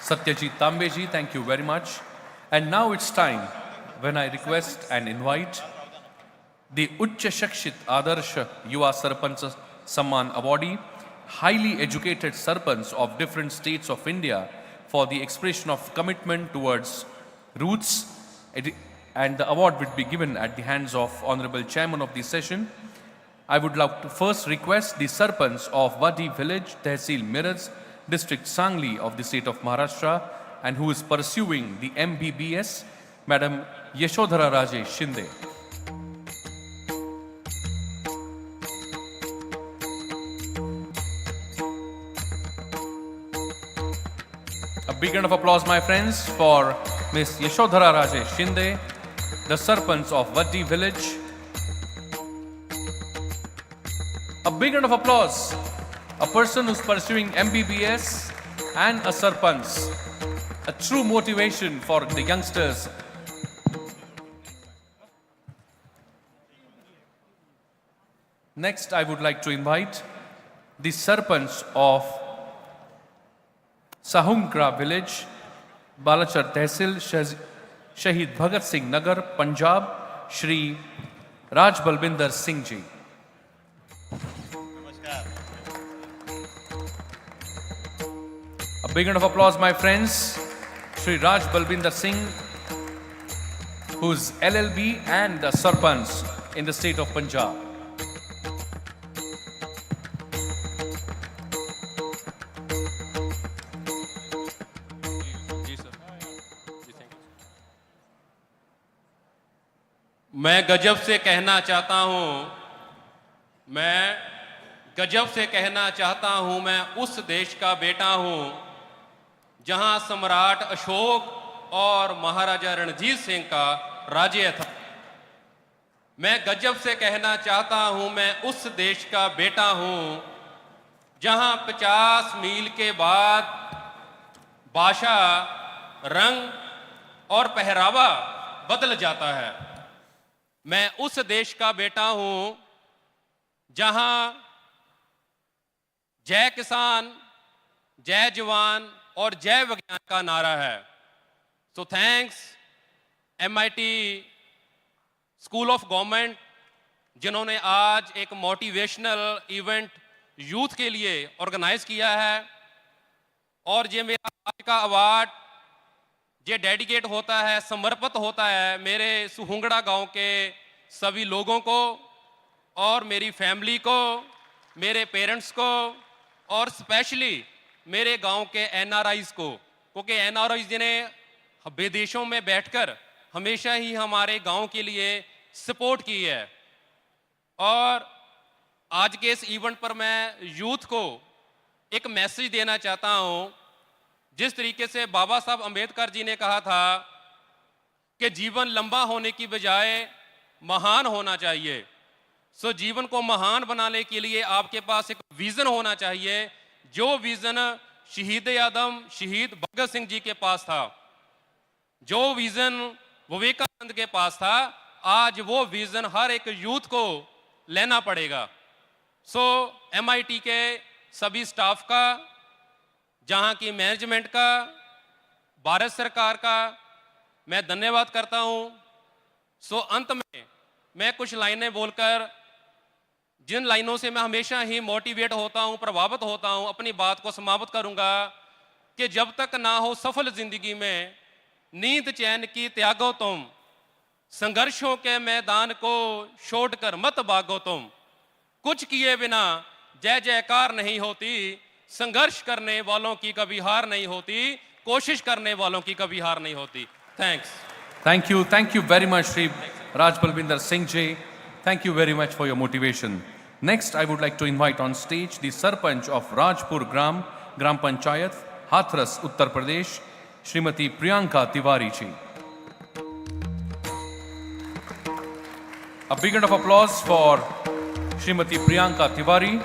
Satyajit Tambeji. Thank you very much. And now it's time when I request and invite the Uच्च Shikshit Adarsh Yuva Sarpanch Samman Awardee, highly educated sarpanch of different states of India for the expression of commitment towards roots, and the award will be given at the hands of Honorable Chairman of the session. I would like to first request the Sarpanch of Vadi village, Tehsil Miraj, District Sangli of the state of Maharashtra, and who is pursuing the MBBS, Madam Yashodhara Rajesh Shinde. A big round of applause, my friends, for Miss Yashodhara Rajesh Shinde, the Sarpanch of Vadi village. A big round of applause, a person who's pursuing MBBS and a Sarpanch, a true motivation for the youngsters. Next, I would like to invite the Sarpanch of Sahungra village, Balachar Tehsil, Shahid Bhagat Singh Nagar, Punjab, Shri Raj Balbinder Singh Ji. A big round of applause, my friends. Shri Raj Balbinder Singh, who's LLB and a Sarpanch in the state of Punjab. मैं गजब से कहना चाहता हूँ, मैं गजब से कहना चाहता हूँ, मैं उस देश का बेटा हूँ जहाँ सम्राट अशोक और महाराजा रणजीत सिंह का राज्य था। मैं गजब से कहना चाहता हूँ, मैं उस देश का बेटा हूँ जहाँ 50 मील के बाद भाषा, रंग और पहरावा बदल जाता है। मैं उस देश का बेटा हूं जहां जय किसान, जय जवान और जय विज्ञान का नारा है। So thanks MIT school of government, जिन्होंने आज एक मोटिवेशनल इवेंट यूथ के लिए ऑर्गेनाइज किया है। और ये मेरा आज का अवार्ड ये डेडिकेट होता है, समर्पित होता है मेरे सुहुंगड़ा गांव के सभी लोगों को और मेरी फैमिली को, मेरे पेरेंट्स को और स्पेशली मेरे गांव के NRIs को, क्योंकि NRIs जिन्हें विदेशों में बैठकर हमेशा ही हमारे गांव के लिए सपोर्ट की है। और आज के इस इवेंट पर मैं यूथ को एक मैसेज देना चाहता हूं। जिस तरीके से बाबा साहब अंबेडकर जी ने कहा था कि जीवन लंबा होने की बजाय महान होना चाहिए, सो जीवन को महान बनाने के लिए आपके पास एक विजन होना चाहिए, जो विजन शहीद आदम शहीद भगत सिंह जी के पास था, जो विजन विवेकानंद के पास था, आज वो विजन हर एक यूथ को लेना पड़ेगा। सो MIT के सभी स्टाफ का, जहां की मैनेजमेंट का, भारत सरकार का मैं धन्यवाद करता हूं। सो अंत में मैं कुछ लाइनें बोलकर, जिन लाइनों से मैं हमेशा ही मोटिवेट होता हूं, प्रभावित होता हूं, अपनी बात को समाप्त करूंगा कि जब तक ना हो सफल जिंदगी में नींद चैन की त्यागो तुम, संघर्षों के मैदान को छोड़कर मत भागो तुम, कुछ किए बिना जय जयकार नहीं होती, संघर्ष करने वालों की कभी हार नहीं होती, कोशिश करने वालों की कभी हार नहीं होती। Thanks. Thank you very much, Shri Raj Balvinder Singh Ji. Thank you very much for your motivation. Next, I would like to invite on stage the Sarpanch of Rajpur Gram Panchayat, Hathras, Uttar Pradesh, Srimati Priyanka Tiwari Ji. A big round of applause for Srimati Priyanka Tiwari,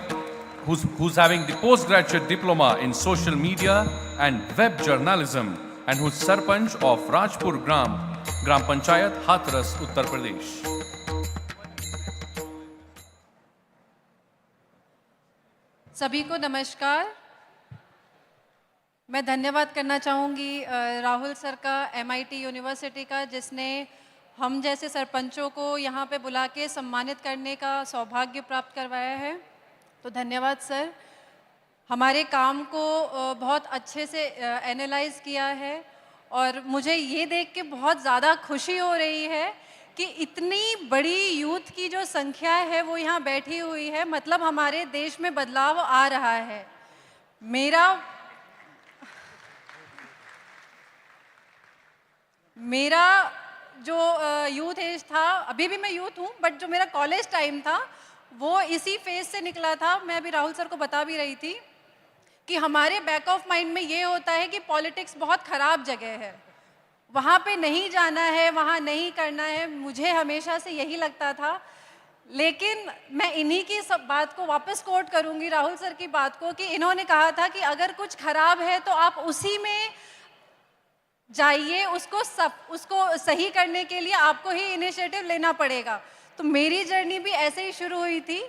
who's having the postgraduate diploma in social media and web journalism, and who's Sarpanch of Rajpur Gram Panchayat, Hathras, Uttar Pradesh. सभी को नमस्कार। मैं धन्यवाद करना चाहूँगी Rahul sir का, MIT university का, जिसने हम जैसे सरपंचों को यहाँ पे बुला के सम्मानित करने का सौभाग्य प्राप्त करवाया है। तो धन्यवाद सर। हमारे काम को बहुत अच्छे से एनालाइज किया है और मुझे ये देख के बहुत ज़्यादा खुशी हो रही है कि इतनी बड़ी यूथ की जो संख्या है वो यहाँ बैठी हुई है। मतलब हमारे देश में बदलाव आ रहा है। मेरा जो यूथ एज था, अभी भी मैं यूथ हूँ, बट जो मेरा कॉलेज टाइम था वो इसी फेज से निकला था। मैं अभी राहुल सर को बता भी रही थी कि हमारे बैक ऑफ माइंड में ये होता है कि पॉलिटिक्स बहुत ख़राब जगह है, वहाँ पे नहीं जाना है, वहाँ नहीं करना है। मुझे हमेशा से यही लगता था, लेकिन मैं इन्हीं की सब बात को वापस कोट करूँगी, राहुल सर की बात को, कि इन्होंने कहा था कि अगर कुछ ख़राब है तो आप उसी में जाइए, उसको सही करने के लिए आपको ही इनिशिएटिव लेना पड़ेगा। तो मेरी जर्नी भी ऐसे ही शुरू हुई थी।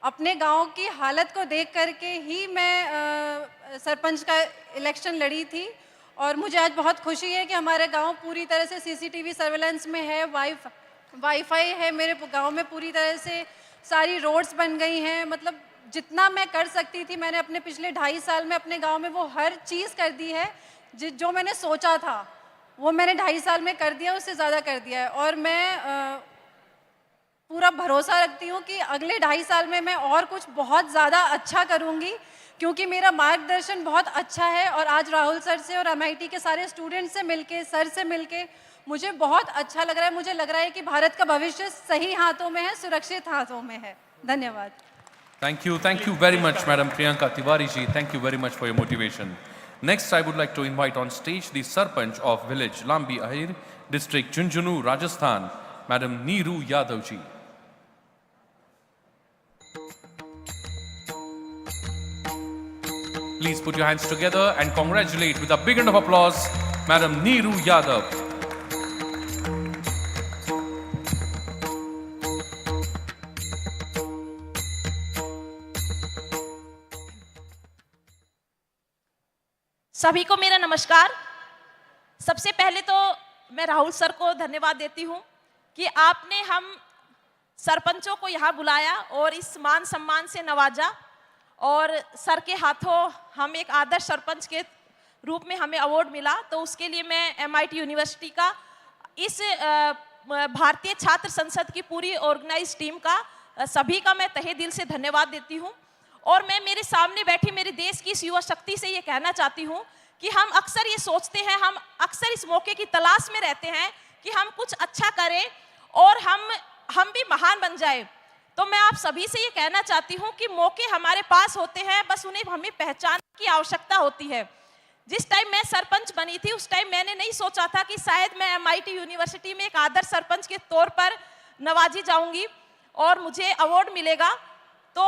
अपने गांव की हालत को देख करके ही मैं सरपंच का इलेक्शन लड़ी थी और मुझे आज बहुत खुशी है कि हमारा गांव पूरी तरह से CCTV सर्वेलेंस में है, वाईफाई है मेरे गांव में, पूरी तरह से सारी रोड्स बन गई हैं। मतलब जितना मैं कर सकती थी मैंने अपने पिछले 2.5 साल में अपने गांव में वो हर चीज़ कर दी है जो मैंने सोचा था वो मैंने 2.5 साल में कर दिया, उससे ज़्यादा कर दिया है। और मैं पूरा भरोसा रखती हूँ कि अगले 2.5 साल में मैं और कुछ बहुत ज़्यादा अच्छा करूँगी, क्योंकि मेरा मार्गदर्शन बहुत अच्छा है। और आज राहुल सर से और MIT के सारे स्टूडेंट्स से मिलके, सर से मिलके मुझे बहुत अच्छा लग रहा है। मुझे लग रहा है कि भारत का भविष्य सही हाथों में है, सुरक्षित हाथों में है। धन्यवाद। Thank you very much, Madam Priyanka Tiwari ji. Thank you very much for your motivation. Next, I would like to invite on stage the Sarpanch of village Lambi Ahir, district Junjunu, Rajasthan, Madam Neeru Yadav ji. Please put your hands together and congratulate with a big round of applause, Madam Neeru Yadav. सभी को मेरा नमस्कार। सबसे पहले तो मैं Rahul sir को धन्यवाद देती हूँ कि आपने हम सरपंचों को यहाँ बुलाया और इस मान सम्मान से नवाजा और सर के हाथों हम एक आदर्श सरपंच के रूप में हमें अवार्ड मिला। तो उसके लिए मैं MIT यूनिवर्सिटी का, इस भारतीय छात्र संसद की पूरी ऑर्गेनाइज टीम का, सभी का मैं तहे दिल से धन्यवाद देती हूँ। और मैं मेरे सामने बैठी मेरे देश की इस युवा शक्ति से ये कहना चाहती हूँ कि हम अक्सर ये सोचते हैं, हम अक्सर इस मौके की तलाश में रहते हैं कि हम कुछ अच्छा करें और हम भी महान बन जाए। तो मैं आप सभी से ये कहना चाहती हूँ कि मौके हमारे पास होते हैं, बस उन्हें हमें पहचानने की आवश्यकता होती है। जिस टाइम मैं सरपंच बनी थी उस टाइम मैंने नहीं सोचा था कि शायद मैं MIT यूनिवर्सिटी में एक आदर्श सरपंच के तौर पर नवाजी जाऊंगी और मुझे अवार्ड मिलेगा। तो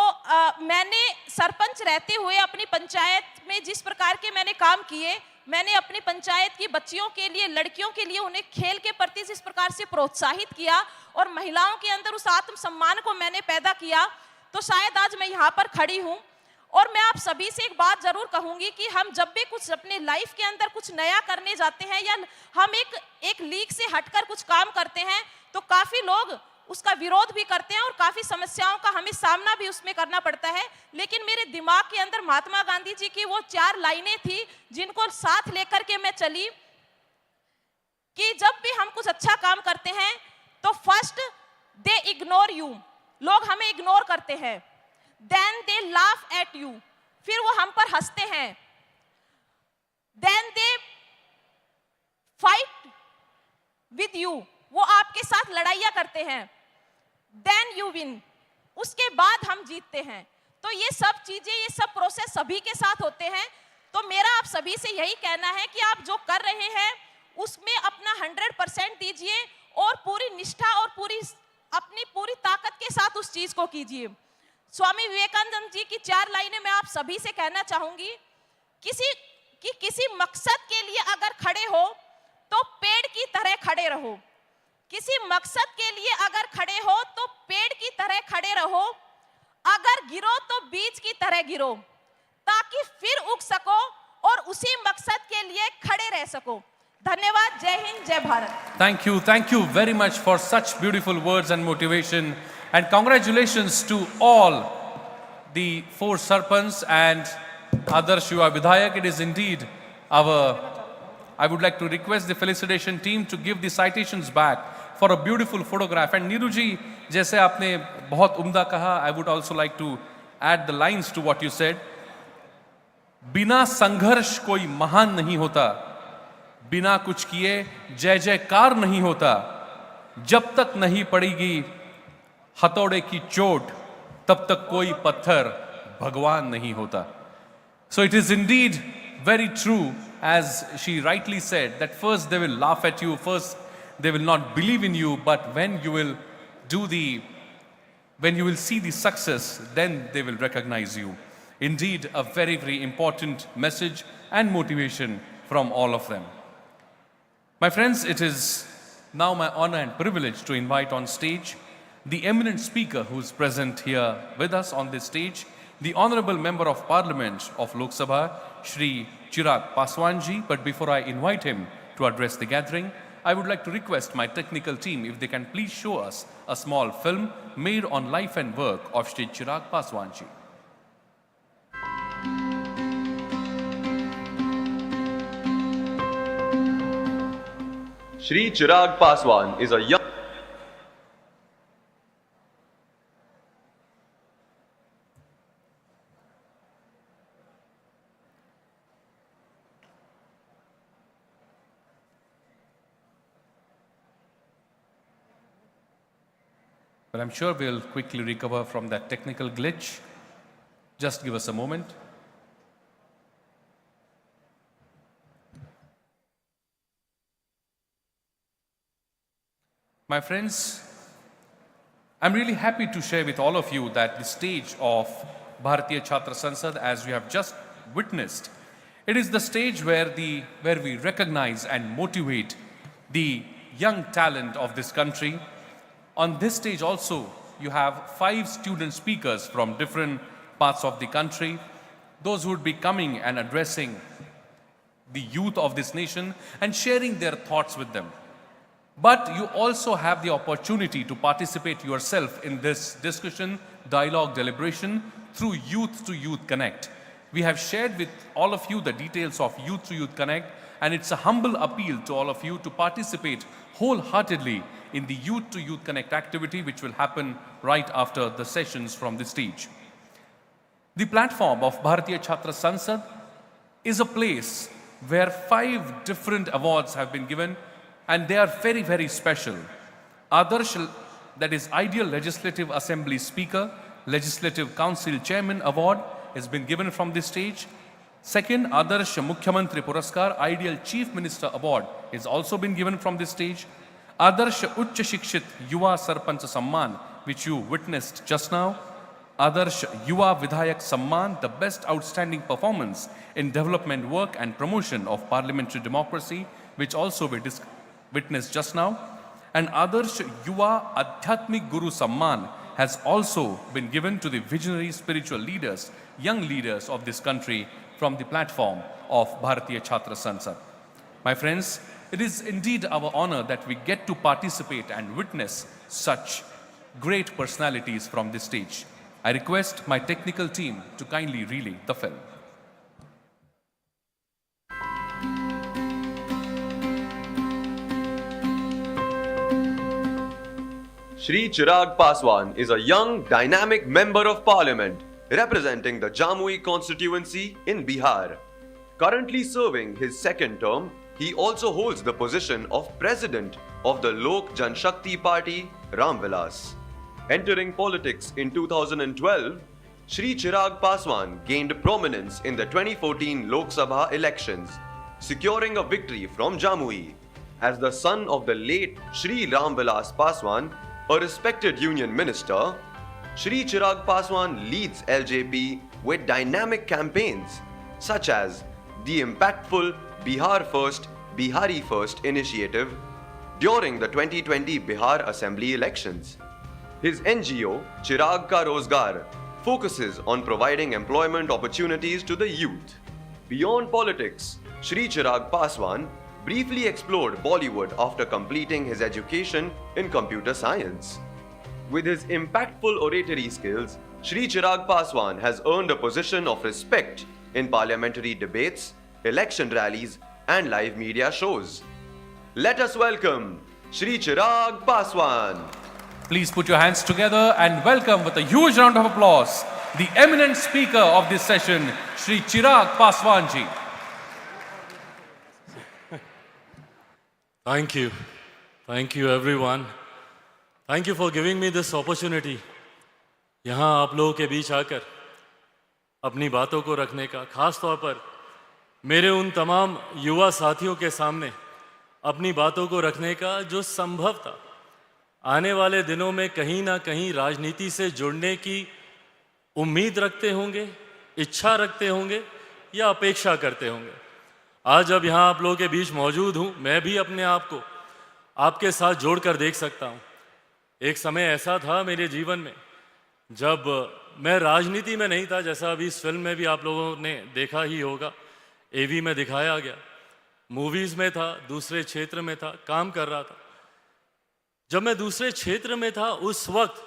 मैंने सरपंच रहते हुए अपनी पंचायत में जिस प्रकार के मैंने काम किए, मैंने अपनी पंचायत की बच्चियों के लिए, लड़कियों के लिए उन्हें खेल के प्रति जिस प्रकार से प्रोत्साहित किया और महिलाओं के अंदर उस आत्मसम्मान को मैंने पैदा किया, तो शायद आज मैं यहाँ पर खड़ी हूँ। और मैं आप सभी से एक बात जरूर कहूँगी कि हम जब भी कुछ अपने लाइफ के अंदर कुछ नया करने जाते हैं या हम एक लीग से हटकर कुछ काम करते हैं तो काफ़ी लोग उसका विरोध भी करते हैं और काफ़ी समस्याओं का हमें सामना भी उसमें करना पड़ता है। लेकिन मेरे दिमाग के अंदर महात्मा गांधी जी की वो 4 लाइनें थी जिनको साथ लेकर के मैं चली कि जब भी हम कुछ अच्छा काम करते हैं तो फर्स्ट दे इग्नोर यू, लोग हमें इग्नोर करते हैं, then they laugh at you, फिर वो हम पर हंसते हैं, then they fight with you, वो आपके साथ लड़ाइयाँ करते हैं, देन यू विन, उसके बाद हम जीतते हैं। तो ये सब चीजें, ये सब प्रोसेस सभी के साथ होते हैं। तो मेरा आप सभी से यही कहना है कि आप जो कर रहे हैं उसमें अपना 100% दीजिए और पूरी निष्ठा और अपनी पूरी ताकत के साथ उस चीज को कीजिए। स्वामी विवेकानंद जी की 4 लाइनें मैं आप सभी से कहना चाहूंगी। किसी मकसद के लिए अगर खड़े हो तो पेड़ की तरह खड़े रहो। किसी मकसद के लिए अगर खड़े हो तो पेड़ की तरह खड़े रहो। अगर गिरो तो बीज की तरह गिरो, ताकि फिर उग सको और उसी मकसद के लिए खड़े रह सको। धन्यवाद। जय हिंद, जय Bharat. Thank you very much for such beautiful words and motivation, and congratulations to all the 4 Sarpants and Adarsh Yuva Vidhayak. It is indeed I would like to request the felicitation team to give the citations back for a beautiful photograph. And Neeru ji, जैसे आपने बहुत उम्दा कहा, I would also like to add the lines to what you said. बिना संघर्ष कोई महान नहीं होता, बिना कुछ किए जय जयकार नहीं होता, जब तक नहीं पड़ेगी हथौड़े की चोट तब तक कोई पत्थर भगवान नहीं होता. So it is indeed very true, as she rightly said, that first they will laugh at you, first they will not believe in you, but when you will see the success, then they will recognize you. Indeed, a very, very important message and motivation from all of them. My friends, it is now my honor and privilege to invite on stage the eminent speaker who is present here with us on this stage, the Honorable Member of Parliament of Lok Sabha, Shri Chirag Paswan ji. But before I invite him to address the gathering, I would like to request my technical team if they can please show us a small film made on life and work of Shri Chirag Paswan ji. Shri Chirag Paswan is a young But I'm sure we'll quickly recover from that technical glitch. Just give us a moment. My friends, I'm really happy to share with all of you that the stage of Bharatiya Chhatra Sansad, as we have just witnessed, it is the stage where we recognize and motivate the young talent of this country. On this stage also, you have 5 student speakers from different parts of the country, those who would be coming and addressing the youth of this nation and sharing their thoughts with them. But you also have the opportunity to participate yourself in this discussion, dialogue, deliberation through Youth to Youth Connect. We have shared with all of you the details of Youth to Youth Connect, and it's a humble appeal to all of you to participate wholeheartedly in the Youth to Youth Connect activity, which will happen right after the sessions from the stage. The platform of Bharatiya Chhatra Sansad is a place where 5 different awards have been given, and they are very, very special. Adarsh, that is Ideal Legislative Assembly Speaker, Legislative Council Chairman Award has been given from this stage. Second, Adarsh Mukhyamantri Puraskar, Ideal Chief Minister Award has also been given from this stage. Adarsh Uच्च Shikshit Yuva Sarpanch Samman, which you witnessed just now. Adarsh Yuva Vidhayak Samman, the best outstanding performance in development work and promotion of parliamentary democracy, which also we witnessed just now. And Adarsh Yuva Adhyatmik Guru Samman has also been given to the visionary spiritual leaders, young leaders of this country from the platform of Bharatiya Chhatra Sansad. My friends, it is indeed our honor that we get to participate and witness such great personalities from this stage. I request my technical team to kindly relay the film. Shri Chirag Paswan is a young, dynamic member of parliament representing the Jamui constituency in Bihar. Currently serving his 2nd term, he also holds the position of President of the Lok Janshakti Party, Ram Vilas. Entering politics in 2012, Shri Chirag Paswan gained prominence in the 2014 Lok Sabha elections, securing a victory from Jamui. As the son of the late Shri Ram Vilas Paswan, a respected union minister, Shri Chirag Paswan leads LJP with dynamic campaigns such as the impactful Bihar First, Bihari First initiative during the 2020 Bihar Assembly elections. His NGO, Chirag Ka Rozgar, focuses on providing employment opportunities to the youth. Beyond politics, Shri Chirag Paswan briefly explored Bollywood after completing his education in computer science. With his impactful oratory skills, Shri Chirag Paswan has earned a position of respect in parliamentary debates, election rallies, and live media shows. Let us welcome Shri Chirag Paswan. Please put your hands together and welcome with a huge round of applause the eminent speaker of this session, Shri Chirag Paswan ji. Thank you. Thank you everyone. Thank you for giving me this opportunity. यहाँ आप लोगों के बीच आकर अपनी बातों को रखने का, खास तौर पर मेरे उन तमाम युवा साथियों के सामने अपनी बातों को रखने का जो संभव था आने वाले दिनों में कहीं ना कहीं राजनीति से जुड़ने की उम्मीद रखते होंगे, इच्छा रखते होंगे या अपेक्षा करते होंगे। आज जब यहाँ आप लोगों के बीच मौजूद हूँ, मैं भी अपने आप को आपके साथ जोड़कर देख सकता हूँ। एक समय ऐसा था मेरे जीवन में जब मैं राजनीति में नहीं था, जैसा अभी इस फिल्म में भी आप लोगों ने देखा ही होगा, एवी में दिखाया गया, मूवीज़ में था, दूसरे क्षेत्र में था, काम कर रहा था। जब मैं दूसरे क्षेत्र में था उस वक्त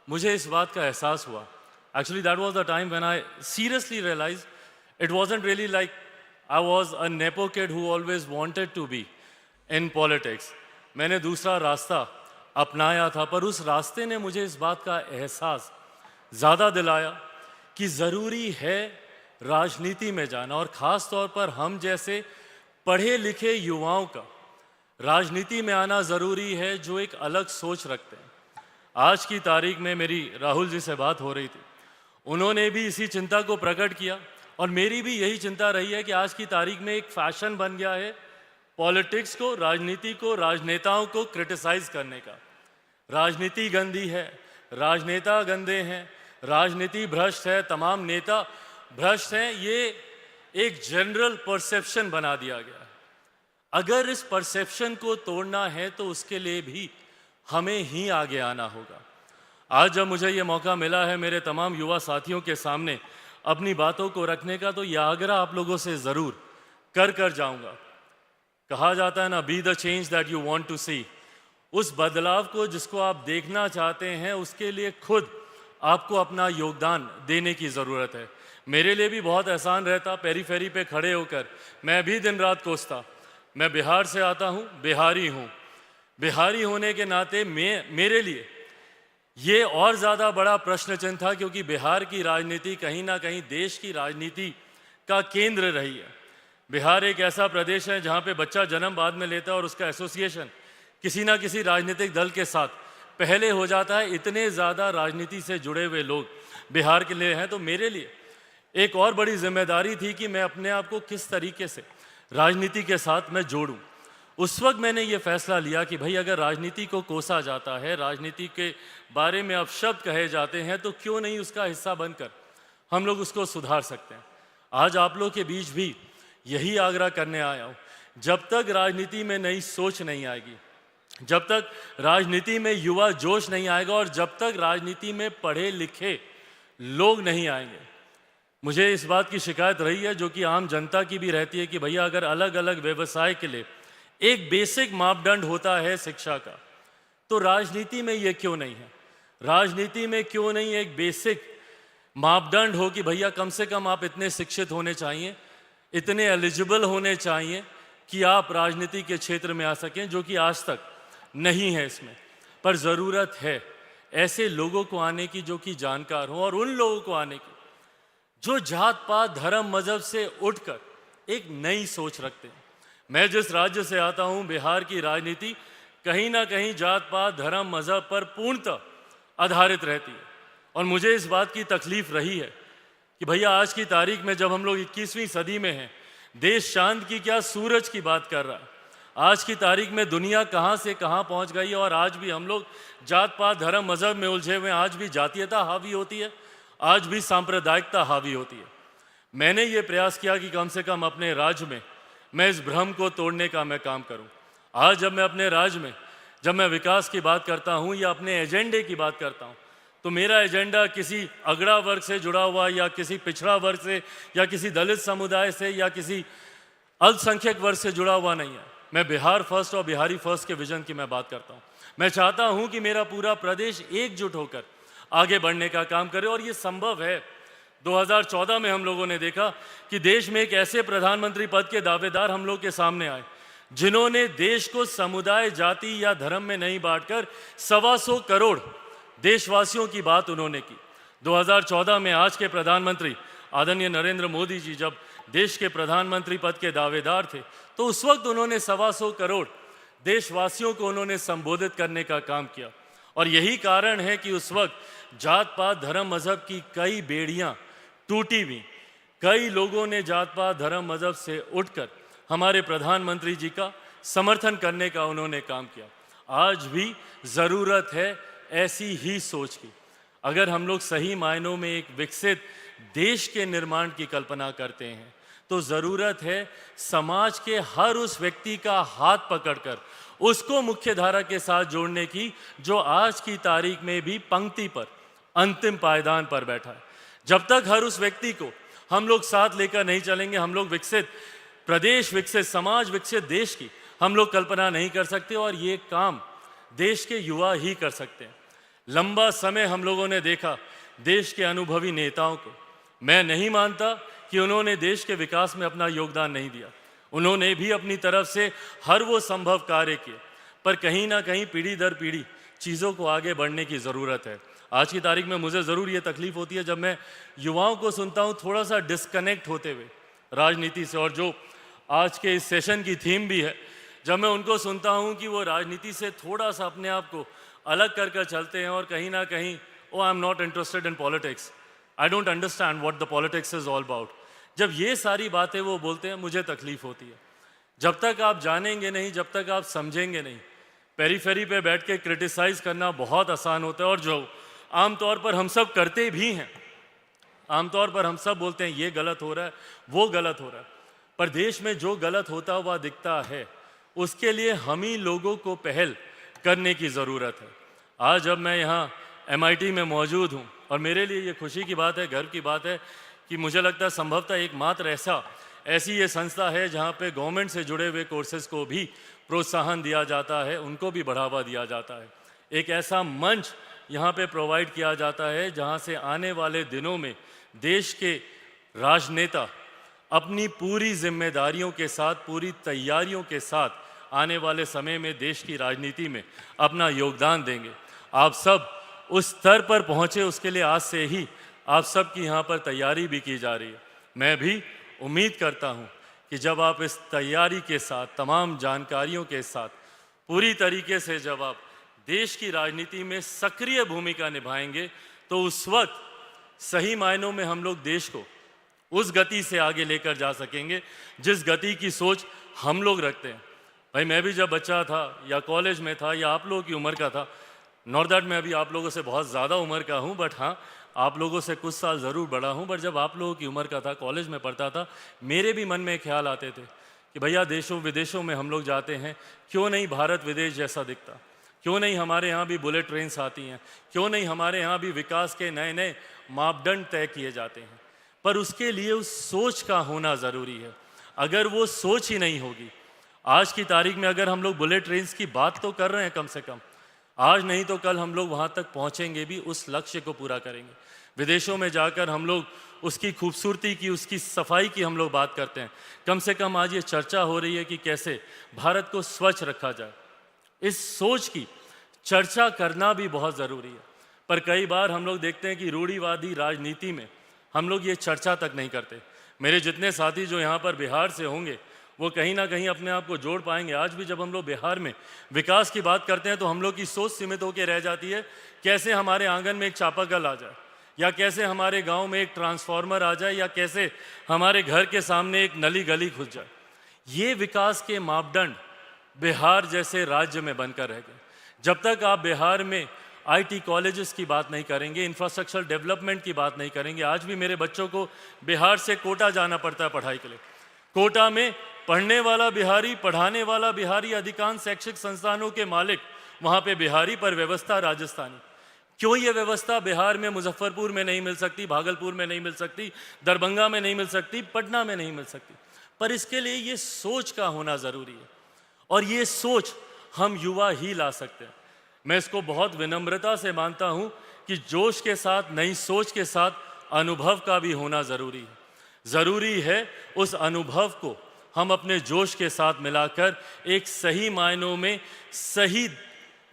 मुझे इस बात का एहसास हुआ। Actually that was the time when I seriously realized it wasn't really like I was a nepo kid who always wanted to be in politics. मैंने दूसरा रास्ता अपनाया था, पर उस रास्ते ने मुझे इस बात का एहसास ज़्यादा दिलाया कि ज़रूरी है राजनीति में जाना, और ख़ास तौर पर हम जैसे पढ़े लिखे युवाओं का राजनीति में आना ज़रूरी है जो एक अलग सोच रखते हैं। आज की तारीख में मेरी राहुल जी से बात हो रही थी, उन्होंने भी इसी चिंता को प्रकट किया और मेरी भी यही चिंता रही है कि आज की तारीख में एक फैशन बन गया है पॉलिटिक्स को, राजनीति को, राजनेताओं को क्रिटिसाइज करने का। राजनीति गंदी है, राजनेता गंदे हैं, राजनीति भ्रष्ट है, तमाम नेता भ्रष्ट हैं, ये एक जनरल परसेप्शन बना दिया गया है। अगर इस परसेप्शन को तोड़ना है तो उसके लिए भी हमें ही आगे आना होगा। आज जब मुझे ये मौका मिला है मेरे तमाम युवा साथियों के सामने अपनी बातों को रखने का, तो यह आग्रह आप लोगों से ज़रूर कर जाऊंगा। कहा जाता है ना, be the change that you want to see. उस बदलाव को जिसको आप देखना चाहते हैं उसके लिए खुद आपको अपना योगदान देने की ज़रूरत है। मेरे लिए भी बहुत आसान रहता पेरीफेरी पे खड़े होकर, मैं भी दिन रात कोसता। मैं बिहार से आता हूँ, बिहारी हूँ, बिहारी होने के नाते मेरे लिए ये और ज़्यादा बड़ा प्रश्न चिन्ह था, क्योंकि बिहार की राजनीति कहीं ना कहीं देश की राजनीति का केंद्र रही है। बिहार एक ऐसा प्रदेश है जहाँ पे बच्चा जन्म बाद में लेता है और उसका एसोसिएशन किसी ना किसी राजनीतिक दल के साथ पहले हो जाता है। इतने ज़्यादा राजनीति से जुड़े हुए लोग बिहार के लिए हैं, तो मेरे लिए एक और बड़ी जिम्मेदारी थी कि मैं अपने आप को किस तरीके से राजनीति के साथ मैं जोड़ूं। उस वक्त मैंने ये फैसला लिया कि भाई अगर राजनीति को कोसा जाता है, राजनीति के बारे में अपशब्द कहे जाते हैं, तो क्यों नहीं उसका हिस्सा बनकर हम लोग उसको सुधार सकते हैं। आज आप लोग के बीच भी यही आग्रह करने आया हूँ, जब तक राजनीति में नई सोच नहीं आएगी, जब तक राजनीति में युवा जोश नहीं आएगा और जब तक राजनीति में पढ़े लिखे लोग नहीं आएंगे, मुझे इस बात की शिकायत रही है, जो कि आम जनता की भी रहती है, कि भैया अगर अलग अलग व्यवसाय के लिए एक बेसिक मापदंड होता है शिक्षा का, तो राजनीति में ये क्यों नहीं है। राजनीति में क्यों नहीं एक बेसिक मापदंड हो कि भैया कम से कम आप इतने शिक्षित होने चाहिए, इतने एलिजिबल होने चाहिए कि आप राजनीति के क्षेत्र में आ सकें, जो कि आज तक नहीं है इसमें। पर ज़रूरत है ऐसे लोगों को आने की जो कि जानकार हों, और उन लोगों को आने की जो जात पात धर्म मजहब से उठकर एक नई सोच रखते हैं। मैं जिस राज्य से आता हूँ, बिहार की राजनीति कहीं ना कहीं जात पात धर्म मजहब पर पूर्णतः आधारित रहती है। और मुझे इस बात की तकलीफ रही है कि भैया आज की तारीख में जब हम लोग 21वीं सदी में हैं, देश चांद की क्या सूरज की बात कर रहा है। आज की तारीख में दुनिया कहाँ से कहाँ पहुँच गई है और आज भी हम लोग जात पात धर्म मजहब में उलझे हुए हैं। आज भी जातीयता हावी होती है, आज भी सांप्रदायिकता हावी होती है। मैंने ये प्रयास किया कि कम से कम अपने राज्य में मैं इस भ्रम को तोड़ने का मैं काम करूं। आज जब मैं अपने राज्य में जब मैं विकास की बात करता हूं या अपने एजेंडे की बात करता हूं, तो मेरा एजेंडा किसी अगड़ा वर्ग से जुड़ा हुआ या किसी पिछड़ा वर्ग से या किसी दलित समुदाय से या किसी अल्पसंख्यक वर्ग से जुड़ा हुआ नहीं है। मैं बिहार फर्स्ट और बिहारी फर्स्ट के विजन की मैं बात करता हूं। मैं चाहता हूं कि मेरा पूरा प्रदेश एकजुट होकर आगे बढ़ने का काम करे और ये संभव है। 2014 में हम लोगों ने देखा कि देश में एक ऐसे प्रधानमंत्री पद के दावेदार हम लोग के सामने आए जिन्होंने देश को समुदाय, जाति या धर्म में नहीं बांटकर 125 करोड़ देशवासियों की बात उन्होंने की। 2014 में आज के प्रधानमंत्री आदरणीय नरेंद्र मोदी जी जब देश के प्रधानमंत्री पद के दावेदार थे, तो उस वक्त उन्होंने 125 करोड़ देशवासियों को उन्होंने संबोधित करने का काम किया। और यही कारण है कि उस वक्त जात पात धर्म मजहब की कई बेड़ियां टूटी भी, कई लोगों ने जात पात धर्म मजहब से उठकर हमारे प्रधानमंत्री जी का समर्थन करने का उन्होंने काम किया। आज भी ज़रूरत है ऐसी ही सोच की। अगर हम लोग सही मायनों में एक विकसित देश के निर्माण की कल्पना करते हैं, तो ज़रूरत है समाज के हर उस व्यक्ति का हाथ पकड़कर उसको मुख्य धारा के साथ जोड़ने की, जो आज की तारीख में भी पंक्ति पर, अंतिम पायदान पर बैठा है। जब तक हर उस व्यक्ति को हम लोग साथ लेकर नहीं चलेंगे, हम लोग विकसित प्रदेश, विकसित समाज, विकसित देश की हम लोग कल्पना नहीं कर सकते। और ये काम देश के युवा ही कर सकते हैं। लंबा समय हम लोगों ने देखा देश के अनुभवी नेताओं को। मैं नहीं मानता कि उन्होंने देश के विकास में अपना योगदान नहीं दिया। उन्होंने भी अपनी तरफ से हर वो संभव कार्य किए, पर कहीं ना कहीं पीढ़ी दर पीढ़ी चीज़ों को आगे बढ़ने की ज़रूरत है। आज की तारीख में मुझे ज़रूर ये तकलीफ़ होती है जब मैं युवाओं को सुनता हूँ थोड़ा सा डिस्कनेक्ट होते हुए राजनीति से, और जो आज के इस सेशन की थीम भी है, जब मैं उनको सुनता हूँ कि वो राजनीति से थोड़ा सा अपने आप को अलग कर चलते हैं और कहीं ना कहीं I am not interested in politics, I don't understand what the politics is all about. जब ये सारी बातें वो बोलते हैं, मुझे तकलीफ़ होती है। जब तक आप जानेंगे नहीं, जब तक आप समझेंगे नहीं, पेरीफेरी पे बैठ के क्रिटिसाइज़ करना बहुत आसान होता है। और जो आमतौर पर हम सब करते भी हैं, आमतौर पर हम सब बोलते हैं ये गलत हो रहा है, वो गलत हो रहा है, पर देश में जो गलत होता हुआ दिखता है उसके लिए हम ही लोगों को पहल करने की ज़रूरत है। आज जब मैं यहाँ MIT में मौजूद हूँ, और मेरे लिए ये खुशी की बात है, गर्व की बात है कि मुझे लगता है संभवतः एकमात्र ऐसी ये संस्था है जहाँ पे गवर्नमेंट से जुड़े हुए कोर्सेज़ को भी प्रोत्साहन दिया जाता है, उनको भी बढ़ावा दिया जाता है। एक ऐसा मंच यहाँ पे प्रोवाइड किया जाता है जहाँ से आने वाले दिनों में देश के राजनेता अपनी पूरी जिम्मेदारियों के साथ, पूरी तैयारियों के साथ आने वाले समय में देश की राजनीति में अपना योगदान देंगे। आप सब उस स्तर पर पहुँचे, उसके लिए आज से ही आप सब की यहाँ पर तैयारी भी की जा रही है। मैं भी उम्मीद करता हूँ कि जब आप इस तैयारी के साथ, तमाम जानकारियों के साथ पूरी तरीके से जब आप देश की राजनीति में सक्रिय भूमिका निभाएंगे, तो उस वक्त सही मायनों में हम लोग देश को उस गति से आगे लेकर जा सकेंगे जिस गति की सोच हम लोग रखते हैं। भाई मैं भी जब बच्चा था या कॉलेज में था या आप लोगों की उम्र का था, नॉट दैट मैं अभी आप लोगों से बहुत ज़्यादा उम्र का हूँ, बट हाँ आप लोगों से कुछ साल ज़रूर बड़ा हूँ, बट जब आप लोगों की उम्र का था, कॉलेज में पढ़ता था, मेरे भी मन में ख्याल आते थे कि भैया देशों विदेशों में हम लोग जाते हैं, क्यों नहीं भारत विदेश जैसा दिखता, क्यों नहीं हमारे यहाँ भी बुलेट ट्रेन्स आती हैं, क्यों नहीं हमारे यहाँ भी विकास के नए नए मापदंड तय किए जाते हैं। पर उसके लिए उस सोच का होना ज़रूरी है। अगर वो सोच ही नहीं होगी, आज की तारीख में अगर हम लोग बुलेट ट्रेन्स की बात तो कर रहे हैं, कम से कम आज नहीं तो कल हम लोग वहाँ तक पहुँचेंगे भी, उस लक्ष्य को पूरा करेंगे। विदेशों में जाकर हम लोग उसकी खूबसूरती की, उसकी सफाई की हम लोग बात करते हैं, कम से कम आज ये चर्चा हो रही है कि कैसे भारत को स्वच्छ रखा जाए। इस सोच की चर्चा करना भी बहुत ज़रूरी है। पर कई बार हम लोग देखते हैं कि रूढ़िवादी राजनीति में हम लोग ये चर्चा तक नहीं करते। मेरे जितने साथी जो यहाँ पर बिहार से होंगे वो कहीं ना कहीं अपने आप को जोड़ पाएंगे। आज भी जब हम लोग बिहार में विकास की बात करते हैं तो हम लोग की सोच सीमित होकर रह जाती है, कैसे हमारे आंगन में एक चापाकल आ जाए, या कैसे हमारे गांव में एक ट्रांसफार्मर आ जाए, या कैसे हमारे घर के सामने एक नली गली खुल जाए। ये विकास के मापदंड बिहार जैसे राज्य में बनकर रह गए। जब तक आप बिहार में आईटी कॉलेजेस की बात नहीं करेंगे, इंफ्रास्ट्रक्चर डेवलपमेंट की बात नहीं करेंगे। आज भी मेरे बच्चों को बिहार से कोटा जाना पड़ता है पढ़ाई के लिए। कोटा में पढ़ने वाला बिहारी, पढ़ाने वाला बिहारी, अधिकांश शैक्षिक संस्थानों के मालिक वहाँ पे बिहारी, पर व्यवस्था राजस्थानी। क्यों ये व्यवस्था बिहार में मुजफ्फरपुर में नहीं मिल सकती, भागलपुर में नहीं मिल सकती, दरभंगा में नहीं मिल सकती, पटना में नहीं मिल सकती? पर इसके लिए ये सोच का होना ज़रूरी है, और ये सोच हम युवा ही ला सकते हैं। मैं इसको बहुत विनम्रता से मानता हूँ कि जोश के साथ, नई सोच के साथ अनुभव का भी होना ज़रूरी है। ज़रूरी है उस अनुभव को हम अपने जोश के साथ मिलाकर एक सही मायनों में, सही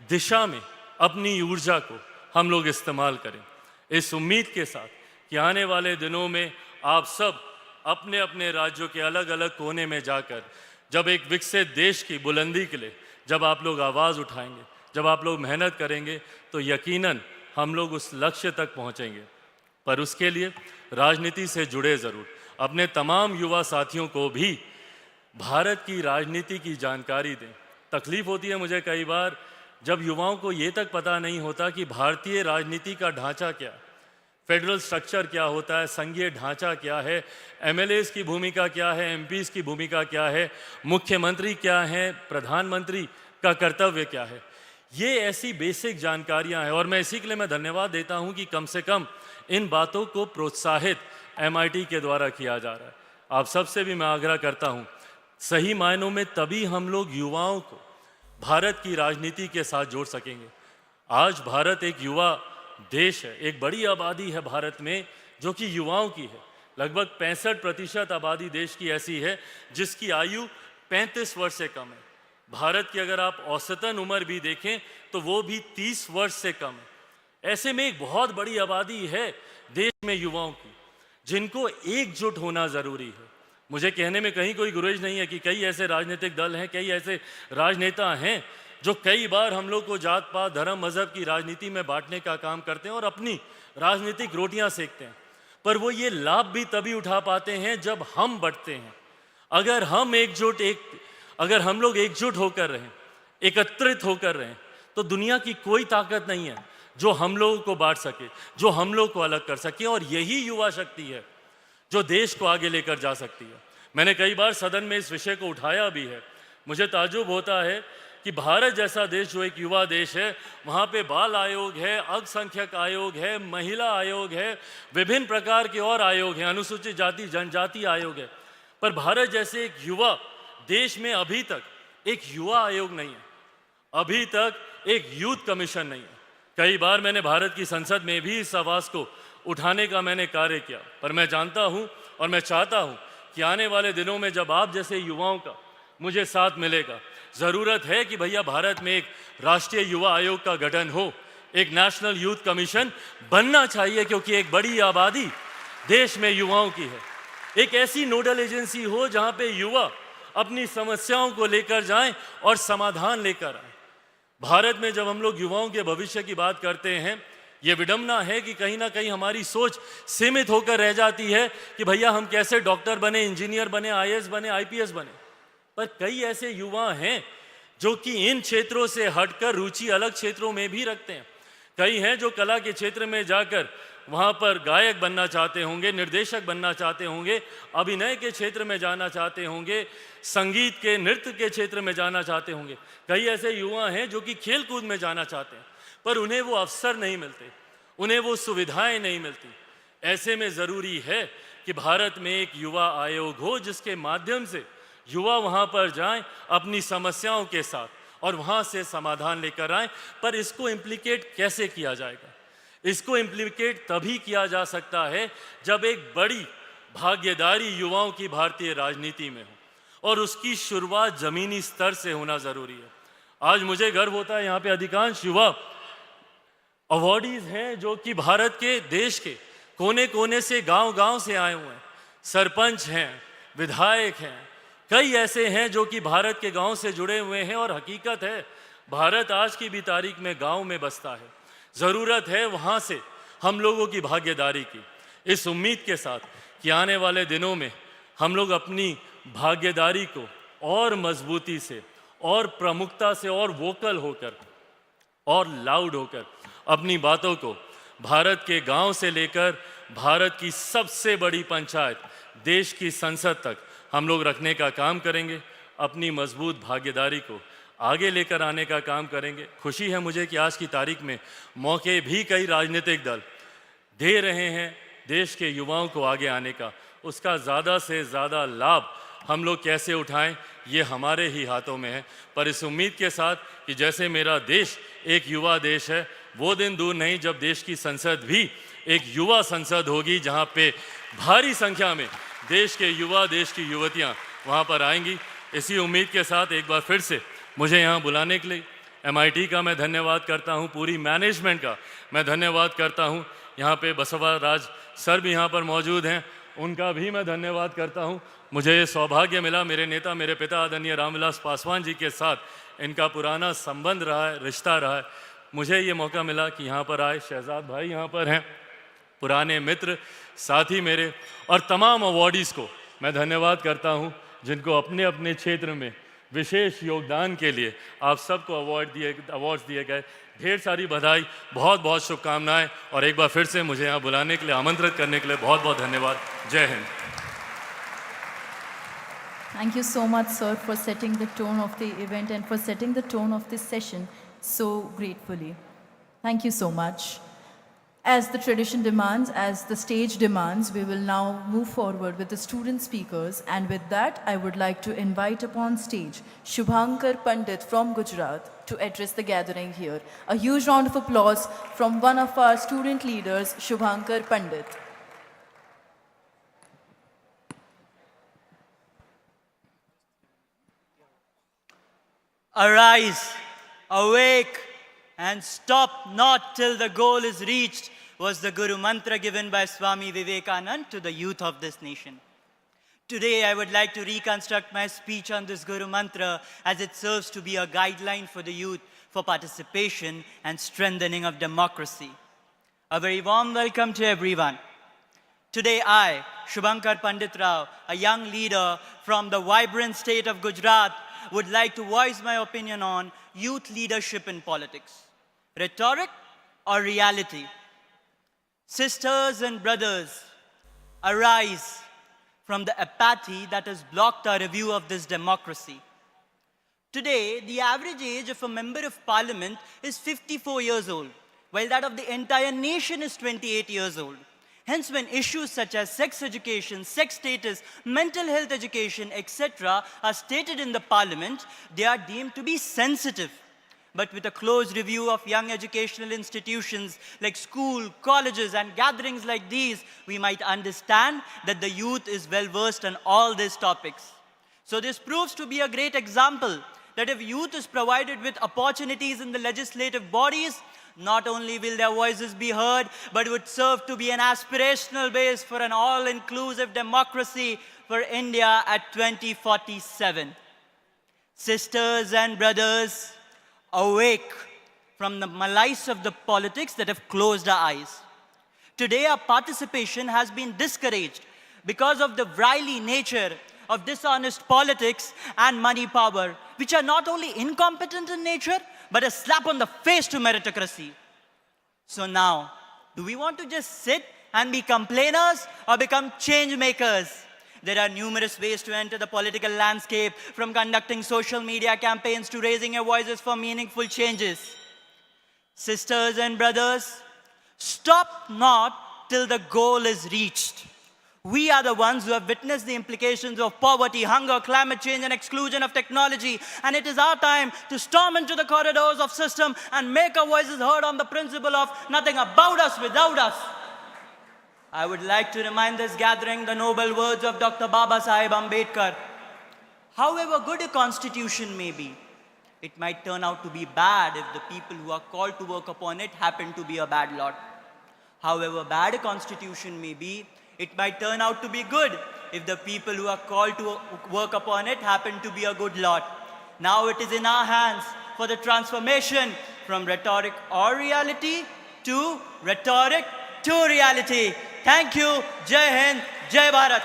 दिशा में अपनी ऊर्जा को हम लोग इस्तेमाल करें, इस उम्मीद के साथ कि आने वाले दिनों में आप सब अपने अपने राज्यों के अलग अलग कोने में जाकर जब एक विकसित देश की बुलंदी के लिए जब आप लोग आवाज़ उठाएंगे, जब आप लोग मेहनत करेंगे, तो यकीनन हम लोग उस लक्ष्य तक पहुंचेंगे। पर उसके लिए राजनीति से जुड़े ज़रूर अपने तमाम युवा साथियों को भी भारत की राजनीति की जानकारी दें। तकलीफ़ होती है मुझे कई बार जब युवाओं को ये तक पता नहीं होता कि भारतीय राजनीति का ढांचा क्या है, फेडरल स्ट्रक्चर क्या होता है, संघीय ढांचा क्या है, एमएलएस की भूमिका क्या है, एमपीज़ की भूमिका क्या है, मुख्यमंत्री क्या हैं, प्रधानमंत्री का कर्तव्य क्या है। ये ऐसी बेसिक जानकारियां हैं, और मैं इसी के लिए मैं धन्यवाद देता हूं कि कम से कम इन बातों को प्रोत्साहित एमआईटी के द्वारा किया जा रहा है। आप सबसे भी मैं आग्रह करता हूं, सही मायनों में तभी हम लोग युवाओं को भारत की राजनीति के साथ जोड़ सकेंगे। आज भारत एक युवा देश है, एक बड़ी आबादी है भारत में जो कि युवाओं की है। लगभग 65% आबादी देश की ऐसी है जिसकी आयु 35 वर्ष से कम है। भारत की अगर आप औसतन उम्र भी देखें तो वो भी 30 वर्ष से कम है। ऐसे में एक बहुत बड़ी आबादी है देश में युवाओं की, जिनको एकजुट होना ज़रूरी है। मुझे कहने में कहीं कोई गुरेज नहीं है कि कई ऐसे राजनीतिक दल हैं, कई ऐसे राजनेता हैं जो कई बार हम लोग को जात पात, धर्म, मजहब की राजनीति में बांटने का काम करते हैं और अपनी राजनीतिक रोटियां सेकते हैं। पर वो ये लाभ भी तभी उठा पाते हैं जब हम बंटते हैं। अगर हम लोग एकजुट होकर रहें, एकत्रित होकर रहें, तो दुनिया की कोई ताकत नहीं है जो हम लोगों को बांट सके, जो हम लोग को अलग कर सके। और यही युवा शक्ति है जो देश को आगे लेकर जा सकती है। मैंने कई बार सदन में इस विषय को उठाया भी है। मुझे ताज्जुब होता है कि भारत जैसा देश जो एक युवा देश है, वहाँ पे बाल आयोग है, अल्पसंख्यक आयोग है, महिला आयोग है, विभिन्न प्रकार के और आयोग हैं, अनुसूचित जाति जनजाति आयोग है। पर भारत जैसे एक युवा देश में अभी तक एक युवा आयोग नहीं है, अभी तक एक यूथ कमीशन नहीं है। कई बार मैंने भारत की संसद में भी इस आवाज़ को उठाने का मैंने कार्य किया, पर मैं जानता हूं और मैं चाहता हूं कि आने वाले दिनों में जब आप जैसे युवाओं का मुझे साथ मिलेगा, ज़रूरत है कि भैया भारत में एक राष्ट्रीय युवा आयोग का गठन हो, एक नेशनल यूथ कमीशन बनना चाहिए, क्योंकि एक बड़ी आबादी देश में युवाओं की है। एक ऐसी नोडल एजेंसी हो जहां पे युवा अपनी समस्याओं को लेकर जाएं और समाधान लेकर आए। भारत में जब हम लोग युवाओं के भविष्य की बात करते हैं, ये विडंबना है कि कहीं ना कहीं हमारी सोच सीमित होकर रह जाती है कि भैया हम कैसे डॉक्टर बने, इंजीनियर बने, आईएएस बने, आईपीएस बने। पर कई ऐसे युवा हैं जो कि इन क्षेत्रों से हटकर रुचि अलग क्षेत्रों में भी रखते हैं। कई हैं जो कला के क्षेत्र में जाकर वहाँ पर गायक बनना चाहते होंगे, निर्देशक बनना चाहते होंगे, अभिनय के क्षेत्र में जाना चाहते होंगे, संगीत के, नृत्य के क्षेत्र में जाना चाहते होंगे। कई ऐसे युवा हैं जो कि खेल कूद में जाना चाहते हैं, पर उन्हें वो अवसर नहीं मिलते, उन्हें वो सुविधाएं नहीं मिलती। ऐसे में ज़रूरी है कि भारत में एक युवा आयोग हो जिसके माध्यम से युवा वहाँ पर जाएं अपनी समस्याओं के साथ और वहाँ से समाधान लेकर आएं। पर इसको इम्प्लीकेट कैसे किया जाएगा? इसको इम्प्लीकेट तभी किया जा सकता है जब एक बड़ी भागीदारी युवाओं की भारतीय राजनीति में हो, और उसकी शुरुआत ज़मीनी स्तर से होना ज़रूरी है। आज मुझे गर्व होता है यहाँ पे अधिकांश युवा अवॉर्डीज हैं जो कि भारत के देश के कोने कोने से, गांव-गांव से आए हुए हैं। सरपंच हैं, विधायक हैं, कई ऐसे हैं जो कि भारत के गांव से जुड़े हुए हैं और हकीकत है भारत आज की भी तारीख में गांव में बसता है। ज़रूरत है वहाँ से हम लोगों की भागीदारी की, इस उम्मीद के साथ कि आने वाले दिनों में हम लोग अपनी भागीदारी को और मजबूती से और प्रमुखता से और वोकल होकर और लाउड होकर अपनी बातों को भारत के गांव से लेकर भारत की सबसे बड़ी पंचायत देश की संसद तक हम लोग रखने का काम करेंगे। अपनी मजबूत भागीदारी को आगे लेकर आने का काम करेंगे। खुशी है मुझे कि आज की तारीख में मौके भी कई राजनीतिक दल दे रहे हैं देश के युवाओं को आगे आने का। उसका ज़्यादा से ज़्यादा लाभ हम लोग कैसे उठाएं ये हमारे ही हाथों में है। पर इस उम्मीद के साथ कि जैसे मेरा देश एक युवा देश है, वो दिन दूर नहीं जब देश की संसद भी एक युवा संसद होगी, जहाँ पे भारी संख्या में देश के युवा, देश की युवतियाँ वहाँ पर आएंगी। इसी उम्मीद के साथ एक बार फिर से मुझे यहाँ बुलाने के लिए MIT का मैं धन्यवाद करता हूँ, पूरी मैनेजमेंट का मैं धन्यवाद करता हूँ। यहाँ पे बसवा राज सर भी यहाँ पर मौजूद हैं, उनका भी मैं धन्यवाद करता हूँ। मुझे ये सौभाग्य मिला, मेरे नेता मेरे पिता आदरणीय रामविलास पासवान जी के साथ इनका पुराना संबंध रहा है, रिश्ता रहा है। मुझे ये मौका मिला कि यहाँ पर आए, शहजाद भाई यहाँ पर हैं, पुराने मित्र साथी मेरे, और तमाम अवॉर्डीज़ को मैं धन्यवाद करता हूँ जिनको अपने अपने क्षेत्र में विशेष योगदान के लिए आप सबको अवार्ड्स दिए गए। ढेर सारी बधाई, बहुत बहुत शुभकामनाएं, और एक बार फिर से मुझे यहाँ बुलाने के लिए, आमंत्रित करने के लिए बहुत बहुत धन्यवाद। जय Hind. Thank you so much, sir, for setting the tone of the event and for setting the tone of this session so gratefully. Thank you so much. As the tradition demands, as the stage demands, we will now move forward with the student speakers, and with that, I would like to invite upon stage Shubhankar Pandit from Gujarat to address the gathering here. A huge round of applause from one of our student leaders, Shubhankar Pandit. Arise, awake, and stop not till the goal is reached was the Guru Mantra given by Swami Vivekananda to the youth of this nation. Today, I would like to reconstruct my speech on this Guru Mantra as it serves to be a guideline for the youth for participation and strengthening of democracy. A very warm welcome to everyone. Today, I, Shubhankar Pandit Rao, a young leader from the vibrant state of Gujarat, would like to voice my opinion on youth leadership in politics. Rhetoric or reality? Sisters and brothers, arise from the apathy that has blocked our review of this democracy. Today, the average age of a member of parliament is 54 years old, while that of the entire nation is 28 years old. Hence, when issues such as sex education, sex status, mental health education, etc. are stated in the parliament, they are deemed to be sensitive. But with a close review of young educational institutions like school, colleges, and gatherings like these, we might understand that the youth is well versed on all these topics. So this proves to be a great example that if youth is provided with opportunities in the legislative bodies, not only will their voices be heard, but would serve to be an aspirational base for an all-inclusive democracy for India at 2047. Sisters and brothers, awake from the malice of the politics that have closed our eyes. Today, our participation has been discouraged because of the wily nature of dishonest politics and money power, which are not only incompetent in nature, but a slap on the face to meritocracy. So now, do we want to just sit and be complainers or become change makers? There are numerous ways to enter the political landscape, from conducting social media campaigns to raising your voices for meaningful changes. Sisters and brothers, stop not till the goal is reached. We are the ones who have witnessed the implications of poverty, hunger, climate change, and exclusion of technology. And it is our time to storm into the corridors of system and make our voices heard on the principle of nothing about us without us. I would like to remind this gathering the noble words of Dr. Baba Sahib Ambedkar. However good a constitution may be, it might turn out to be bad if the people who are called to work upon it happen to be a bad lot. However bad a constitution may be, It might turn out to be good if the people who are called to work upon it happen to be a good lot. Now it is in our hands for the transformation from rhetoric or reality to rhetoric to reality. Thank you. Jai Hind, Jai Bharat.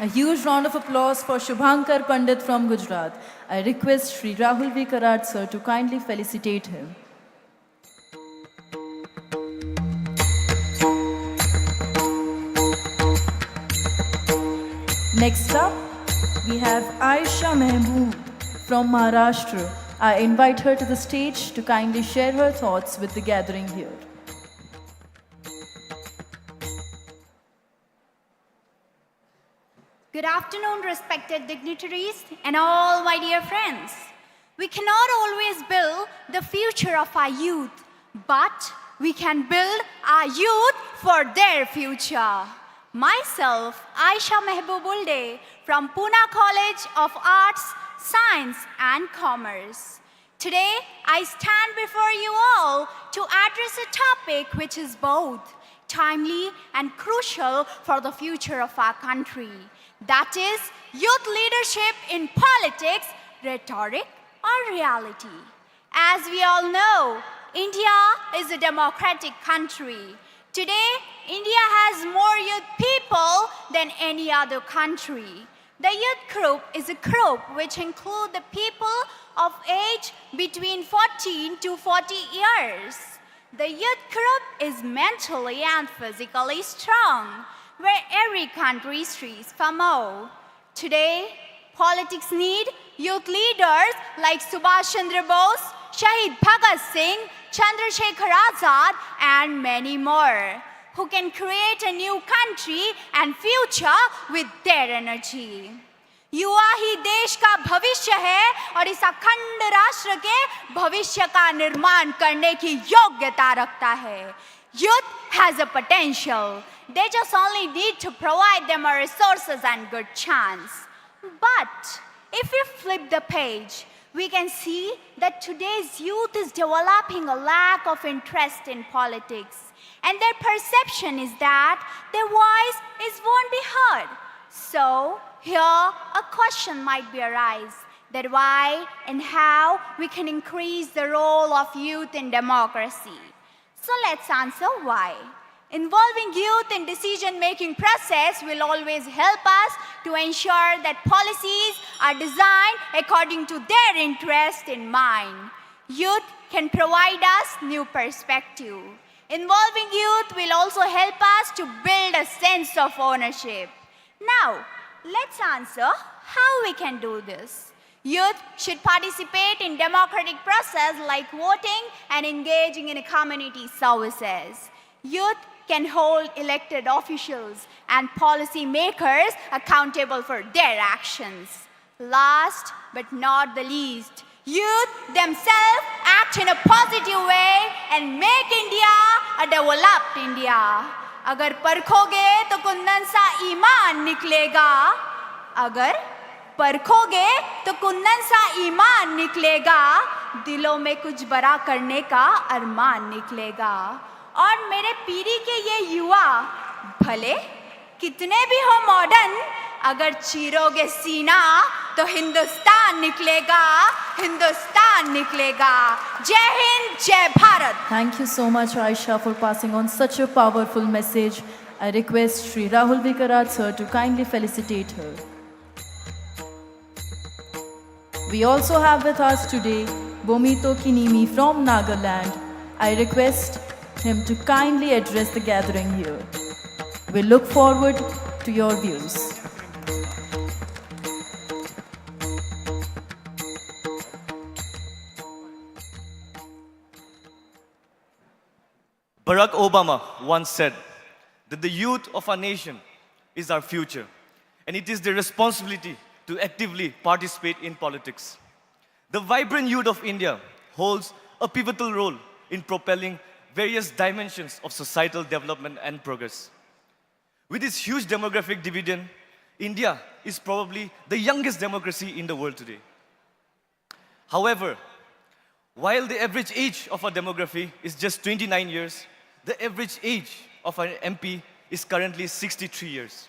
A huge round of applause for Shubhankar Pandit from Gujarat. I request Sri Rahul V. Karat sir to kindly felicitate him. Next up, we have Aisha Mehmood from Maharashtra. I invite her to the stage to kindly share her thoughts with the gathering here. Good afternoon, respected dignitaries and all my dear friends. We cannot always build the future of our youth, but we can build our youth for their future. Myself, Aisha Mehbubulde from Pune College of Arts, Science and Commerce. Today, I stand before you all to address a topic which is both timely and crucial for the future of our country. That is youth leadership in politics, rhetoric or reality. As we all know, India is a democratic country. Today, India has more youth people than any other country. The youth group is a group which includes the people of age between 14 to 40 years. The youth group is mentally and physically strong, where every country strives for more. Today, politics need youth leaders like Subhash Chandra Bose, Shahid Bhagat Singh, Chandrasekhar Azad, and many more, who can create a new country and future with their energy. युवा ही देश का भविष्य है और इस अखंड राष्ट्र के भविष्य का निर्माण करने की योग्यता रखता है. Youth has a potential. They just only need to provide them a resources and good chance. But if we flip the page, we can see that today's youth is developing a lack of interest in politics. And their perception is that their voice won't be heard. So here a question might be arise that why and how we can increase the role of youth in democracy. So let's answer why. Involving youth in decision-making process will always help us to ensure that policies are designed according to their interest in mind. Youth can provide us new perspective. Involving youth will also help us to build a sense of ownership. Now, let's answer how we can do this. Youth should participate in democratic process like voting and engaging in community services. Youth can hold elected officials and policy makers accountable for their actions. Last but not the least, youth themselves act in a positive way and make India a developed India. अगर परखोगे तो कुंदन सा ईमान निकलेगा. अगर परखोगे तो कुंदन सा ईमान निकलेगा. दिलों में कुछ बड़ा करने का अरमान निकलेगा. और मेरे पीढ़ी के ये युवा भले कितने भी हो मॉडर्न, अगर चीरोगे सीना तो हिंदुस्तान निकलेगा, हिंदुस्तान निकलेगा. जय हिंद, जय Bharat. Thank you so much, Aisha, for passing on such a powerful message. I request Sri Rahul V. Karat sir to kindly felicitate her. We also have with us today Bomito Kinimi from Nagaland. I request him to kindly address the gathering here. We look forward to your views. Barack Obama once said that the youth of our nation is our future, and it is their responsibility to actively participate in politics. The vibrant youth of India holds a pivotal role in propelling various dimensions of societal development and progress. With its huge demographic dividend, India is probably the youngest democracy in the world today. However, while the average age of our demography is just 29 years, the average age of our MP is currently 63 years.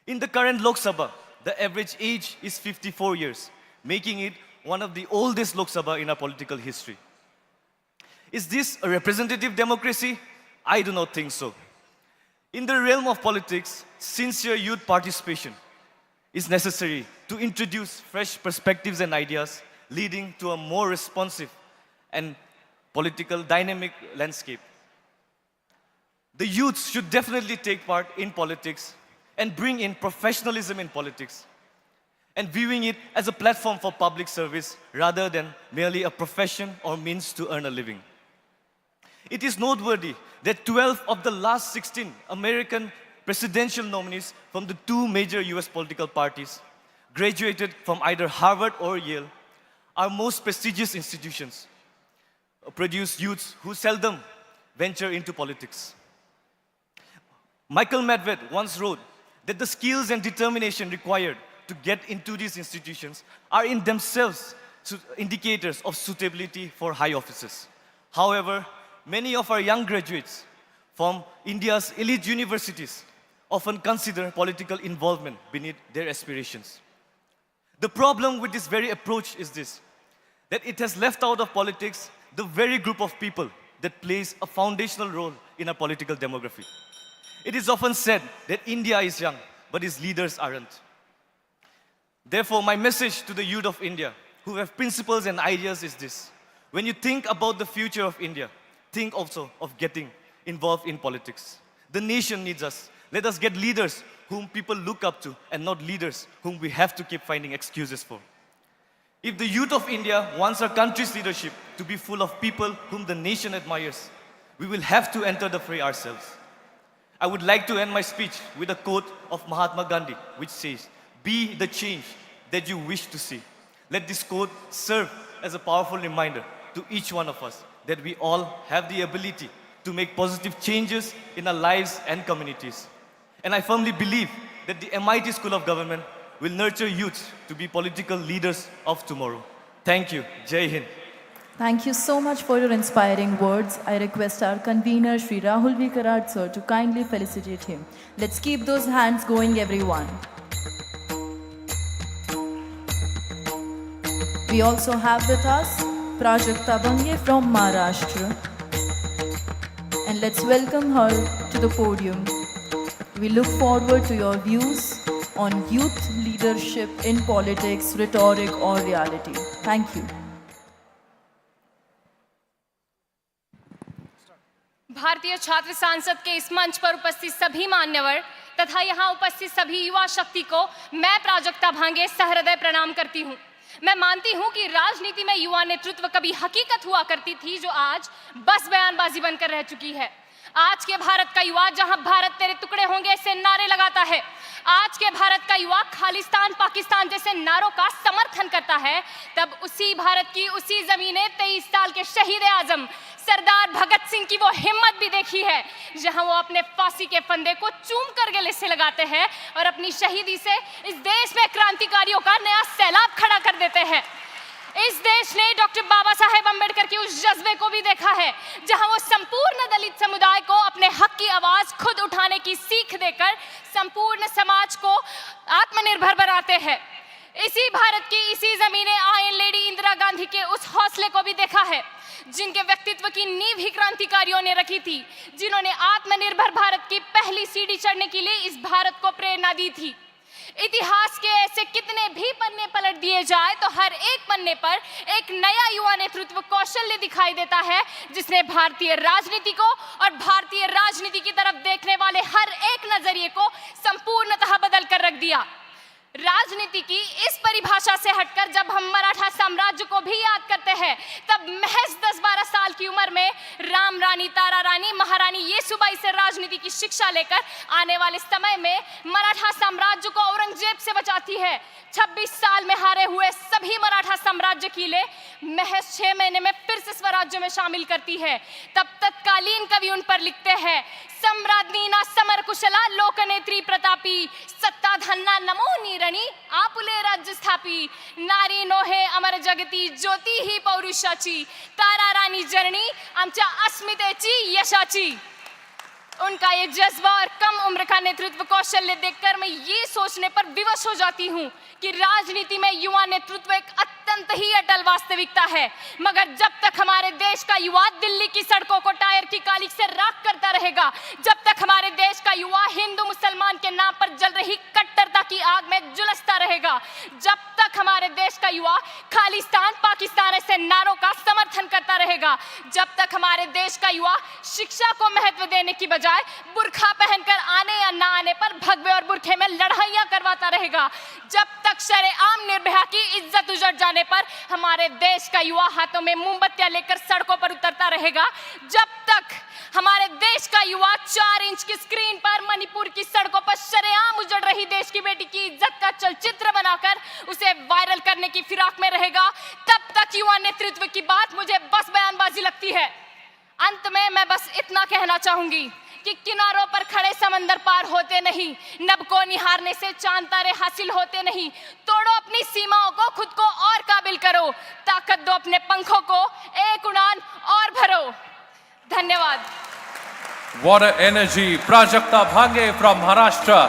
In the current Lok Sabha, the average age is 54 years, making it one of the oldest Lok Sabha in our political history. Is this a representative democracy? I do not think so. In the realm of politics, sincere youth participation is necessary to introduce fresh perspectives and ideas, leading to a more responsive and political dynamic landscape. The youth should definitely take part in politics and bring in professionalism in politics, and viewing it as a platform for public service rather than merely a profession or means to earn a living. It is noteworthy that 12 of the last 16 American presidential nominees from the two major US political parties graduated from either Harvard or Yale, our most prestigious institutions, produce youths who seldom venture into politics. Michael Medved once wrote that the skills and determination required to get into these institutions are in themselves indicators of suitability for high offices. However, many of our young graduates from India's elite universities often consider political involvement beneath their aspirations. The problem with this very approach is this, that it has left out of politics the very group of people that plays a foundational role in our political demography. It is often said that India is young, but its leaders aren't. Therefore, my message to the youth of India who have principles and ideas is this. When you think about the future of India, think also of getting involved in politics. The nation needs us. Let us get leaders whom people look up to and not leaders whom we have to keep finding excuses for. If the youth of India wants our country's leadership to be full of people whom the nation admires, we will have to enter the fray ourselves. I would like to end my speech with a quote of Mahatma Gandhi, which says, "Be the change that you wish to see." Let this quote serve as a powerful reminder to each one of us that we all have the ability to make positive changes in our lives and communities. And I firmly believe that the MIT School of Government will nurture youth to be political leaders of tomorrow. Thank you. Jai Hind. Thank you so much for your inspiring words. I request our convener, Shri Rahul V. Karad sir, to kindly felicitate him. Let's keep those hands going, everyone. We also have with us Prajakta Bange from Maharashtra. And let's welcome her to the podium. We look forward to your views on youth leadership in politics, rhetoric or reality. Thank you. भारतीय छात्र सांसद के इस मंच पर उपस्थित सभी मान्यवर तथा यहाँ उपस्थित सभी युवा शक्ति को मैं प्राजक्ता भांगे सहृदय प्रणाम करती हूँ। मैं मानती हूँ कि राजनीति में युवा नेतृत्व कभी हकीकत हुआ करती थी, जो आज बस बयानबाजी बनकर रह चुकी है। आज के भारत का युवा जहां भारत तेरे टुकड़े होंगे ऐसे नारे लगाता है, आज के भारत का युवा खालिस्तान पाकिस्तान जैसे नारों का समर्थन करता है, तब उसी भारत की उसी जमीने 23 साल के शहीद आजम सरदार भगत सिंह की वो हिम्मत भी देखी है, जहां वो अपने फांसी के फंदे को चूम कर गले से लगाते हैं और अपनी शहीदी से इस देश में क्रांतिकारियों का नया सैलाब खड़ा कर देते हैं। इस देश ने डॉक्टर बाबा साहेब अंबेडकर के उस जज्बे को भी देखा है, जहां वो संपूर्ण दलित समुदाय को अपने हक की आवाज खुद उठाने की सीख देकर संपूर्ण समाज को आत्मनिर्भर बनाते हैं। इसी भारत की इसी जमीने आयरन लेडी इंदिरा गांधी के उस हौसले को भी देखा है, जिनके व्यक्तित्व की नींव ही क्रांतिकारियों ने रखी थी, जिन्होंने आत्मनिर्भर भारत की पहली सीढ़ी चढ़ने के लिए इस भारत को प्रेरणा दी थी। इतिहास के ऐसे कितने भी पन्ने पलट दिए जाए तो हर एक पन्ने पर एक नया युवा नेतृत्व कौशल्य दिखाई देता है, जिसने भारतीय राजनीति को और भारतीय राजनीति की तरफ देखने वाले हर एक नजरिए को संपूर्णतः बदल कर रख दिया। राजनीति की इस परिभाषा से हटकर जब हम मराठा साम्राज्य को भी याद करते हैं, तब महज 10-12 साल की उम्र में राम रानी, तारा रानी, महारानी येसुबाई से राजनीति की शिक्षा लेकर आने वाले समय में मराठा साम्राज्य को औरंगजेब से बचाती है। 26 साल में हारे हुए सभी मराठा साम्राज्य किले महज 6 महीने में फिर से स्वराज्य में शामिल करती है। तब तत्कालीन कवि उन पर लिखते हैं, सम्राज्ञी ना समर कुशला लोकनेत्री प्रतापी, सत्ता धन्ना नमो नीरणी आपुले राज्य स्थापी, नारी नोहे अमर जगती ज्योती ही पौरुषाची, तारा राणी जननी आमच्या अस्मितेची यशाची। उनका ये जज्बा और कम उम्र का नेतृत्व कौशल्य देखकर मैं ये सोचने पर विवश हो जाती हूँ कि राजनीति में युवा नेतृत्व एक अत्यंत ही अटल वास्तविकता है। मगर जब तक हमारे देश का युवा दिल्ली की सड़कों को टायर की कालिख से राख करता रहेगा, जब तक हमारे देश का युवा हिंदू मुसलमान के नाम पर जल रही कट्टरता की आग में झुलसता रहेगा, जब तक हमारे देश का युवा खालिस्तान पाकिस्तान ऐसे नारों का समर्थन करता रहेगा, जब तक हमारे देश का युवा शिक्षा को महत्व देने की बजाय बुर्खा पहनकर आने या ना आने पर भगवे और बुरखे में लड़ाइयां करवाता रहेगा, जब तक शरेआम निर्भया की इज्जत उजड़ जाने पर हमारे देश का युवा हाथों में मोमबत्तियां लेकर सड़कों पर उतरता रहेगा, जब तक हमारे देश का युवा 4 इंच की स्क्रीन पर मणिपुर की सड़कों पर शरेआम उजड़ रही देश की बेटी की इज्जत का चलचित्र बनाकर उसे वायरल करने की फिराक में रहेगा, तब तक युवा नेतृत्व की बात मुझे बस बयानबाजी लगती है। अंत में मैं बस इतना कहना चाहूंगी कि किनारों पर खड़े समंदर पार होते नहीं, नभ को निहारने से चांद तारे हासिल होते नहीं। तोड़ो अपनी सीमाओं को, खुद को और काबिल करो, ताकत दो अपने पंखों को, एक उड़ान और भरो। धन्यवाद। What an energy, Prajakta Bhange from Maharashtra.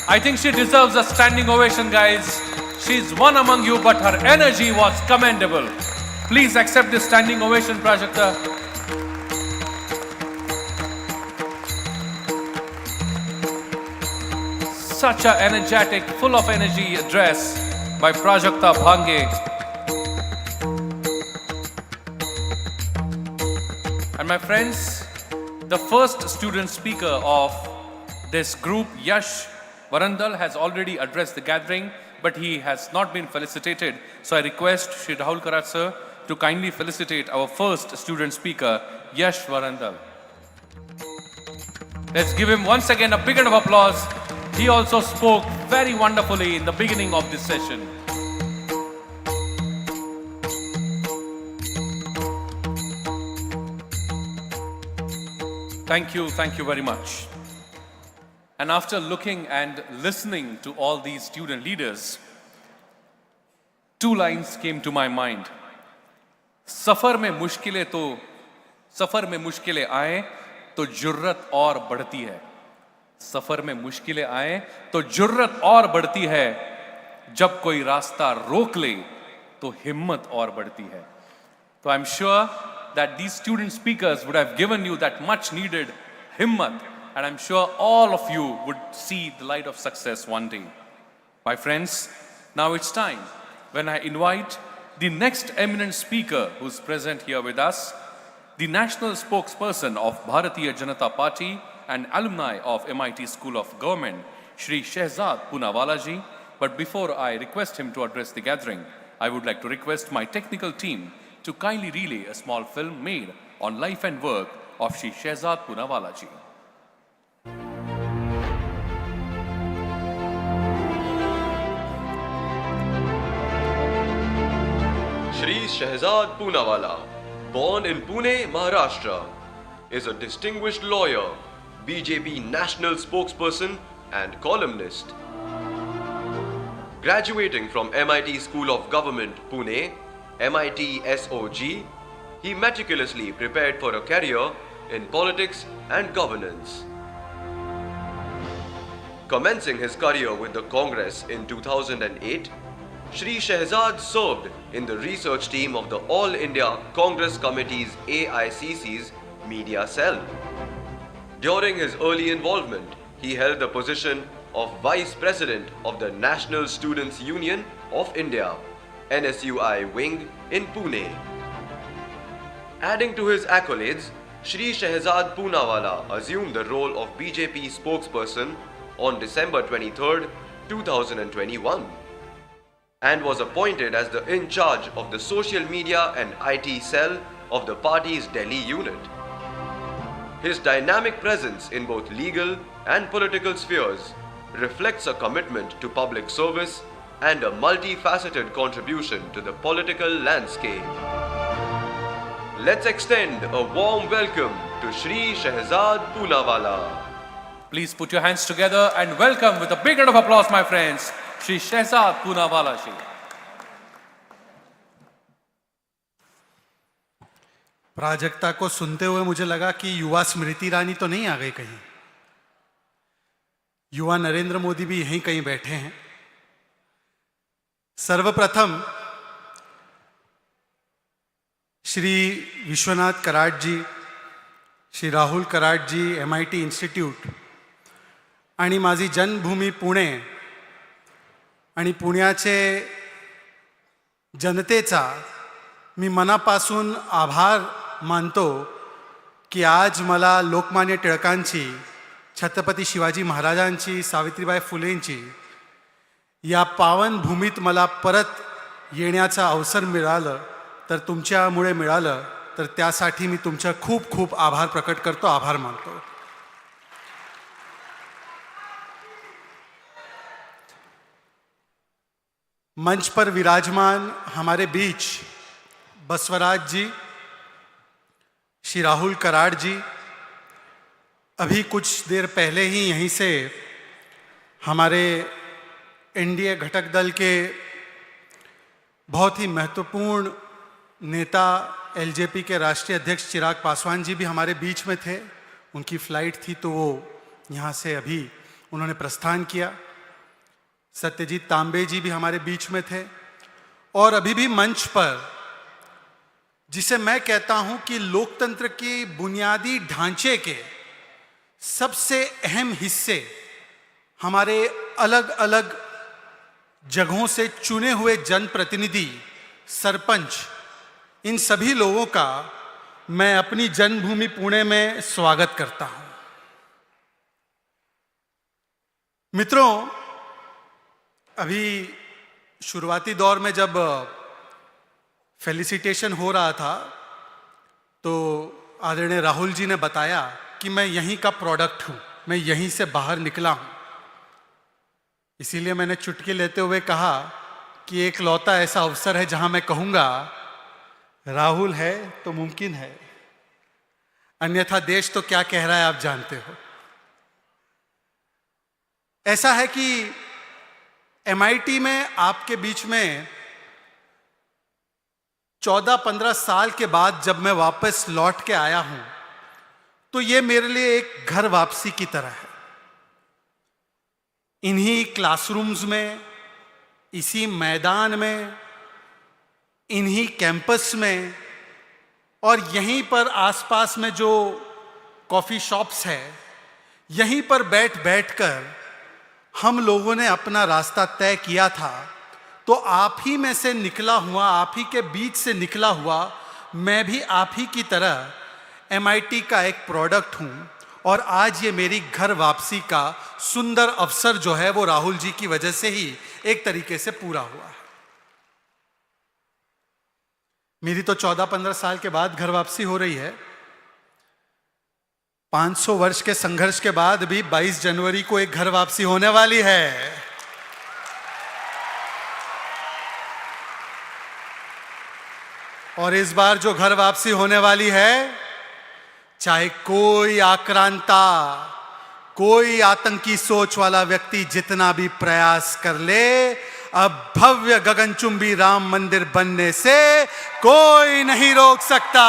I think she deserves a standing ovation, guys. She's one among you, but her energy was commendable. Please accept this standing ovation, Prajakta. Such an energetic, full of energy address by Prajakta Bhange. And my friends, the first student speaker of this group, Yash Varandal, has already addressed the gathering, but he has not been felicitated. So I request Shri Rahul Karat sir to kindly felicitate our first student speaker, Yash Varandal. Let's give him once again a big round of applause. He also spoke very wonderfully in the beginning of this session. Thank you very much. And after looking and listening to all these student leaders, 2 lines came to my mind. सफर में मुश्किलें आए तो जुर्रत और बढ़ती है। सफर में मुश्किलें आए तो जुर्रत और बढ़ती है। जब कोई रास्ता रोक ले तो हिम्मत और बढ़ती है। So I'm sure that these student speakers would have given you that much needed himmat, and I'm sure all of you would see the light of success one day. My friends, now it's time when I invite the next eminent speaker who's present here with us, the national spokesperson of Bharatiya Janata Party and alumni of MIT School of Government, Shri Shehzad Poonawalaji. But before I request him to address the gathering, I would like to request my technical team to kindly relay a small film made on life and work of Shri Shehzad Poonawalaji. Shri Shehzad Poonawala, born in Pune, Maharashtra, is a distinguished lawyer, BJP national spokesperson and columnist. Graduating from MIT School of Government, Pune, MIT SOG, he meticulously prepared for a career in politics and governance. Commencing his career with the Congress in 2008, Shri Shehzad served in the research team of the All India Congress Committee's AICC's media cell. During his early involvement, he held the position of Vice President of the National Students Union of India, NSUI wing in Pune. Adding to his accolades, Shri Shehzad Poonawala assumed the role of BJP spokesperson on December 23, 2021 and was appointed as the in charge of the social media and IT cell of the party's Delhi unit. His dynamic presence in both legal and political spheres reflects a commitment to public service and a multifaceted contribution to the political landscape. Let's extend a warm welcome to Shri Shehzad Poonawala. Please put your hands together and welcome with a big round of applause, my friends, Shri Shehzad Poonawala ji. Prajakta को सुनते हुए मुझे लगा कि युवा स्मृति ईरानी तो नहीं आ गई कहीं। युवा नरेंद्र मोदी भी यहीं कहीं बैठे हैं। सर्वप्रथम श्री विश्वनाथ कराड जी, श्री राहुल कराड जी, MIT इन्स्टिट्यूट आणि माझी जन्मभूमी पुणे आणि पुण्याचे जनतेचा मी मनापासून आभार मानतो की आज मला लोकमान्य टिळकांची, छत्रपती शिवाजी महाराजांची, सावित्रीबाई फुलेंची या पावन भूमीत मला परत येण्याचा अवसर मिळालं, तर तुमच्यामुळे मिळालं, तर त्यासाठी मी तुमचा खूप खूप आभार प्रकट करतो, आभार मानतो। मंच पर विराजमान हमारे बीच बसवराज जी, श्री राहुल कराड जी, अभी कुछ देर पहले ही यहीं से हमारे NDA घटक दल के बहुत ही महत्वपूर्ण नेता LJP के राष्ट्रीय अध्यक्ष चिराग पासवान जी भी हमारे बीच में थे। उनकी फ्लाइट थी तो वो यहाँ से अभी उन्होंने प्रस्थान किया। सत्यजीत तांबे जी भी हमारे बीच में थे। और अभी भी मंच पर, जिसे मैं कहता हूं कि लोकतंत्र की बुनियादी ढांचे के सबसे अहम हिस्से हमारे अलग अलग जगहों से चुने हुए जनप्रतिनिधि, सरपंच, इन सभी लोगों का मैं अपनी जन्मभूमि पुणे में स्वागत करता हूं। मित्रों, अभी शुरुआती दौर में जब फेलिसिटेशन हो रहा था तो आदरणीय राहुल जी ने बताया कि मैं यहीं का प्रोडक्ट हूं, मैं यहीं से बाहर निकला हूं। इसीलिए मैंने चुटकी लेते हुए कहा कि एक लौता ऐसा अवसर है जहां मैं कहूंगा राहुल है तो मुमकिन है, अन्यथा देश तो क्या कह रहा है आप जानते हो। ऐसा है कि MIT में आपके बीच में 14-15 साल के बाद जब मैं वापस लौट के आया हूं तो ये मेरे लिए एक घर वापसी की तरह है। इन्हीं क्लासरूम्स में, इसी मैदान में, इन्हीं कैंपस में और यहीं पर आसपास में जो कॉफी शॉप्स है, यहीं पर बैठ बैठकर हम लोगों ने अपना रास्ता तय किया था। तो आप ही में से निकला हुआ, आप ही के बीच से निकला हुआ मैं भी आप ही की तरह MIT का एक प्रोडक्ट हूं। और आज ये मेरी घर वापसी का सुंदर अवसर जो है वो राहुल जी की वजह से ही एक तरीके से पूरा हुआ है। मेरी तो 14-15 साल के बाद घर वापसी हो रही है। 500 वर्ष के संघर्ष के बाद भी 22 जनवरी को एक घर वापसी होने वाली है। और इस बार जो घर वापसी होने वाली है, चाहे कोई आक्रांता, कोई आतंकी सोच वाला व्यक्ति जितना भी प्रयास कर ले, अब भव्य गगनचुंबी राम मंदिर बनने से कोई नहीं रोक सकता।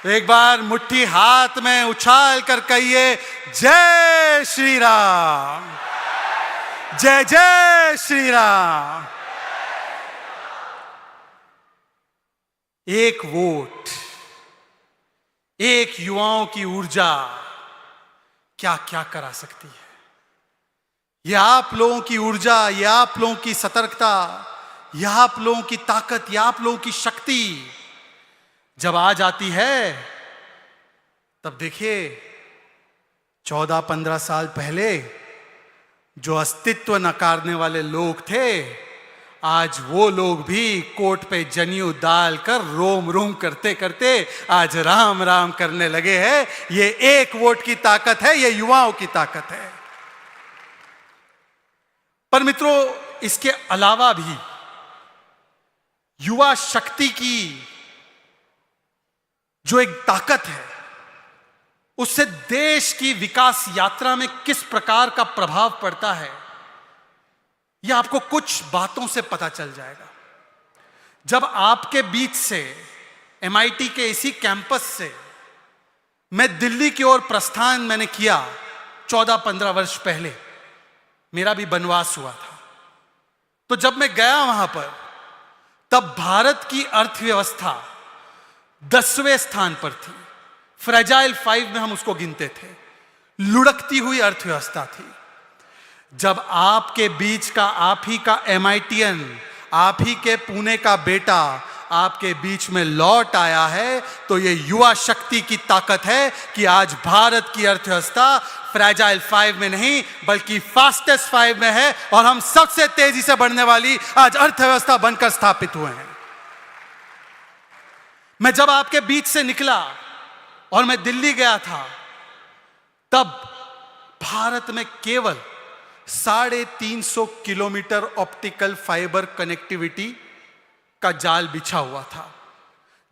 तो एक बार मुट्ठी हाथ में उछाल कर कहिए, जय श्री राम, जय जय श्री राम। एक वोट, एक युवाओं की ऊर्जा क्या क्या करा सकती है। यह आप लोगों की ऊर्जा, यह आप लोगों की सतर्कता, यह आप लोगों की ताकत, यह आप लोगों की शक्ति जब आ जाती है, तब देखिए 14-15 साल पहले जो अस्तित्व नकारने वाले लोग थे, आज वो लोग भी कोट पे जनेऊ डालकर रोम रोम करते करते आज राम राम करने लगे हैं। ये एक वोट की ताकत है, ये युवाओं की ताकत है। पर मित्रों, इसके अलावा भी युवा शक्ति की जो एक ताकत है, उससे देश की विकास यात्रा में किस प्रकार का प्रभाव पड़ता है, यह आपको कुछ बातों से पता चल जाएगा। जब आपके बीच से MIT के इसी कैंपस से मैं दिल्ली की ओर प्रस्थान मैंने किया 14-15 वर्ष पहले। मेरा भी वनवास हुआ था। तो जब मैं गया वहां पर, तब भारत की अर्थव्यवस्था 10वें स्थान पर थी। फ्रेजाइल 5 में हम उसको गिनते थे। लुढ़कती हुई अर्थव्यवस्था थी। जब आपके बीच का आप ही का MITian, आप ही के पुणे का बेटा आपके बीच में लौट आया है, तो ये युवा शक्ति की ताकत है कि आज भारत की अर्थव्यवस्था फ्रेजाइल 5 में नहीं बल्कि फास्टेस्ट 5 में है और हम सबसे तेजी से बढ़ने वाली आज अर्थव्यवस्था बनकर स्थापित हुए हैं। मैं जब आपके बीच से निकला और मैं दिल्ली गया था, तब भारत में केवल 350 किलोमीटर ऑप्टिकल फाइबर कनेक्टिविटी का जाल बिछा हुआ था।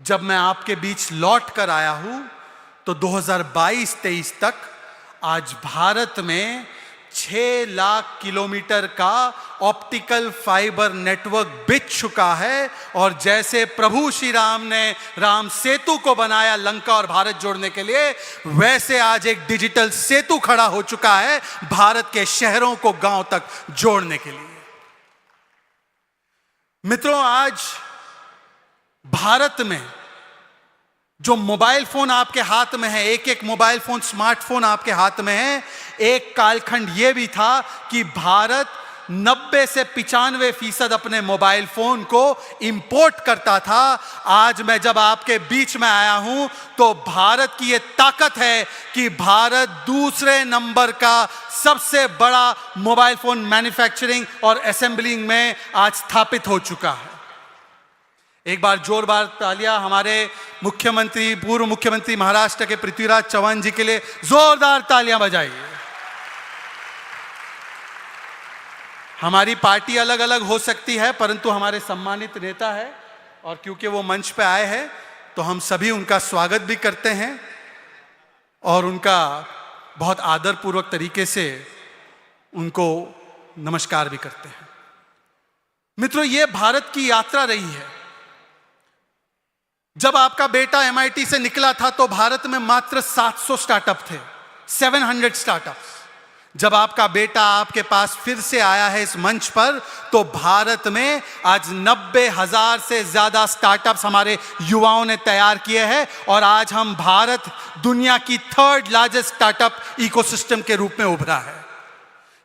जब मैं आपके बीच लौट कर आया हूं, तो 2022-23 तक आज भारत में 6 लाख किलोमीटर का ऑप्टिकल फाइबर नेटवर्क बिछ चुका है। और जैसे प्रभु श्री राम ने राम सेतु को बनाया लंका और भारत जोड़ने के लिए, वैसे आज एक डिजिटल सेतु खड़ा हो चुका है भारत के शहरों को गांव तक जोड़ने के लिए। मित्रों, आज भारत में जो मोबाइल फोन आपके हाथ में है, एक एक मोबाइल फोन, स्मार्टफोन आपके हाथ में है, एक कालखंड यह भी था कि भारत 90 से 95% अपने मोबाइल फोन को इंपोर्ट करता था। आज मैं जब आपके बीच में आया हूं, तो भारत की यह ताकत है कि भारत दूसरे नंबर का सबसे बड़ा मोबाइल फोन मैन्युफैक्चरिंग और असेंबलिंग में आज स्थापित हो चुका है। एक बार जोरदार तालियां हमारे मुख्यमंत्री, पूर्व मुख्यमंत्री महाराष्ट्र के पृथ्वीराज चव्हाण जी के लिए जोरदार तालियां बजाइए। हमारी पार्टी अलग अलग हो सकती है, परंतु हमारे सम्मानित नेता है, और क्योंकि वो मंच पे आए हैं तो हम सभी उनका स्वागत भी करते हैं और उनका बहुत आदरपूर्वक तरीके से उनको नमस्कार भी करते हैं। मित्रों, ये भारत की यात्रा रही है। जब आपका बेटा MIT से निकला था तो भारत में मात्र 700 स्टार्टअप थे, 700 स्टार्टअप्स। जब आपका बेटा आपके पास फिर से आया है इस मंच पर, तो भारत में आज 90,000 से ज्यादा स्टार्टअप्स हमारे युवाओं ने तैयार किए हैं और आज हम भारत दुनिया की 3rd लार्जेस्ट स्टार्टअप इकोसिस्टम के रूप में उभरा है।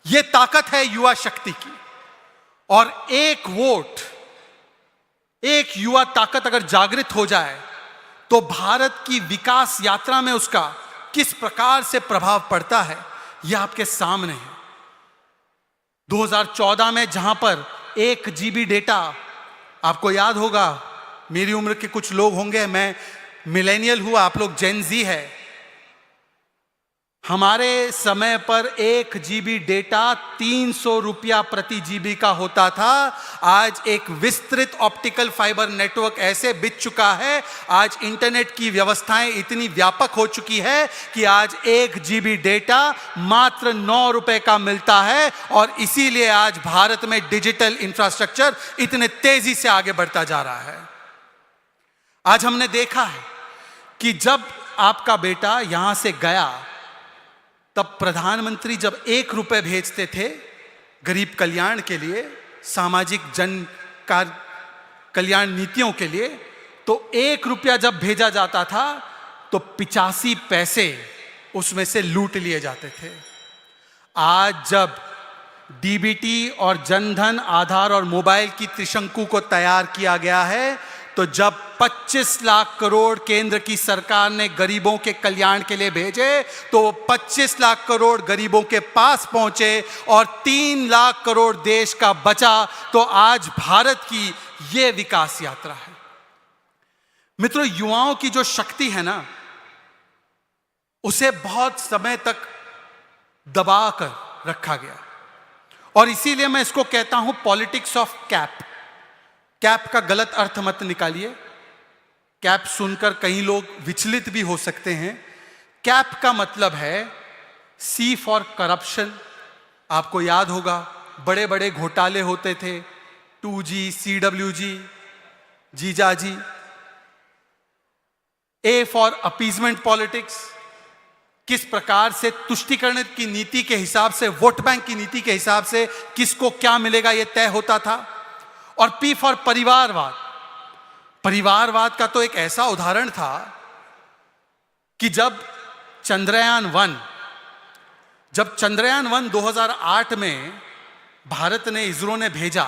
यह ताकत है युवा शक्ति की। और एक वोट, एक युवा ताकत अगर जागृत हो जाए, तो भारत की विकास यात्रा में उसका किस प्रकार से प्रभाव पड़ता है, यह आपके सामने है। 2014 में जहां पर 1 GB डेटा, आपको याद होगा, मेरी उम्र के कुछ लोग होंगे, मैं मिलेनियल हूं, आप लोग जेन जी है, हमारे समय पर 1 GB डेटा 300 रुपया प्रति GB का होता था। आज एक विस्तृत ऑप्टिकल फाइबर नेटवर्क ऐसे बिछ चुका है, आज इंटरनेट की व्यवस्थाएं इतनी व्यापक हो चुकी है कि आज 1 GB डेटा मात्र 9 रुपए का मिलता है। और इसीलिए आज भारत में डिजिटल इंफ्रास्ट्रक्चर इतने तेजी से आगे बढ़ता जा रहा है। आज हमने देखा है कि जब आपका बेटा यहां से गया, तब प्रधानमंत्री जब 1 रुपए भेजते थे गरीब कल्याण के लिए, सामाजिक जन कल्याण नीतियों के लिए, तो 1 रुपया जब भेजा जाता था तो 85 पैसे उसमें से लूट लिए जाते थे। आज जब DBT और जनधन, आधार और मोबाइल की त्रिशंकु को तैयार किया गया है, तो जब 25 लाख करोड़ केंद्र की सरकार ने गरीबों के कल्याण के लिए भेजे, तो 25 लाख करोड़ गरीबों के पास पहुंचे और 3 लाख करोड़ देश का बचा। तो आज भारत की यह विकास यात्रा है। मित्रों, युवाओं की जो शक्ति है ना, उसे बहुत समय तक दबा कर रखा गया, और इसीलिए मैं इसको कहता हूं पॉलिटिक्स ऑफ कैप। कैप का गलत अर्थ मत निकालिए। कैप सुनकर कई लोग विचलित भी हो सकते हैं। कैप का मतलब है C फॉर करप्शन। आपको याद होगा, बड़े बड़े घोटाले होते थे, 2G, CWG, जीजाजी। ए फॉर अपीजमेंट पॉलिटिक्स, किस प्रकार से तुष्टीकरण की नीति के हिसाब से, वोट बैंक की नीति के हिसाब से किसको क्या मिलेगा यह तय होता था। और पी फॉर परिवारवाद। परिवारवाद का तो एक ऐसा उदाहरण था कि जब चंद्रयान 1 2008 में भारत ने, इसरो ने भेजा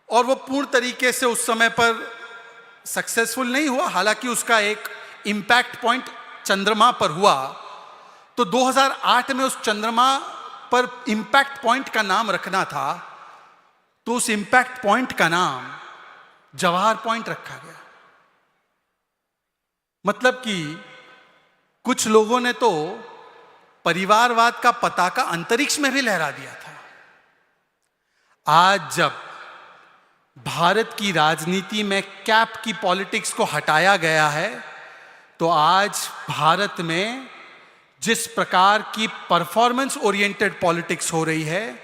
और वो पूर्ण तरीके से उस समय पर सक्सेसफुल नहीं हुआ, हालांकि उसका एक इंपैक्ट पॉइंट चंद्रमा पर हुआ, तो 2008 में उस चंद्रमा पर इंपैक्ट पॉइंट का नाम रखना था, तो उस इंपैक्ट पॉइंट का नाम जवाहर पॉइंट रखा गया। मतलब कि कुछ लोगों ने तो परिवारवाद का पताका अंतरिक्ष में भी लहरा दिया था। आज जब भारत की राजनीति में कैप की पॉलिटिक्स को हटाया गया है, तो आज भारत में जिस प्रकार की परफॉर्मेंस ओरिएंटेड पॉलिटिक्स हो रही है,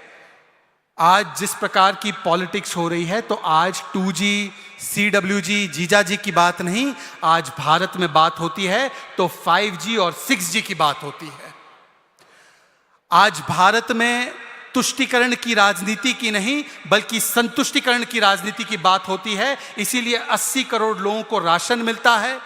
आज जिस प्रकार की पॉलिटिक्स हो रही है, तो आज 2G, CWG, जीजाजी की बात नहीं, आज भारत में बात होती है तो 5G और 6G की बात होती है। आज भारत में तुष्टीकरण की राजनीति की नहीं बल्कि संतुष्टीकरण की राजनीति की बात होती है। इसीलिए 80 करोड़ लोगों को राशन मिलता है,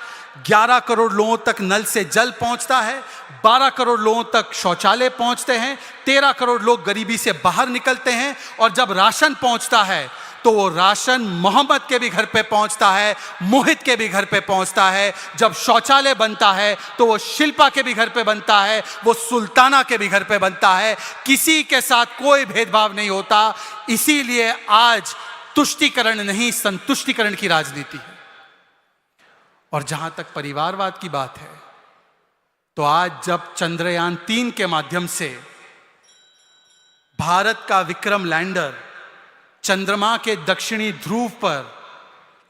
11 करोड़ लोगों तक नल से जल पहुंचता है, 12 करोड़ लोगों तक शौचालय पहुंचते हैं, 13 करोड़ लोग गरीबी से बाहर निकलते हैं। और जब राशन पहुंचता है तो वो राशन मोहम्मद के भी घर पे पहुंचता है, मोहित के भी घर पे पहुंचता है। जब शौचालय बनता है तो वो शिल्पा के भी घर पे बनता है, वो सुल्ताना के भी घर पे बनता है। किसी के साथ कोई भेदभाव नहीं होता। इसीलिए आज तुष्टीकरण नहीं, संतुष्टीकरण की राजनीति है। और जहां तक परिवारवाद की बात है, तो आज जब चंद्रयान 3 के माध्यम से भारत का विक्रम लैंडर चंद्रमा के दक्षिणी ध्रुव पर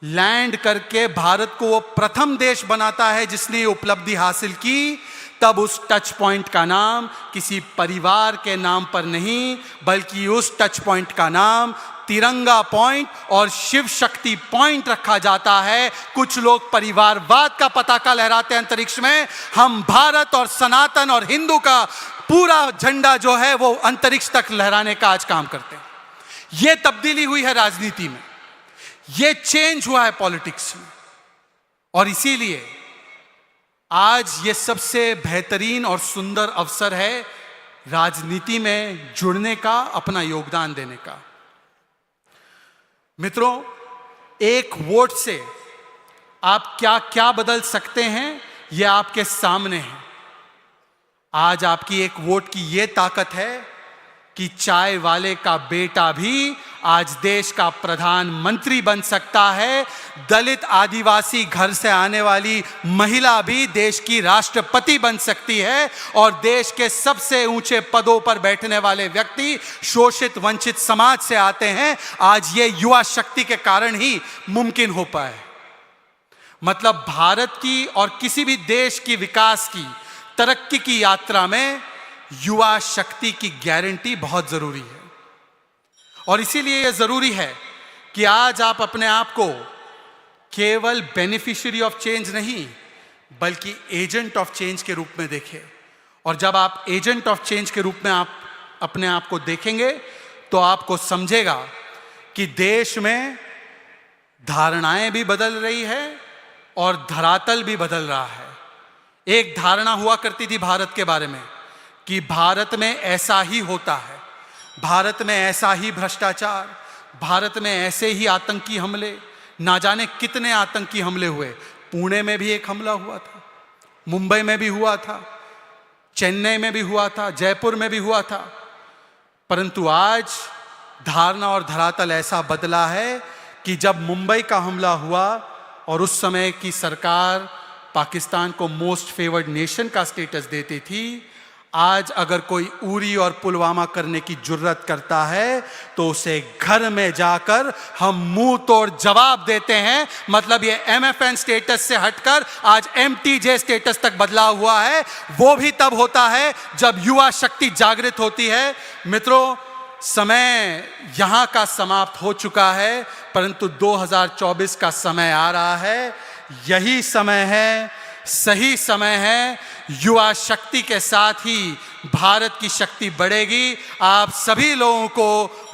लैंड करके भारत को वो प्रथम देश बनाता है जिसने ये उपलब्धि हासिल की, तब उस टच पॉइंट का नाम किसी परिवार के नाम पर नहीं बल्कि उस टच पॉइंट का नाम तिरंगा पॉइंट और शिव शक्ति पॉइंट रखा जाता है। कुछ लोग परिवारवाद का पताका लहराते हैं अंतरिक्ष में, हम भारत और सनातन और हिंदू का पूरा झंडा जो है वो अंतरिक्ष तक लहराने का आज काम करते हैं। ये तब्दीली हुई है राजनीति में, ये चेंज हुआ है पॉलिटिक्स में। और इसीलिए आज ये सबसे बेहतरीन और सुंदर अवसर है राजनीति में जुड़ने का, अपना योगदान देने का। मित्रों, एक वोट से आप क्या क्या बदल सकते हैं यह आपके सामने है। आज आपकी एक वोट की यह ताकत है कि चाय वाले का बेटा भी आज देश का प्रधानमंत्री बन सकता है, दलित आदिवासी घर से आने वाली महिला भी देश की राष्ट्रपति बन सकती है, और देश के सबसे ऊंचे पदों पर बैठने वाले व्यक्ति शोषित वंचित समाज से आते हैं। आज ये युवा शक्ति के कारण ही मुमकिन हो पाए। मतलब भारत की और किसी भी देश की विकास की, तरक्की की यात्रा में युवा शक्ति की गारंटी बहुत जरूरी है। और इसीलिए यह जरूरी है कि आज आप अपने आप को केवल बेनिफिशियरी ऑफ चेंज नहीं बल्कि एजेंट ऑफ चेंज के रूप में देखें। और जब आप एजेंट ऑफ चेंज के रूप में आप अपने आप को देखेंगे तो आपको समझेगा कि देश में धारणाएं भी बदल रही है और धरातल भी बदल रहा है। एक धारणा हुआ करती थी भारत के बारे में कि भारत में ऐसा ही होता है, भारत में ऐसा ही भ्रष्टाचार, भारत में ऐसे ही आतंकी हमले, ना जाने कितने आतंकी हमले हुए। पुणे में भी एक हमला हुआ था, मुंबई में भी हुआ था, चेन्नई में भी हुआ था, जयपुर में भी हुआ था। परंतु आज धारणा और धरातल ऐसा बदला है कि जब मुंबई का हमला हुआ और उस समय की सरकार पाकिस्तान को मोस्ट फेवर्ड नेशन का स्टेटस देती थी, आज अगर कोई उरी और पुलवामा करने की जुर्रत करता है तो उसे घर में जाकर हम मुंह तोड़ जवाब देते हैं। मतलब ये MFN स्टेटस से हटकर आज MTJ स्टेटस तक बदला हुआ है। वो भी तब होता है जब युवा शक्ति जागृत होती है। मित्रों, समय यहां का समाप्त हो चुका है, परंतु 2024 का समय आ रहा है यही समय है, सही समय है। युवा शक्ति के साथ ही भारत की शक्ति बढ़ेगी। आप सभी लोगों को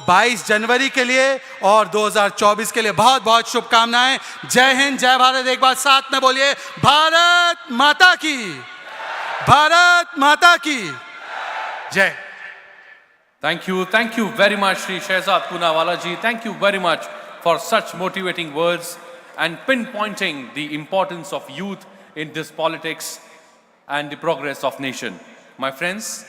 22 जनवरी के लिए और 2024 के लिए बहुत बहुत शुभकामनाएं। जय हिंद, जय भारत। एक बार साथ में बोलिए, भारत माता की, भारत माता की जय। Thank you very much, Shri Shehzad Poonawala ji. Thank you very much for such motivating words and pinpointing the importance of youth in this politics and the progress of nation. My friends,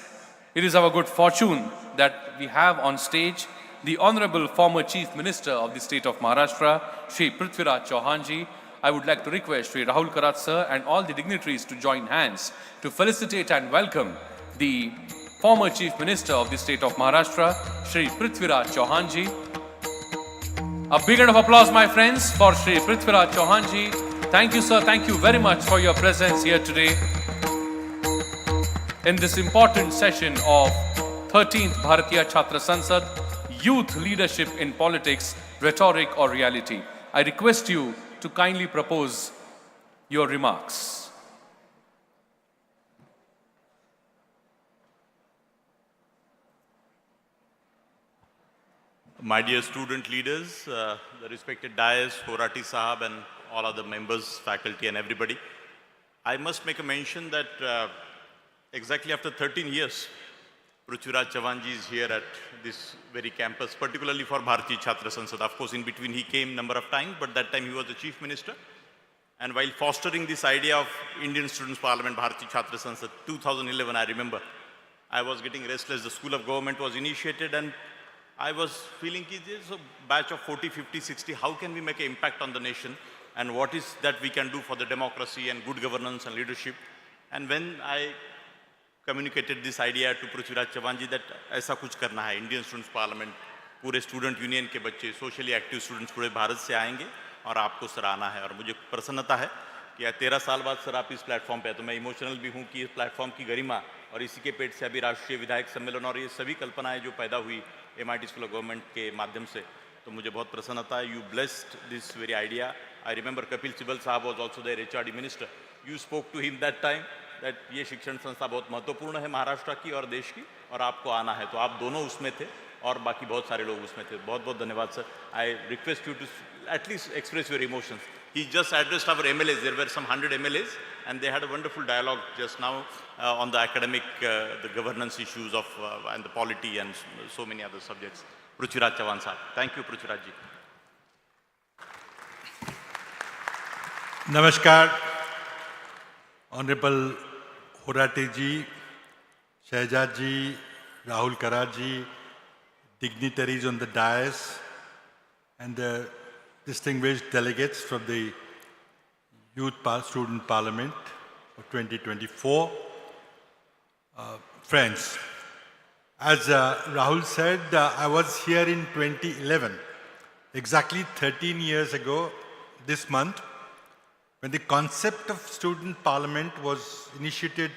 it is our good fortune that we have on stage the Honorable former Chief Minister of the state of Maharashtra, Shri Prithviraj Chauhan ji. I would like to request Shri Rahul Karat sir and all the dignitaries to join hands to felicitate and welcome the former Chief Minister of the state of Maharashtra, Shri Prithviraj Chauhan ji. A big round of applause, my friends, for Shri Prithviraj Chauhan ji. Thank you, sir. Thank you very much for your presence here today in this important session of 13th Bharatiya Chhatra Sansad, Youth Leadership in Politics, Rhetoric or Reality. I request you to kindly propose your remarks. My dear student leaders, the respected Dais, Horati Sahab and all other members, faculty and everybody. I must make a mention that exactly after 13 years, Prithviraj Chauhan ji is here at this very campus, particularly for Bharatiya Chhatra Sansad. Of course, in between he came number of times, but that time he was the Chief Minister. And while fostering this idea of Indian Students' Parliament, Bharatiya Chhatra Sansad, 2011, I remember, I was getting restless. The School of Government was initiated and I was feeling that there's a batch of 40, 50, 60, how can we make an impact on the nation and what is that we can do for the democracy and good governance and leadership. And when I communicated this idea to Prithviraj Chauhan ji that ऐसा कुछ करना है, Indian Students Parliament, पूरे student union के बच्चे, socially active students पूरे भारत से आएंगे और आपको सराहना है। और मुझे प्रसन्नता है कि 13 साल बाद सर आप इस प्लेटफॉर्म पे, तो मैं इमोशनल भी हूँ कि इस प्लेटफॉर्म की गरिमा और इसी के पेट से अभी राष्ट्रीय विधायक सम्मेलन और ये सभी कल्पनाएं जो पैदा हुई MIT स्कूल ऑफ गवर्नमेंट के माध्यम से, तो मुझे बहुत प्रसन्नता है। You blessed this very idea. I remember Kapil Sibal साहब was also there, HRD minister. You spoke to him that time that ये शिक्षण संस्था बहुत महत्वपूर्ण है महाराष्ट्र की और देश की और आपको आना है, तो आप दोनों उसमें थे और बाकी बहुत सारे लोग उसमें थे। बहुत बहुत धन्यवाद sir. I request you to at least express your emotions. He just addressed our MLAs. There were some 100 MLAs and they had a wonderful dialogue just now on the academic, the governance issues of and the polity and so many other subjects. Prithviraj Chauhan sahab. Thank you, Prithviraj ji. Namaskar, Honorable Horati ji, Shehzad ji, Rahul Karat ji, dignitaries on the dais and the distinguished delegates from the Youth Student Parliament of 2024. Friends, as Rahul said, I was here in 2011, exactly 13 years ago this month, when the concept of student parliament was initiated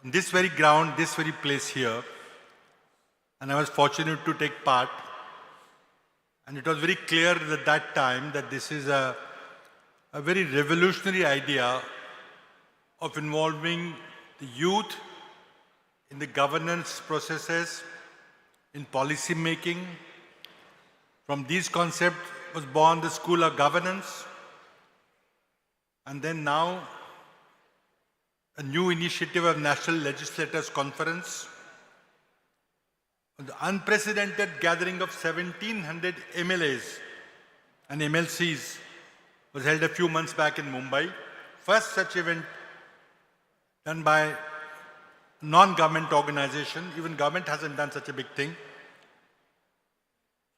on this very ground, this very place here, and I was fortunate to take part. And it was very clear at that time that this is a very revolutionary idea of involving the youth in the governance processes, in policy making. From these concepts was born the School of Governance. And then now a new initiative of National Legislators Conference. The unprecedented gathering of 1,700 MLAs and MLCs was held a few months back in Mumbai. First such event done by non-government organization. Even government hasn't done such a big thing.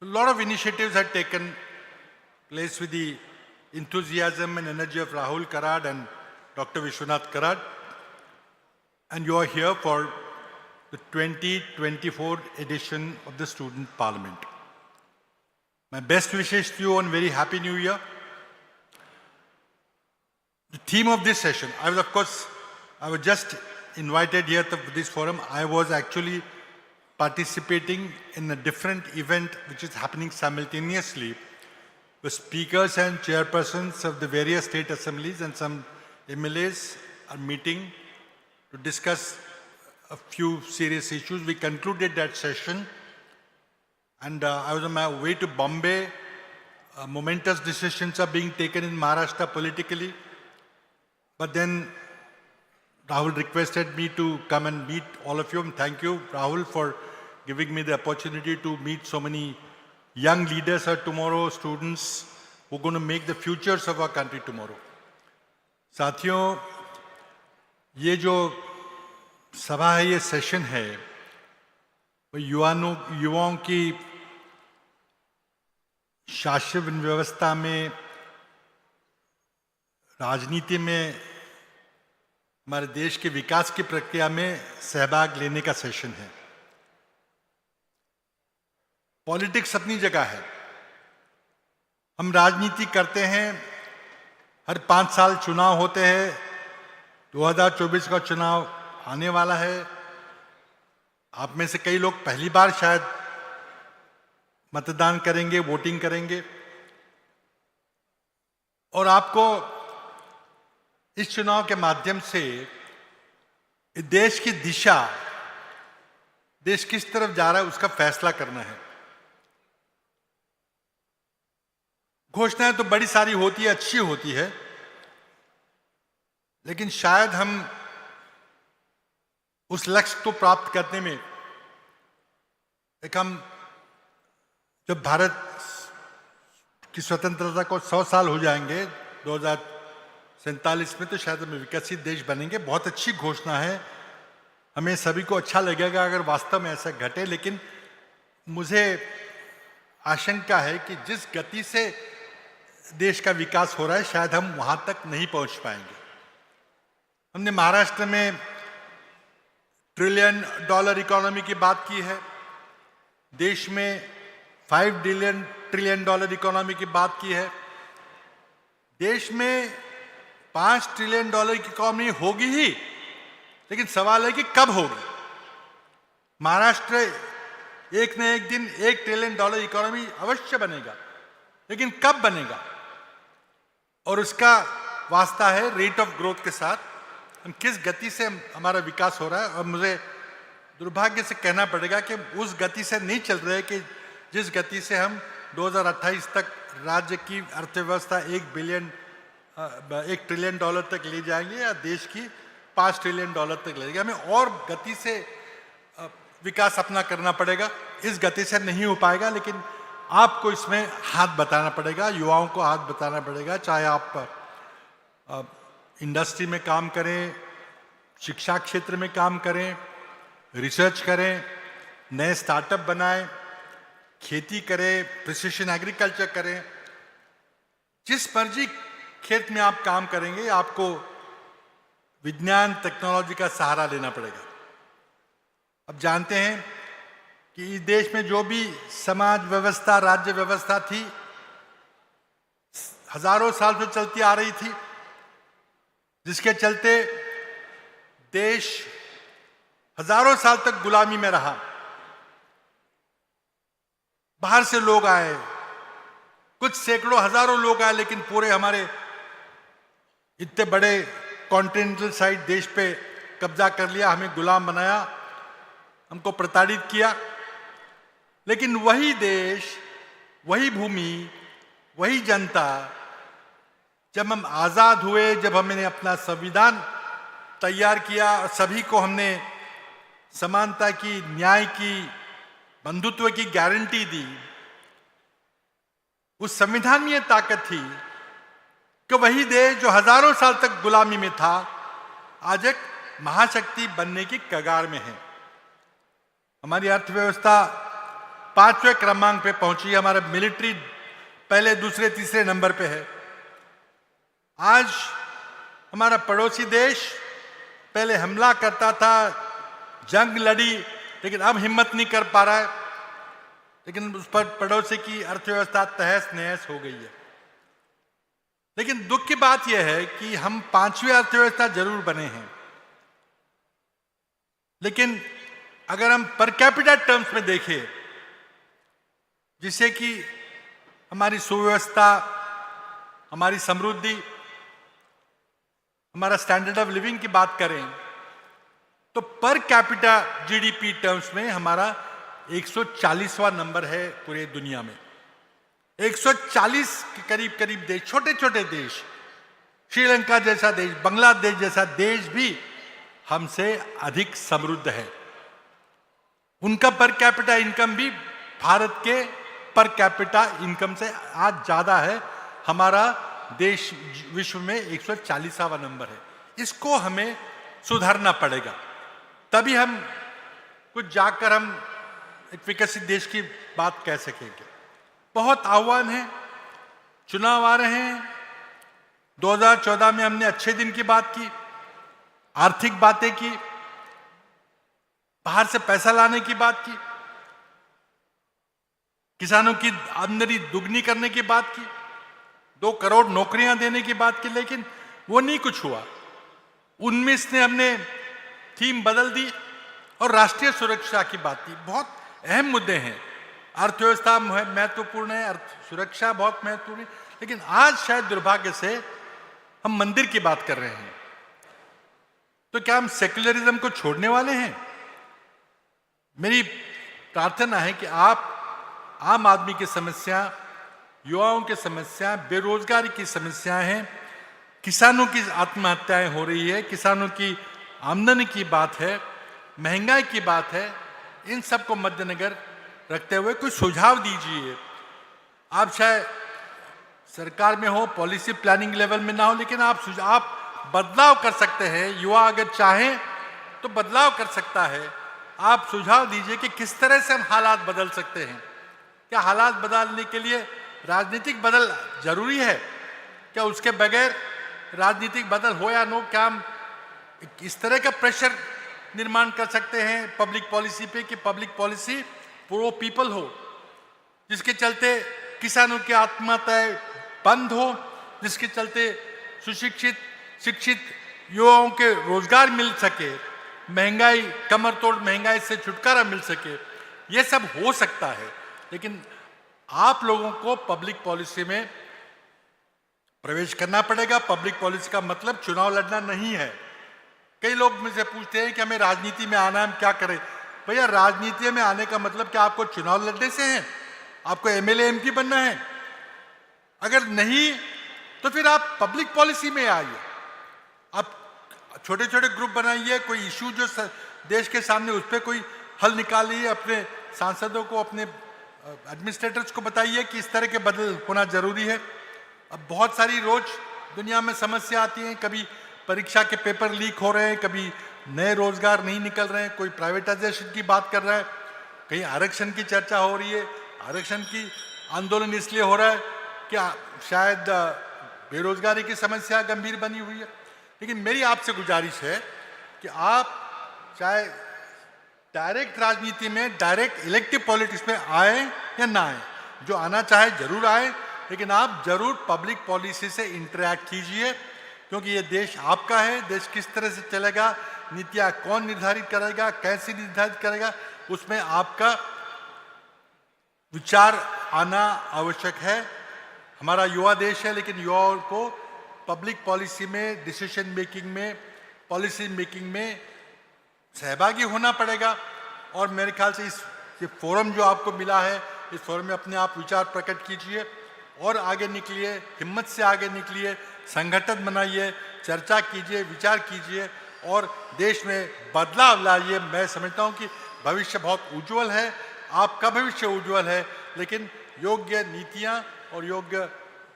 A lot of initiatives had taken place with the enthusiasm and energy of Rahul Karat and Dr. Vishwanath Karat. And you are here for the 2024 edition of the Student Parliament. My best wishes to you and very Happy New Year. The theme of this session, I was just invited here to this forum. I was actually participating in a different event which is happening simultaneously, the speakers and chairpersons of the various state assemblies and some MLAs are meeting to discuss a few serious issues. We concluded that session, and I was on my way to Bombay. Momentous decisions are being taken in Maharashtra politically, but then Rahul requested me to come and meet all of you, and thank you, Rahul, for giving me the opportunity to meet so many young leaders of tomorrow, students who are going to make the futures of our country tomorrow. साथियों, ये जो सभा है, ये session है, वो युवाओं की शासन व्यवस्था में, राजनीति में, हमारे देश के विकास की प्रक्रिया में सहभाग लेने का सेशन है। पॉलिटिक्स अपनी जगह है, हम राजनीति करते हैं, हर 5 साल चुनाव होते हैं, 2024 का चुनाव आने वाला है। आप में से कई लोग पहली बार शायद मतदान करेंगे, वोटिंग करेंगे, और आपको इस चुनाव के माध्यम से देश की दिशा, देश किस तरफ जा रहा है, उसका फैसला करना है। घोषणाएं तो बड़ी सारी होती है, अच्छी होती है, लेकिन शायद हम उस लक्ष्य को प्राप्त करने में हम जब भारत की स्वतंत्रता को 100 साल हो जाएंगे 2047 में, तो शायद हम विकसित देश बनेंगे। बहुत अच्छी घोषणा है, हमें सभी को अच्छा लगेगा अगर वास्तव में ऐसा घटे, लेकिन मुझे आशंका है कि जिस गति से देश का विकास हो रहा है, शायद हम वहां तक नहीं पहुंच पाएंगे। हमने महाराष्ट्र में $1 ट्रिलियन इकोनॉमी की बात की है, देश में $5 ट्रिलियन इकोनॉमी की बात की है। देश में $5 ट्रिलियन की इकोनॉमी होगी ही, लेकिन सवाल है कि कब होगी। महाराष्ट्र एक न एक दिन $1 ट्रिलियन इकोनॉमी अवश्य बनेगा, लेकिन कब बनेगा, और उसका वास्ता है रेट ऑफ ग्रोथ के साथ, हम किस गति से हमारा विकास हो रहा है। और मुझे दुर्भाग्य से कहना पड़ेगा कि उस गति से नहीं चल रहे कि जिस गति से हम 2028 तक राज्य की अर्थव्यवस्था $1 ट्रिलियन तक ले जाएंगे, या देश की $5 ट्रिलियन तक ले जाएंगे। हमें और गति से विकास अपना करना पड़ेगा, इस गति से नहीं हो पाएगा, लेकिन आपको इसमें हाथ बताना पड़ेगा, युवाओं को हाथ बताना पड़ेगा। चाहे आप इंडस्ट्री में काम करें, शिक्षा क्षेत्र में काम करें, रिसर्च करें, नए स्टार्टअप बनाएं, खेती करें, प्रिसिशन एग्रीकल्चर करें, जिस मर्जी खेत में आप काम करेंगे, आपको विज्ञान टेक्नोलॉजी का सहारा लेना पड़ेगा। अब जानते हैं कि इस देश में जो भी समाज व्यवस्था, राज्य व्यवस्था थी, हजारों साल से चलती आ रही थी, जिसके चलते देश हजारों साल तक गुलामी में रहा। बाहर से लोग आए, कुछ सैकड़ों हजारों लोग आए, लेकिन पूरे हमारे इतने बड़े कॉन्टिनेंटल साइड देश पे कब्जा कर लिया, हमें गुलाम बनाया, हमको प्रताड़ित किया। लेकिन वही देश, वही भूमि, वही जनता, जब हम आजाद हुए, जब हमने अपना संविधान तैयार किया, सभी को हमने समानता की, न्याय की, बंधुत्व की गारंटी दी, उस संविधान में यह ताकत थी कि वही देश जो हजारों साल तक गुलामी में था, आज एक महाशक्ति बनने की कगार में है। हमारी अर्थव्यवस्था 5वें क्रमांक पे पहुंची, हमारा मिलिट्री पहले, दूसरे, तीसरे नंबर पे है। आज हमारा पड़ोसी देश पहले हमला करता था, जंग लड़ी, लेकिन अब हिम्मत नहीं कर पा रहा है, लेकिन उस पर पड़ोसी की अर्थव्यवस्था तहस नहस हो गई है। लेकिन दुख की बात यह है कि हम 5वीं अर्थव्यवस्था जरूर बने हैं, लेकिन अगर हम पर कैपिटा टर्म्स में देखें, जिसे कि हमारी सुव्यवस्था, हमारी समृद्धि, हमारा स्टैंडर्ड ऑफ लिविंग की बात करें तो पर कैपिटा जीडीपी टर्म्स में हमारा 140वां नंबर है पूरे दुनिया में। 140 के करीब करीब देश, छोटे छोटे देश, श्रीलंका जैसा देश, बांग्लादेश जैसा देश भी हमसे अधिक समृद्ध है। उनका पर कैपिटा इनकम भी भारत के पर कैपिटा इनकम से आज ज्यादा है। हमारा देश विश्व में 140वां नंबर है। इसको हमें सुधारना पड़ेगा, तभी हम कुछ जाकर हम एक विकसित देश की बात कह सकेंगे। बहुत आह्वान है, चुनाव आ रहे हैं। 2014 में हमने अच्छे दिन की बात की, आर्थिक बातें की, बाहर से पैसा लाने की बात की, किसानों की आमदनी दुगनी करने की बात की, 2 करोड़ नौकरियां देने की बात की, लेकिन वो नहीं कुछ हुआ। 19 ने हमने थीम बदल दी और राष्ट्रीय सुरक्षा की बात की। बहुत अहम मुद्दे हैं, अर्थव्यवस्था महत्वपूर्ण है, सुरक्षा बहुत महत्वपूर्ण है, लेकिन आज शायद दुर्भाग्य से हम मंदिर की बात कर रहे हैं। तो क्या हम सेक्युलरिज्म को छोड़ने वाले हैं? मेरी प्रार्थना है कि आप आम आदमी की समस्या, युवाओं की समस्या, बेरोजगारी की समस्याएं हैं, किसानों की आत्महत्याएं हो रही है, किसानों की आमदनी की बात है, महंगाई की बात है, इन सब को मद्देनजर रखते हुए कुछ सुझाव दीजिए। आप शायद सरकार में हो, पॉलिसी प्लानिंग लेवल में ना हो, लेकिन आप बदलाव कर सकते हैं। युवा अगर चाहें तो बदलाव कर सकता है। आप सुझाव दीजिए कि किस तरह से हम हालात बदल सकते हैं। क्या हालात बदलने के लिए राजनीतिक बदल जरूरी है? क्या उसके बगैर राजनीतिक बदल हो या नो, क्या हम इस तरह का प्रेशर निर्माण कर सकते हैं पब्लिक पॉलिसी पे कि पब्लिक पॉलिसी प्रो पीपल हो, जिसके चलते किसानों की आत्महत्याएं बंद हो, जिसके चलते सुशिक्षित शिक्षित युवाओं के रोजगार मिल सके, महंगाई, कमर तोड़ महंगाई से छुटकारा मिल सके। ये सब हो सकता है, लेकिन आप लोगों को पब्लिक पॉलिसी में प्रवेश करना पड़ेगा। पब्लिक पॉलिसी का मतलब चुनाव लड़ना नहीं है। कई लोग मुझसे पूछते हैं कि हमें राजनीति में आना है, हम क्या करें? भैया, राजनीति में आने का मतलब क्या आपको चुनाव लड़ने से है? आपको एमएलए एमपी बनना है? अगर नहीं तो फिर आप पब्लिक पॉलिसी में आइए। आप छोटे छोटे ग्रुप बनाइए, कोई इशू जो देश के सामने उस पर कोई हल निकालिए, अपने सांसदों को, अपने एडमिनिस्ट्रेटर्स को बताइए कि इस तरह के बदल होना जरूरी है। अब बहुत सारी रोज दुनिया में समस्या आती हैं, कभी परीक्षा के पेपर लीक हो रहे हैं, कभी नए रोजगार नहीं निकल रहे हैं, कोई प्राइवेटाइजेशन की बात कर रहा है, कहीं आरक्षण की चर्चा हो रही है। आरक्षण की आंदोलन इसलिए हो रहा है कि शायद बेरोजगारी की समस्या गंभीर बनी हुई है। लेकिन मेरी आपसे गुजारिश है कि आप चाहे डायरेक्ट राजनीति में, डायरेक्ट इलेक्टिव पॉलिटिक्स में आए या ना आए, जो आना चाहे जरूर आए, लेकिन आप जरूर पब्लिक पॉलिसी से इंटरैक्ट कीजिए, क्योंकि ये देश आपका है। देश किस तरह से चलेगा, नीतियाँ कौन निर्धारित करेगा, कैसे निर्धारित करेगा, उसमें आपका विचार आना आवश्यक है। हमारा युवा देश है, लेकिन युवाओं को पब्लिक पॉलिसी में, डिसीजन मेकिंग में, पॉलिसी मेकिंग में सहभागी होना पड़ेगा। और मेरे ख्याल से ये फोरम जो आपको मिला है, इस फोरम में अपने आप विचार प्रकट कीजिए और आगे निकलिए, हिम्मत से आगे निकलिए, संगठन बनाइए, चर्चा कीजिए, विचार कीजिए और देश में बदलाव लाइए। मैं समझता हूँ कि भविष्य बहुत उज्जवल है, आपका भविष्य उज्जवल है, लेकिन योग्य नीतियाँ और योग्य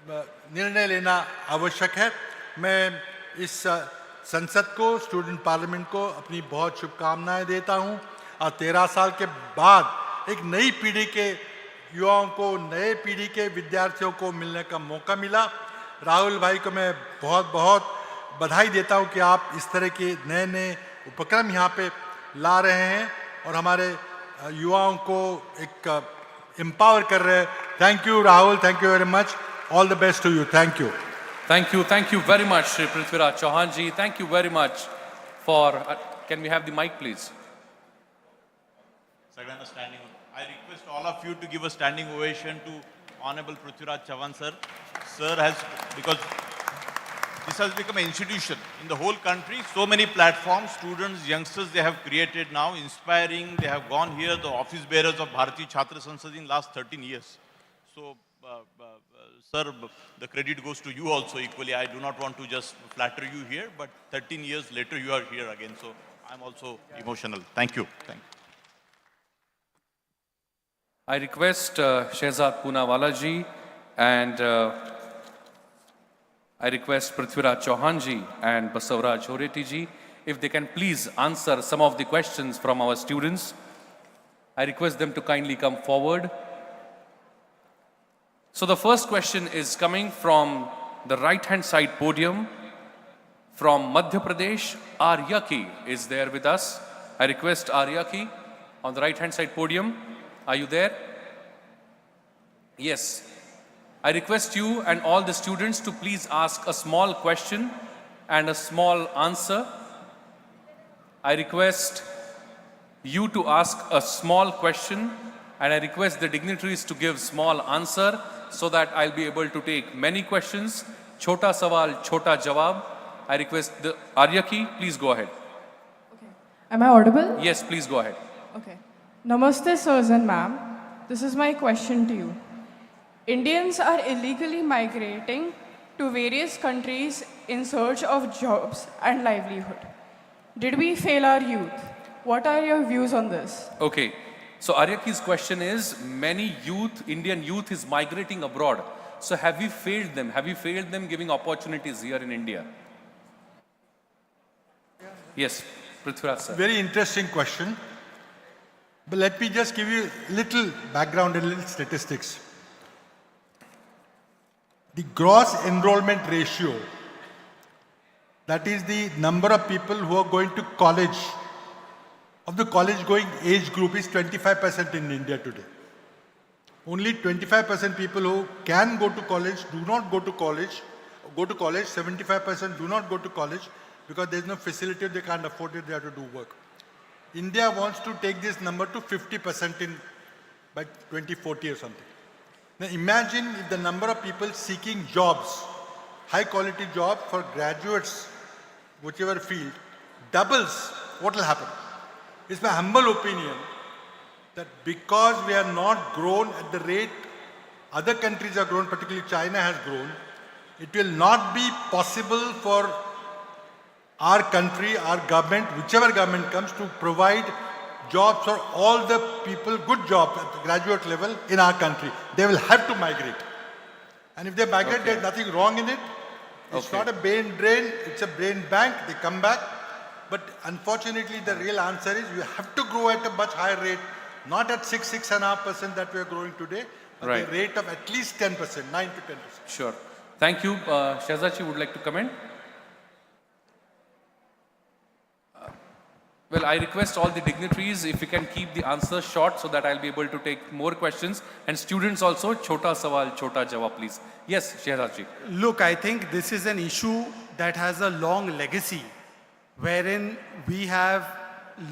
निर्णय लेना आवश्यक है। मैं इस संसद को, स्टूडेंट पार्लियामेंट को अपनी बहुत शुभकामनाएं देता हूं। और 13 साल के बाद एक नई पीढ़ी के युवाओं को, नए पीढ़ी के विद्यार्थियों को मिलने का मौका मिला। राहुल भाई को मैं बहुत बहुत बधाई देता हूं कि आप इस तरह के नए नए उपक्रम यहाँ पे ला रहे हैं और हमारे युवाओं को एक एम्पावर कर रहे हैं। Thank you Rahul, thank you very much, all the best to you, thank you. Thank you very much, Shri Prithviraj Chauhan ji. Thank you very much for, can we have the mic please? I request all of you to give a standing ovation to Honorable Prithviraj Chavan sir. Sir has, because this has become an institution in the whole country. So many platforms, students, youngsters, they have created now, inspiring. They have gone here, the office bearers of Bharatiya Chhatra Sansad in last 13 years. So, sir, the credit goes to you also equally. I do not want to just flatter you here, but 13 years later, you are here again. So, I'm also emotional. Thank you. Thank you. I request Shehzad Poonawala ji and I request Prithviraj Chauhan ji and Basavaraj Horeti ji if they can please answer some of the questions from our students. I request them to kindly come forward. So the first question is coming from the right-hand side podium from Madhya Pradesh. Aryaki is there with us. I request Aryaki on the right-hand side podium. Are you there? Yes. I request you and all the students to please ask a small question and a small answer. I request you to ask a small question and I request the dignitaries to give small answer so that I'll be able to take many questions. Chota sawal, chota jawab. I request the Aryaki, please go ahead. Am I audible? Yes, please go ahead. Okay. Namaste, sirs and ma'am. This is my question to you. Indians are illegally migrating to various countries in search of jobs and livelihood. Did we fail our youth? What are your views on this? Okay. So Aryaki's question is, many youth, Indian youth is migrating abroad. So have we failed them? Have we failed them giving opportunities here in India? Yes, Prithviraj sir. Very interesting question. But let me just give you a little background and little statistics. The gross enrollment ratio, that is the number of people who are going to college, of the college going age group is 25% in India today. Only 25% people who can go to college do not go to college, 75% do not go to college because there is no facility, they can't afford it, they have to do work. India wants to take this number to 50% by 2040 or something. Now imagine if the number of people seeking jobs, high quality jobs for graduates, whichever field, doubles, what will happen? It's my humble opinion that because we are not grown at the rate other countries have grown, particularly China has grown, it will not be possible for our country, our government, whichever government comes, to provide jobs for all the people, good jobs at the graduate level in our country. They will have to migrate. And if they migrate, there's nothing wrong in it. It's not a brain drain, it's a brain bank. They come back. But unfortunately, the real answer is we have to grow at a much higher rate, not at 6.5% that we are growing today, but a rate of at least 10%, 9 to 10%. Sure. Thank you. Shehzad, would like to comment? Well, I request all the dignitaries if we can keep the answers short so that I'll be able to take more questions. And students also, chota sawal, chota jawab, please. Yes, Shehzad ji. Look, I think this is an issue that has a long legacy, wherein we have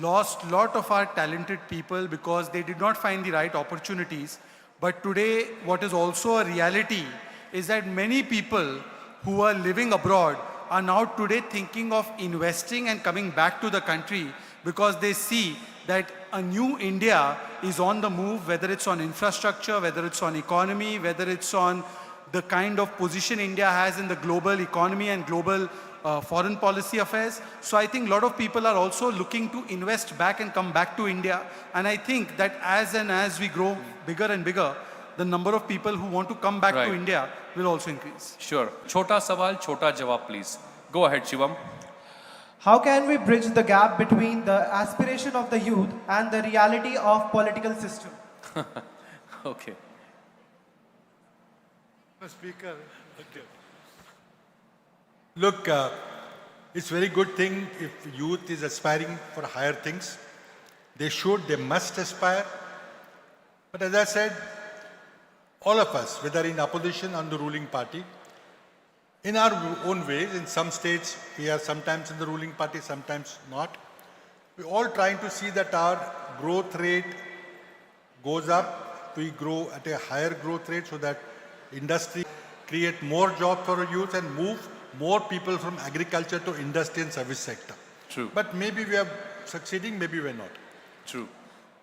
lost a lot of our talented people because they did not find the right opportunities. But today, what is also a reality is that many people who are living abroad are now today thinking of investing and coming back to the country because they see that a new India is on the move, whether it's on infrastructure, whether it's on economy, whether it's on the kind of position India has in the global economy and global foreign policy affairs. So I think a lot of people are also looking to invest back and come back to India. And I think that as we grow bigger and bigger, the number of people who want to come back to India will also increase. Sure. Chota sawal, chota jawab, please. Go ahead, Shivam. How can we bridge the gap between the aspiration of the youth and the reality of political system? Okay. Speaker. Okay. Look, it's a very good thing if youth is aspiring for higher things. They should, they must aspire. But as I said, all of us, whether in opposition or the ruling party, in our own ways, in some states, we are sometimes in the ruling party, sometimes not. We're all trying to see that our growth rate goes up we grow at a higher growth rate so that industry create more jobs for our youth and move more people from agriculture to industry and service sector. True. But maybe we are succeeding, maybe we are not. True.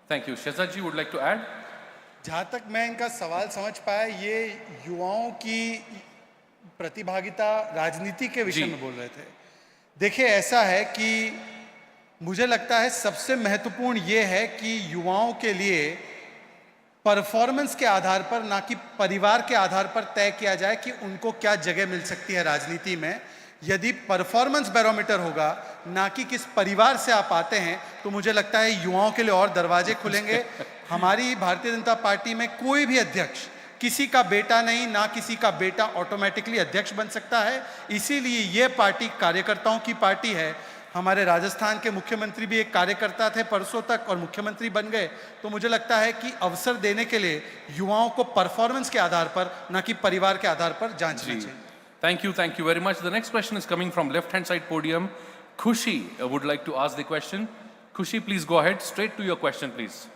Thank you. Shehzad ji would like to add? जहाँ तक मैं इनका सवाल समझ पाया, ये युवाओं की प्रतिभागिता राजनीति के विषय में बोल रहे थे। देखिए, ऐसा है कि मुझे लगता है सबसे महत्वपूर्ण ये है कि युवाओं के लिए परफॉर्मेंस के आधार पर, ना कि परिवार के आधार पर तय किया जाए कि उनको क्या जगह मिल सकती है राजनीति में। यदि परफॉर्मेंस बैरोमीटर होगा, ना कि किस परिवार से आप आते हैं, तो मुझे लगता है युवाओं के लिए और दरवाजे खुलेंगे। हमारी भारतीय जनता पार्टी में कोई भी अध्यक्ष किसी का बेटा नहीं, ना किसी का बेटा ऑटोमेटिकली अध्यक्ष बन सकता है। इसीलिए ये पार्टी कार्यकर्ताओं की पार्टी है। हमारे राजस्थान के मुख्यमंत्री भी एक कार्यकर्ता थे परसों तक और मुख्यमंत्री बन गए। तो मुझे लगता है कि अवसर देने के लिए युवाओं को परफॉर्मेंस के आधार पर, ना कि परिवार के आधार पर जांचना चाहिए। Thank you very much. The next question is coming from left-hand side podium. Khushi would like to ask the question. Khushi, please go ahead. Straight to your question, please.